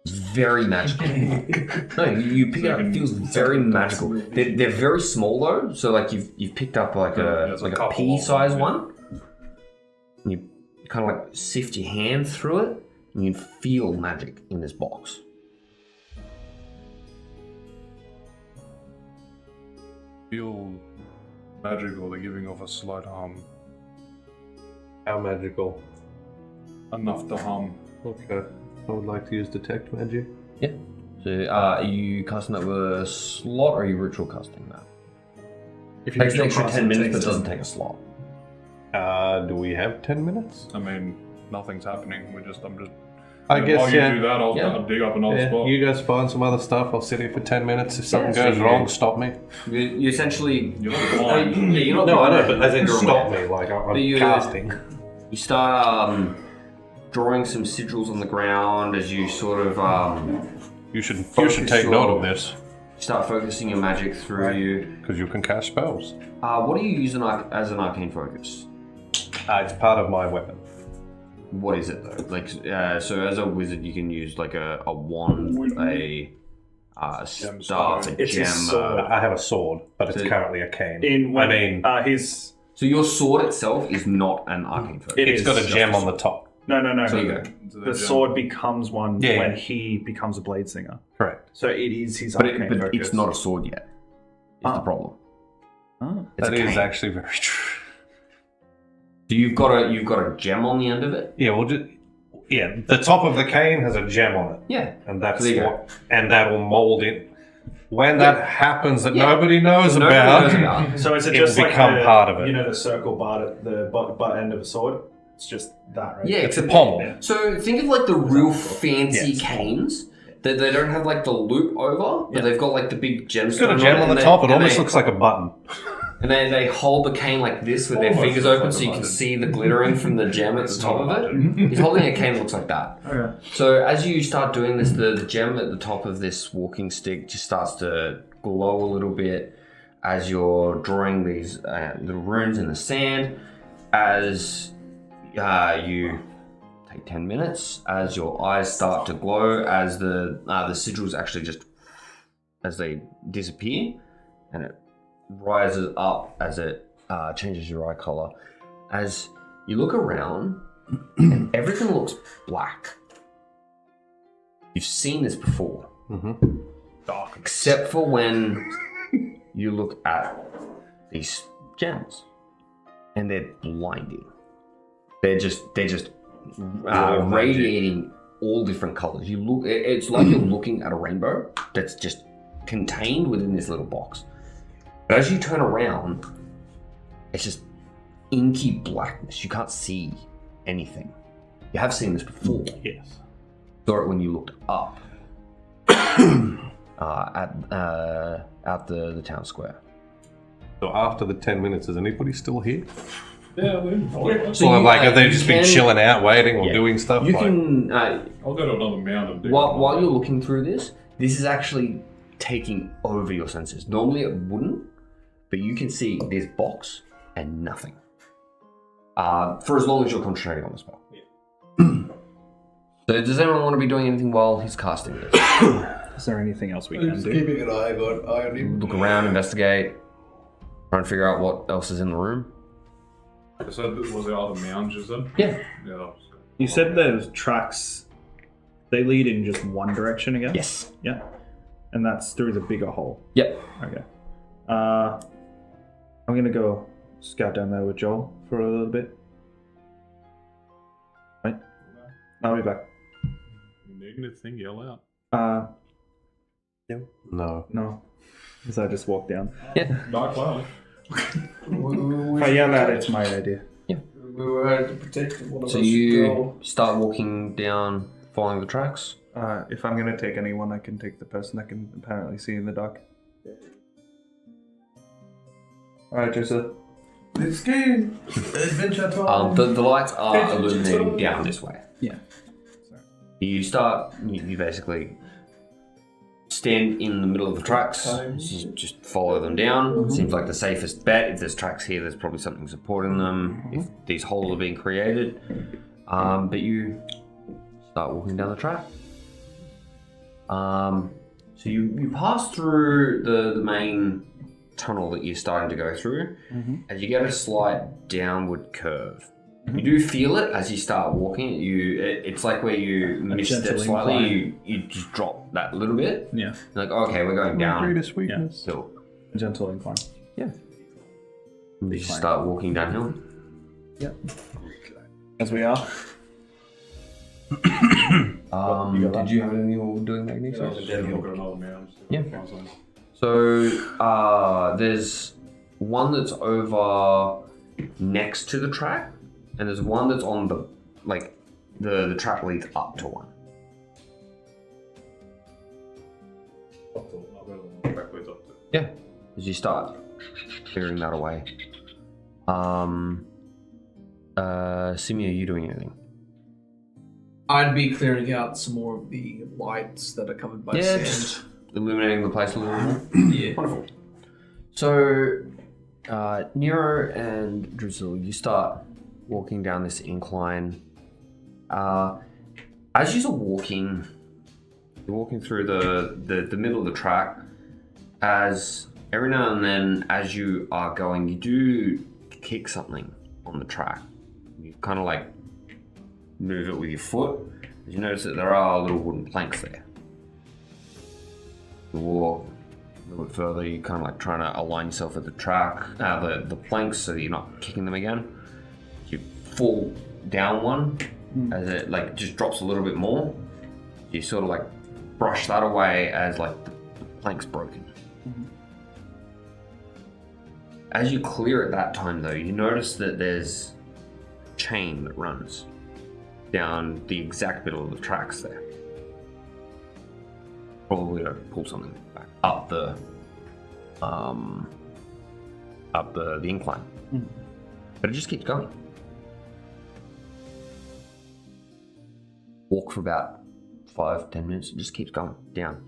very magical. No, you pick it up. It feels very magical. They're very small though, so like you've picked up like there's a a couple pea of them, size yeah. one. And you kind of like sift your hand through it, and you feel magic in this box. Feel magical, they're giving off a slight hum. How magical. Enough to hum. Okay. I would like to use detect magic. Yeah. So are you casting that with a slot, or are you ritual casting that? If Takes an ritual extra cast, 10 it minutes, takes but it. doesn't take a slot. Do we have 10 minutes? I mean, nothing's happening, I'm just... I guess, while yeah. you do that, I'll Yeah. I'll dig up another Yeah, spot. you guys find some other stuff. I'll sit here for 10 minutes. If something so goes you- wrong, stop me. You essentially... You're not blind. Yeah, you're not No, I know, blind, but as in you're stop aware. me, like I'm But you- casting. You start drawing some sigils on the ground as you sort of You should focus take note your- of this, start focusing your magic through you. because you can cast spells. What do you use as an arcane focus? It's part of my weapon. What is it though? Like, so as a wizard, you can use like a wand, a staff, a It's his gem. sword. I have a sword, but it's So- currently a cane. In when, I mean, his So your sword itself is not an arcane focus. It it's is got a just gem a on the top. no. So you go. The sword becomes one Yeah, when yeah. he becomes a blade singer. Correct. So it is his But, arcane but focus. it's not a sword yet. Is the problem. Oh. It's That a is cane. actually very true. So you've got a gem on the end of it. Yeah, well, the top of the cane has a gem on it, Yeah. and that's There you go. what, and that will mold it. When that happens, that Yeah. nobody knows Nobody about. knows about. So is it It just will like become the, part of it. You know, the circle bar at the butt end of a sword. It's just that, right? Yeah, It's a except- pommel. So think of like the real fancy Yes. canes that they don't have like the loop over, but they've got like the big gemstone. It's got a gem on the top. It almost looks like a button. And they hold the cane like this with their Almost fingers looks open like so a you can button. see the glittering from the gem at the top of it. He's holding a cane that looks like that. Okay. So as you start doing this, the gem at the top of this walking stick just starts to glow a little bit as you're drawing these little runes in the sand. As you take 10 minutes, as your eyes start to glow, as the sigils actually just as they disappear, and it rises up as it changes your eye color. As you look around, and everything looks black. You've seen this before. Dark. Except for when you look at these gems. and they're blinding. They're just radiating all different colors. You look, it's like you're looking at a rainbow that's just contained within this little box. But as you turn around, it's just inky blackness. You can't see anything. You have seen this before. Yes. Saw it when you looked up at the town square. So after the 10 minutes, is anybody still here? Yeah, So like, have they just been can- chilling out, waiting, or Yeah. doing stuff? You like, can I'll go to another mound and dig. while you're looking through this is actually taking over your senses. Normally it wouldn't, but you can see this box and nothing. For as long as you're concentrating on the spell. So does anyone want to be doing anything while he's casting this? Is there anything else we can Just do? keeping an eye on him. Look around, investigate, try and figure out what else is in the room. So was there other mounds you said? Yeah. Yeah, that was good. You said those tracks, they lead in just one direction again? Yes. Yeah. And that's through the bigger hole. Yep. Okay. I'm gonna go scout down there with Joel for a little bit. Right. I'll be back. You need anything, yell out. no. No. Because I just walked down. Dark cloud. If I yell out, it's my idea. We were out to protect one of So us. you Go. start walking down, following the tracks. If I'm gonna take anyone, I can take the person that can apparently see in the dark. Alright, Joseph. Let's go. Adventure time. The lights are illuminating down this way. Yeah. You start, you basically stand in the middle of the tracks, you just follow them down. Seems like the safest bet. If there's tracks here, there's probably something supporting them. If these holes are being created. But you start walking down the track. So you pass through the main tunnel that you're starting to go through, as you get a slight downward curve. You do feel it as you start walking. It's like where you misstep gentle slightly. You just drop that little bit. Yeah. Like, okay, we're going down. Greatest weakness. So A gentle incline. you just start walking downhill. As we are. Did you have anything you were doing, Magnesis? I'll go to another mound. Yeah. So there's one that's over next to the track, and there's one that's on the the track leads up to one. I'll go to the backwards up to. Yeah. As you start clearing that away. Simi, are you doing anything? I'd be clearing out some more of the lights that are covered by Yeah, sand. just illuminating the place a little more. Yeah. Wonderful. So, Nero and Drizzle, you start walking down this incline. As you're walking through the middle of the track. As every now and then, as you are going, you do kick something on the track. You kind of like move it with your foot. You notice that there are little wooden planks there. You walk a little bit further, you kind of like trying to align yourself with the track, the planks, so that you're not kicking them again. You fall down one as it like just drops a little bit more. You sort of like brush that away as like the plank's broken. As you clear at that time though, you notice that there's a chain that runs down the exact middle of the tracks there. Probably to pull something back up the incline. But it just keeps going. Walk for about 5-10 minutes, it just keeps going. Down,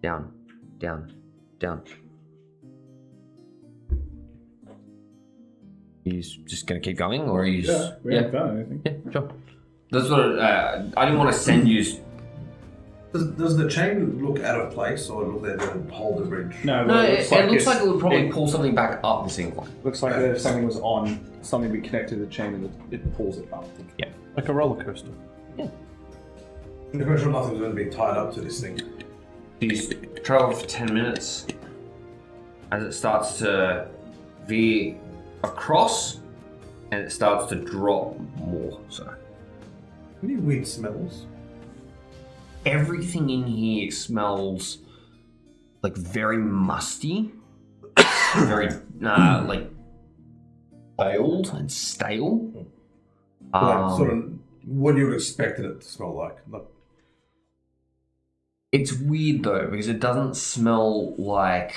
down, down, down. He's just gonna keep going, or he's We haven't found anything. yeah, sure. That's what I didn't want to send you. Does the chain look out of place or look there to hold the bridge? No, No, it looks like it's- it would probably pull something back up this incline. Looks like if something was on, something we connect to the chain and it pulls it up. Like a roller coaster. I'm pretty sure nothing's going to be tied up to this thing. These 12 to 10 minutes as it starts to veer across and it starts to drop more. So Any weird smells? everything in here smells like very musty, very like old and stale. Like sort of what you would expect it to smell like. It's weird though because it doesn't smell like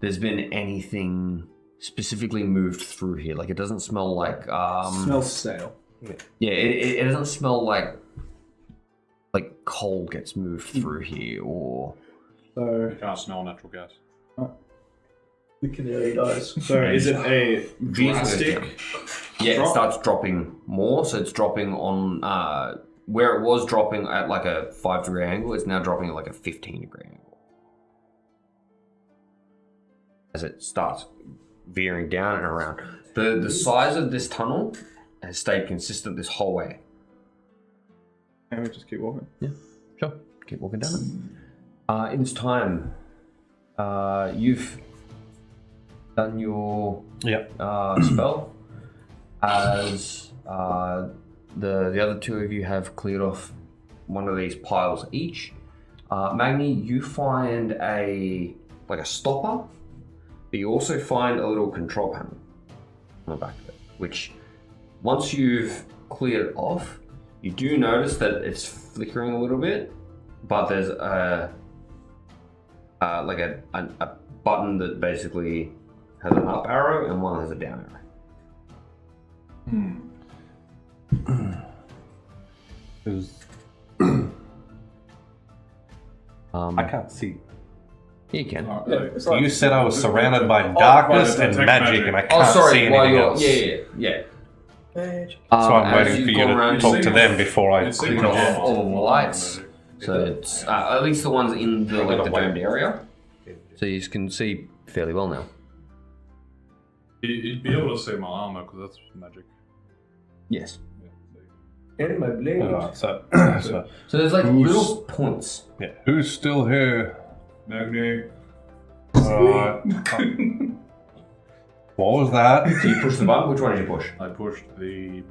there's been anything specifically moved through here. Like it doesn't smell like Smells stale. yeah, it doesn't smell like coal gets moved through here or So You can't smell natural gas. The canary dies. So is it a drastic? yeah, it drop? starts dropping more. So it's dropping on where it was dropping at like a 5-degree angle. It's now dropping at like a 15-degree angle as it starts veering down and around. The size of this tunnel has stayed consistent this whole way. And we just keep walking. Yeah, sure. Keep walking down it. In this time, you've done your spell as the other two of you have cleared off one of these piles each. Magni, you find a stopper, but you also find a little control panel on the back of it, which once you've cleared it off, you do notice that it's flickering a little bit, but there's a button that basically has an up arrow and one has a down arrow. I can't see. You can. You said I was surrounded by darkness and detect magic, magic. and I can't see anything else. Yeah. So I'm waiting for you to talk to them before I It's click single off. all the lights. So it's at least the ones in the domed area. So you can see fairly well now. You'd be able to see my armor because that's magic. Yes. And my blade. So So there's like Who's- little points. yeah, who's still here? Magni. What was that? So you push the button. Which one did you push? I pushed the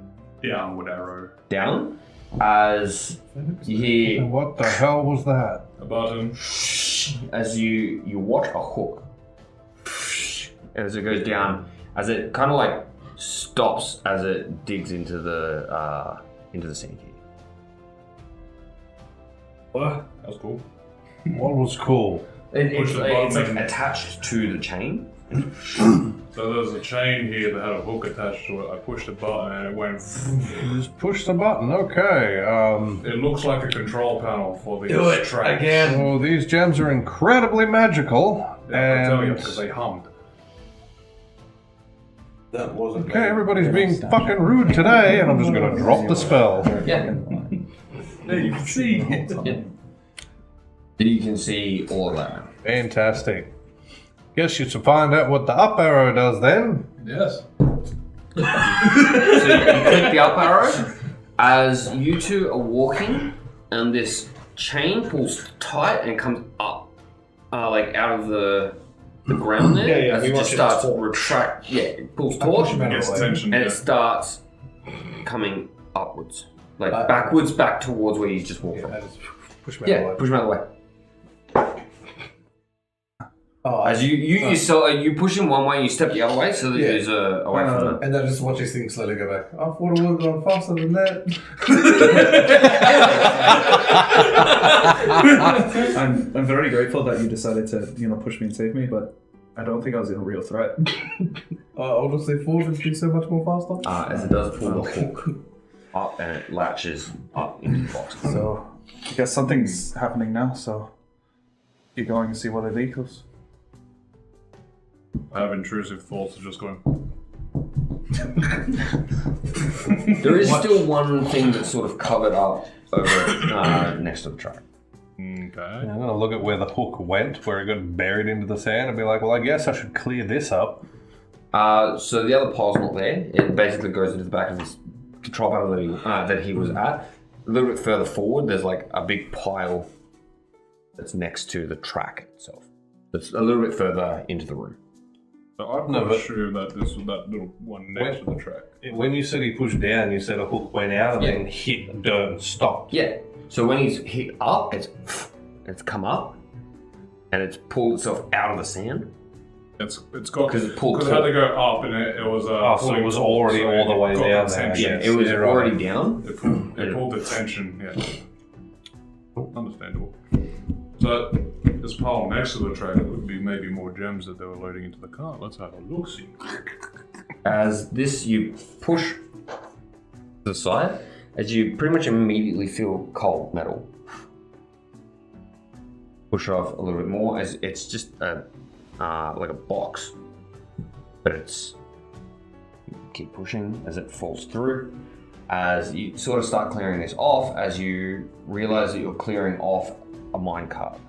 downward arrow. Down. As you hear, What the hell was that? A button. as you watch a hook, as it goes down, as it kind of like stops as it digs into the sand here. What? That was cool. What was cool? It's the like button. attached to the chain. So there's a chain here that had a hook attached to it. I pushed a button and it went. You just push the button. Okay. It looks like a control panel for the Do it tracks. again. So these gems are incredibly magical. Yeah, I tell you And because they hummed. That wasn't. okay, everybody's being fucking rude today, and I'm just gonna drop the spell. Yeah. Yeah, you can see. You can see all of that now. Fantastic. Guess you should find out what the up arrow does then. Yes. So you click the up arrow as you two are walking, and this chain pulls tight and comes up, like out of the ground there. Yeah, as we it watch just it starts torque. retract. Yeah, it pulls push torch, him out Gets of the way. attention. and Yeah. it starts coming upwards, like backwards, back towards where you just walked from. I just push me out of the Yeah, way. push him out of the way. Oh, As you push him one way, you step the other way, so that he's away from them. and then just watch this thing slowly go back. I thought it would have gone faster than that. I'm very grateful that you decided to push me and save me, but I don't think I was a real threat. Honestly, forward would be so much more faster. As it does pull the hook up, and it latches up into the box. So I guess something's happening now. So keep going and see what it equals. I have intrusive thoughts of just going. There is still one thing that's sort of covered up over next to the truck. Okay. I'm gonna look at where the hook went, where it got buried into the sand, and be like, well, I guess I should clear this up. So the other pile's not there. It basically goes into the back of this control panel that he was at. A little bit further forward, there's like a big pile that's next to the track itself. It's a little bit further into the room. So I No, could but- assume that this was that little one next to the track. When you said he pushed down, you said a hook went out and then hit the dirt and stopped. Yeah. So when he's hit up, it's come up, and it's pulled itself out of the sand. It's got 'Cause it pulled because it had to go up and it was so it was already all the way got down the there. tension. Yeah, it was Yeah, right. already down. It pulled the tension. Yeah, understandable. So this pile next to the track would be maybe more gems that they were loading into the cart. Let's have a look. See. As this, you push to the side, as you pretty much immediately feel cold metal. Push off a little bit more, as it's just like a box, but it's keep pushing as it falls through. As you sort of start clearing this off, as you realize that you're clearing off a mine cart.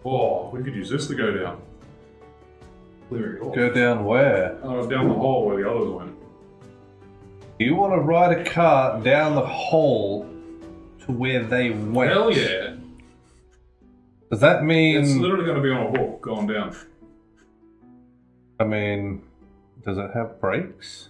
Oh, we could use this to go down. Clear it off. Go down where? Down the hole where the others went. You want to ride a cart down the hole to where they went? Hell yeah! Does that mean? It's literally going to be on a hook going down. I mean, does it have brakes?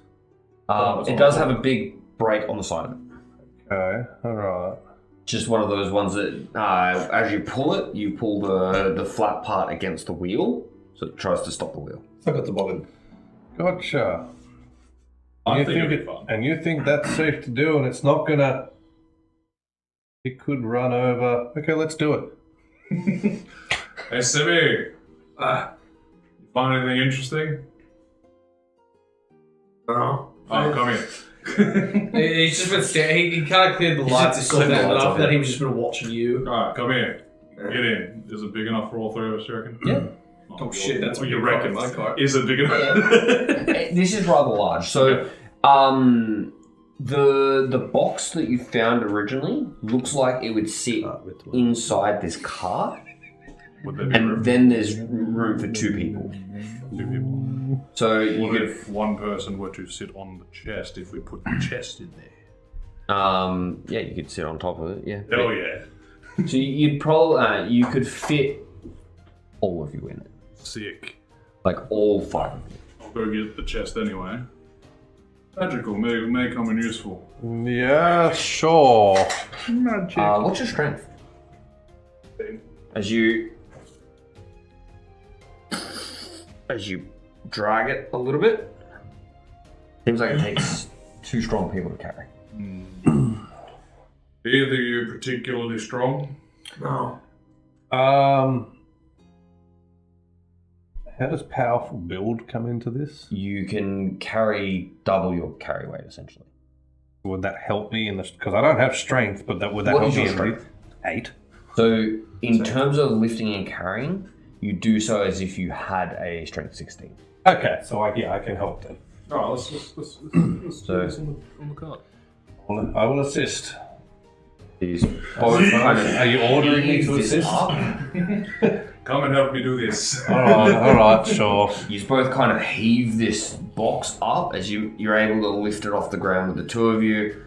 It does have a big brake on the side of it. Okay, alright. Just one of those ones that, as you pull the flat part against the wheel, so it tries to stop the wheel. So I got the bobbin. Gotcha. I You think it'd be it, fun. and you think that's safe to do, and it's not gonna. It could run over. Okay, let's do it. Hey, Simi! You find anything interesting? No. Oh, come here. He's just been staring. He kind of cleared the lights. just He saw cleared the that, lights and off, after that, yeah. he was just been watching you. Alright, come here. Get in. Is it big enough for all three of us, you reckon? Yeah. Oh shit, that's what what you you reckon. my car. Is it big enough? This is rather large. So, the box that you found originally looks like it would sit inside this car, Would there be room? and then there's room for two people. Two people. So you What could, if one person were to sit on the chest if we put the chest in there? yeah, you could sit on top of it. Yeah. Hell yeah. So you'd probably you could fit all of you in it, Sick. like all five of you. I'll go get the chest anyway. Magical may come in useful. Yeah, sure. What's your strength? As you drag it a little bit, seems like it takes two strong people to carry. Either you particularly strong? No. How does powerful build come into this? You can carry double your carry weight, essentially. Would that help me in this? Because I don't have strength, but would that What help is me your in strength? 8? So, in terms of lifting and carrying, you do so as if you had a strength 16. Okay, so I can help then. Alright, let's do So- this on the cart. I will assist. These both kind of Are you ordering me heave to this assist? up. Come and help me do this. Alright, sure. You both kind of heave this box up as you're able to lift it off the ground with the two of you.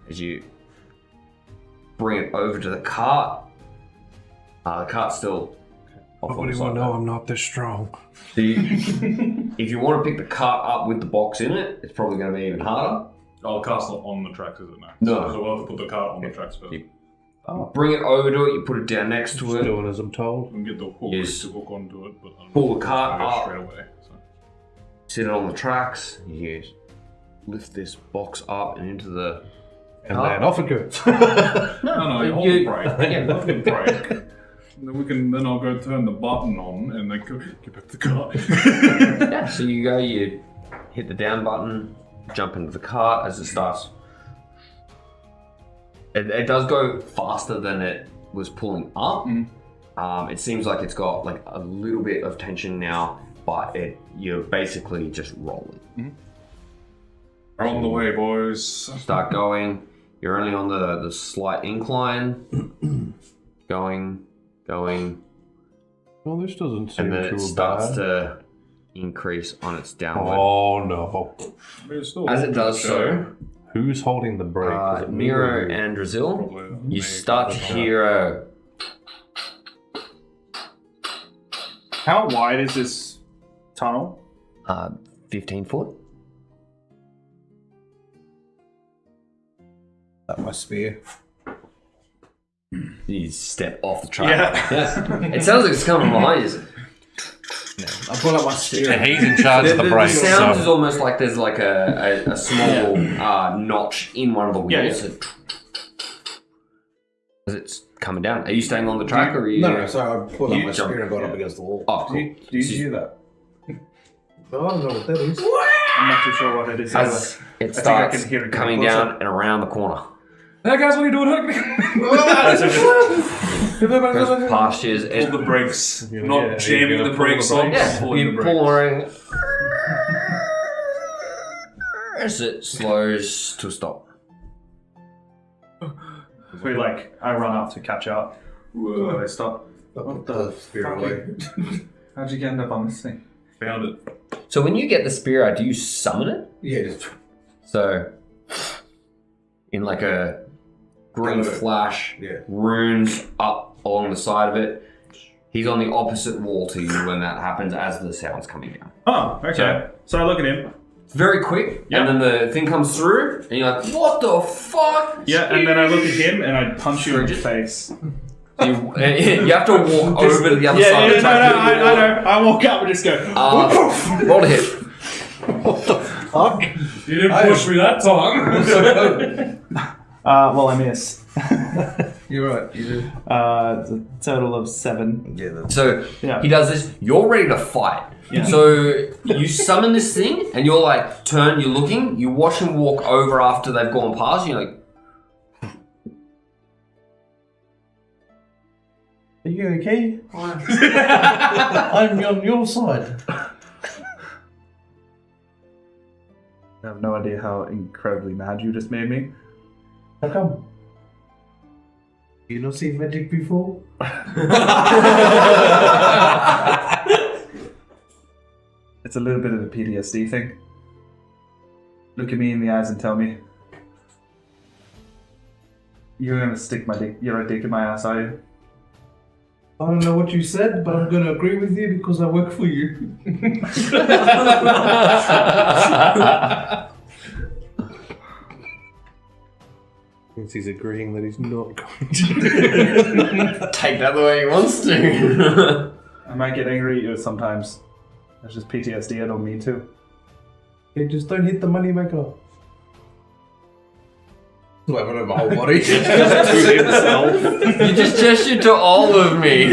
As you bring it over to the cart. The cart's still off on the side. I'm not this strong. So if you want to pick the cart up with the box in it, it's probably going to be even harder. Oh, the cart's not on the tracks, is it now? No. So we'll have to put the cart on the tracks first. Bring it over to it, you put it down next to it. Doing as I'm told. We can get the hook Yes. to hook onto it, but I don't Pull know the if it's cart gonna go up. straight away. So. Sit it on the tracks. You lift this box up and into the. And then off it goes. No, you hold you- the brake. Hold the brake. And then I'll go turn the button on and then go get back to the cart. Yeah, so you hit the down button, jump into the cart as it starts. It does go faster than it was pulling up. It seems like it's got like a little bit of tension now, but you're basically just rolling. We're on the way, boys. Start going. You're only on the slight incline. going. Well, this doesn't seem And then too it starts bad. to increase on its downward. Oh no. It's still As it does so, Who's holding the brake? Is it me Miro or you? and Brazil, Probably you me. start to hear a How wide is this tunnel? 15 foot. That my spear. You step off the track. Yeah. It sounds like it's coming behind you. I pull out my spear. And he's in charge of the The brakes. sound is So. almost like there's like a small notch in one of the wheels. Yeah. As it's coming down. Are you staying on the track or are you? No, sorry, I pulled out You my jump- spear and got up against the wall. Oh, cool. Do you hear that? Oh, I don't know what that is. I'm not too sure what it is. As it I think I starts can hear it coming getting down and around the corner. Hey guys, what are you doing? Goes past you. Pull the brakes. Yeah, Not yeah, jamming you're the gonna pull the brakes on. brakes. Yeah, Pulling you the pull brakes. ring as it slows to a stop. We I run up to catch up. So they stop. Put the spear away. How'd you end up on this thing? Found it. So when you get the spear out, do you summon it? Yeah, just So in like a green flash, yeah. runes up along the side of it. He's on the opposite wall to you when that happens as the sound's coming down. Oh, okay. So I look at him. It's very quick, Yeah. and then the thing comes through, and you're like, what the fuck? Yeah, and then I look at him and I punch you in the Scrooge. face. You have to walk over to the other side of the no, track. I know. I walk up and just go. Roll a hit. Fuck. You didn't push me that time. Well, I miss. You're right. You do. It's a total of 7. Yeah. That's So Yeah. he does this. You're ready to fight. Yeah. So you summon this thing, and you're like, turn. You're looking. You watch him walk over after they've gone past. You're like, Are you okay? I'm on your side. I have no idea how incredibly mad you just made me. How come? You not seen magic before? It's a little bit of a PTSD thing. Look at me in the eyes and tell me. You're gonna stick your dick in my ass, are you? I don't know what you said, but I'm gonna agree with you because I work for you. He's agreeing that he's not going to. take that the way he wants to. I might get angry at you sometimes. That's just PTSD, I don't mean to. Okay, just don't hit the money maker. Weapon of my whole body. You just gestured to all of me.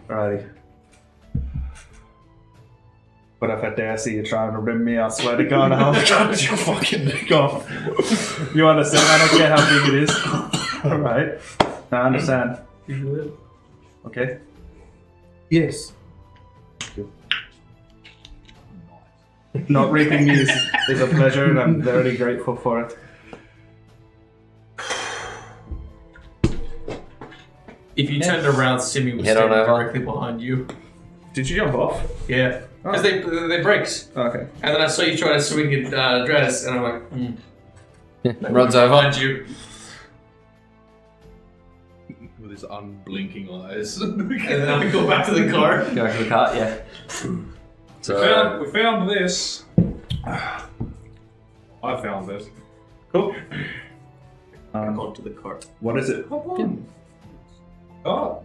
Alrighty. But if I dare see you trying to rim me, I swear to God, I'll cut your fucking dick off. You understand? I don't care how big it is. Alright. I understand. You will. Okay? Yes. Not raping me is a pleasure, and I'm very grateful for it. If you turned around, Simi was Head on standing over. directly behind you. Did you jump off? Yeah. Because they brakes. Okay. And then I saw you try to swing at Draz, and I'm like, Runs over. behind you. With his unblinking eyes. And then I go back to the car. Go back to the cart, yeah. So, We found this. I found this. Cool. Onto the car. What is it? Oh,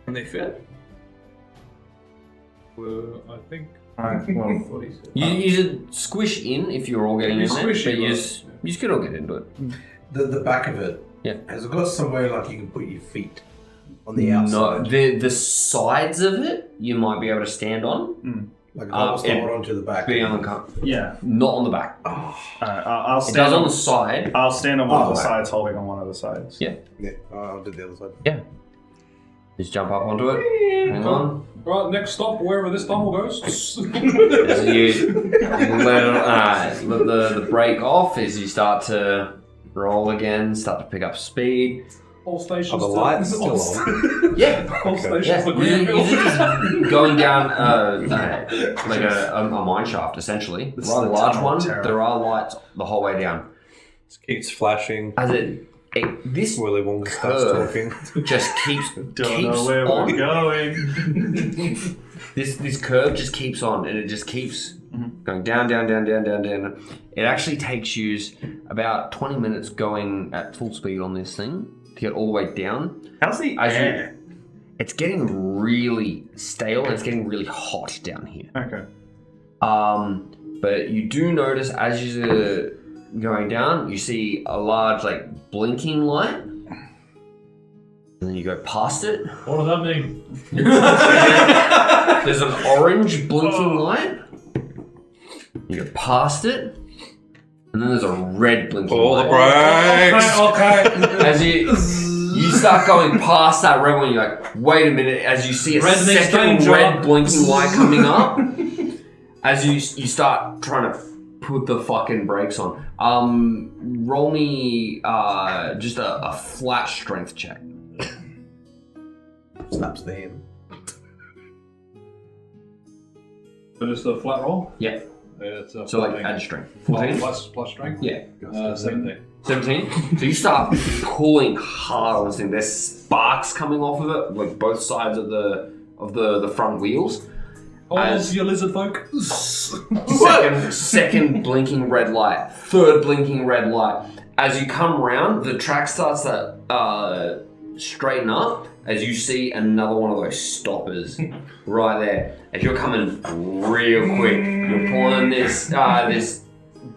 And they fit. I think. Alright, well, What he said. you should squish in if you're all getting You in there, squish but it, you right? just could all get into it. The back of it. Yeah. Has it got somewhere like you can put your feet on the outside? No, the sides of it you might be able to stand on. Like if I was to it- hold onto the back. Be on the car, yeah. not on the back. I'll It stand does on on the side. I'll stand on one of the Oh, right. sides, holding on one of the sides. Yeah. Yeah, I'll do the other side. Yeah. Just jump up onto it. Hang on. Right, next stop, wherever this tunnel goes. As you let the brake off, as you start to roll again, start to pick up speed. All stations. Are the lights still on? Yeah. All stations. Yeah, The you're greenfield. just going down like a mine shaft, essentially. This Rather is the large tunnel of one. terror. There are lights the whole way down. It keeps flashing. As it This Willy Wonka starts curve talking. just keeps Don't know where on. we're going. This curve just keeps on, and it just keeps going down, down, down, down, down, down. It actually takes you about 20 minutes going at full speed on this thing to get all the way down. How's the air? It's getting really stale and it's getting really hot down here. Okay. But you do notice as you're going down, you see a large like blinking light, and then you go past it. What does that mean? There's an orange blinking light. You go past it, and then there's a red blinking light. Okay. As you start going past that red one, you're like, wait a minute. As you see a Red means second danger. red blinking light coming up, as you start trying to put the fucking brakes on. Roll me just a flat strength check. Slaps the hand. So just a flat roll? Yeah. It's a So like 14. add strength. Oh, 14? plus strength? Yeah. 17. 17? So you start pulling hard on this thing. There's sparks coming off of it, like both sides of the front wheels. Oh, you lizard folk. Second blinking red light. Third blinking red light. As you come around, the track starts to straighten up as you see another one of those stoppers right there. As you're coming real quick, you're pulling this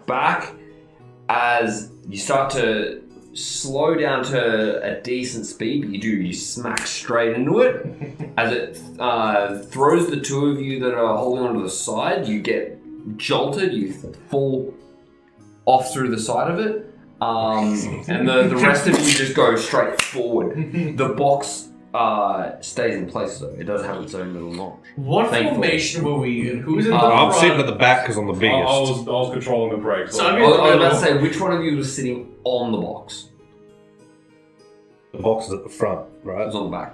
back as you start to slow down to a decent speed. You smack straight into it. As it throws the two of you that are holding onto the side, you get jolted, you fall off through the side of it. And the rest of you just go straight forward. The box stays in place though. It does have its own little notch. What Thankfully. formation were we in? Who's in the I'm front? sitting at the back because I'm the I biggest. was controlling the brakes. So I'm I was about to say, which one of you was sitting on the box? The box is at the front, It right? was on the back.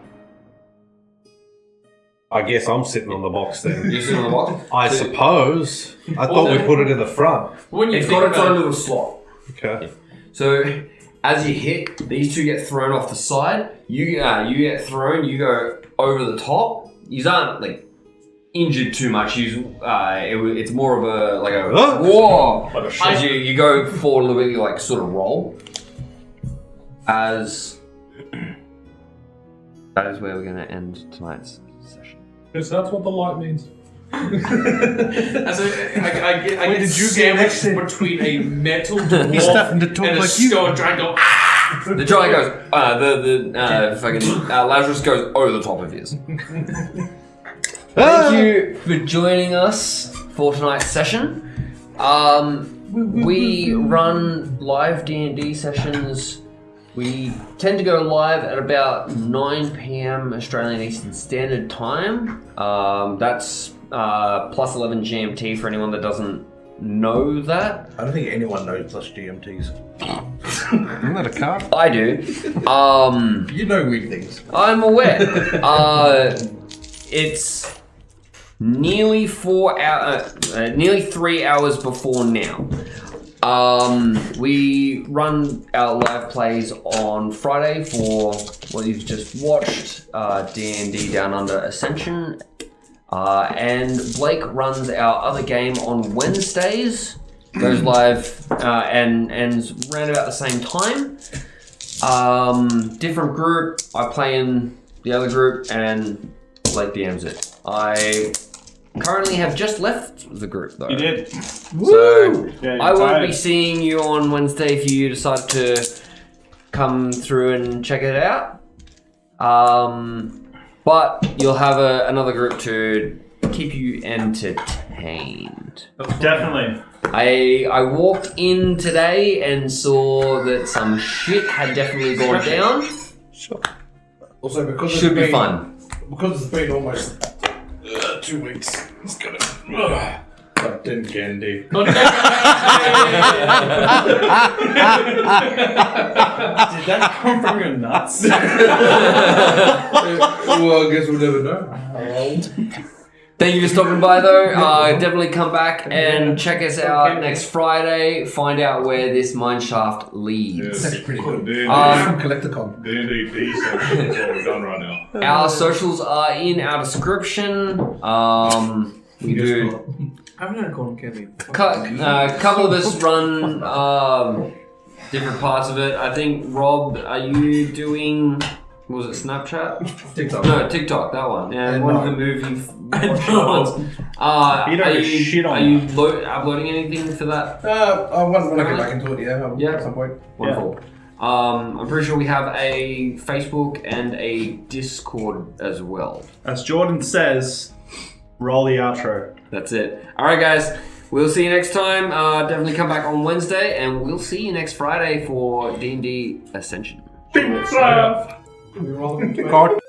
I guess I'm sitting on the box then. You're sitting on the box? I suppose. I thought we put it in the front. When you It's think got its about own it, little slot. Okay. So as you hit, these two get thrown off the side. You get thrown. You go over the top. You aren't like injured too much. It's more of a Huh? whoa. Like a As shot. you go forward a little bit, you like sort of roll. As that is where we're going to end tonight's session. Yes, that's what the light means. as I get did you get sandwiched next? between a metal dwarf He's starting to talk and a like you. stone dragon. The giant goes. Fucking Lazarus goes over the top of his. Thank you for joining us for tonight's session. We run live D&D sessions. We tend to go live at about 9 p.m. Australian Eastern Standard Time. That's plus 11 GMT for anyone that doesn't know that. I don't think anyone knows plus GMTs. Isn't that a card? I do. You know weird things. I'm aware. It's nearly 3 hours before now. We run our live plays on Friday for what you've just watched, D&D Down Under Ascension. And Blake runs our other game on Wednesdays. Goes live and ends around about the same time. Different group. I play in the other group and Blake DMs it. I currently have just left the group though. You did. So Yeah, you're I won't tired. be seeing you on Wednesday if you decide to come through and check it out. But you'll have another group to keep you entertained. Definitely. I walked in today and saw that some shit had definitely gone down. Also, because Should be been, fun. Because it's been almost 2 weeks, it's gonna. Captain Candy. Oh, Did that come from your nuts? Well, I guess we'll never know. Thank you for stopping by, though. Definitely come back and check us out next Friday. Find out where this mineshaft leads. Yes. That's pretty good. D&D Collecticon. D&D social is what we've done right now. Our socials are in our description. We do. I haven't had a cotton candy. A couple of us run different parts of it. I think, Rob, are you doing... Was it Snapchat? TikTok. No, TikTok, that one. Yeah, And one of no. the movie You don't are you, shit on are you uploading anything for that? I want to get back into it, Yeah. at some point. Wonderful. I'm pretty sure we have a Facebook and a Discord as well. As Jordan says, roll the outro. That's it. All right, guys. We'll see you next time. Definitely come back on Wednesday, and we'll see you next Friday for D&D Ascension. Big stuff. We roll them. God.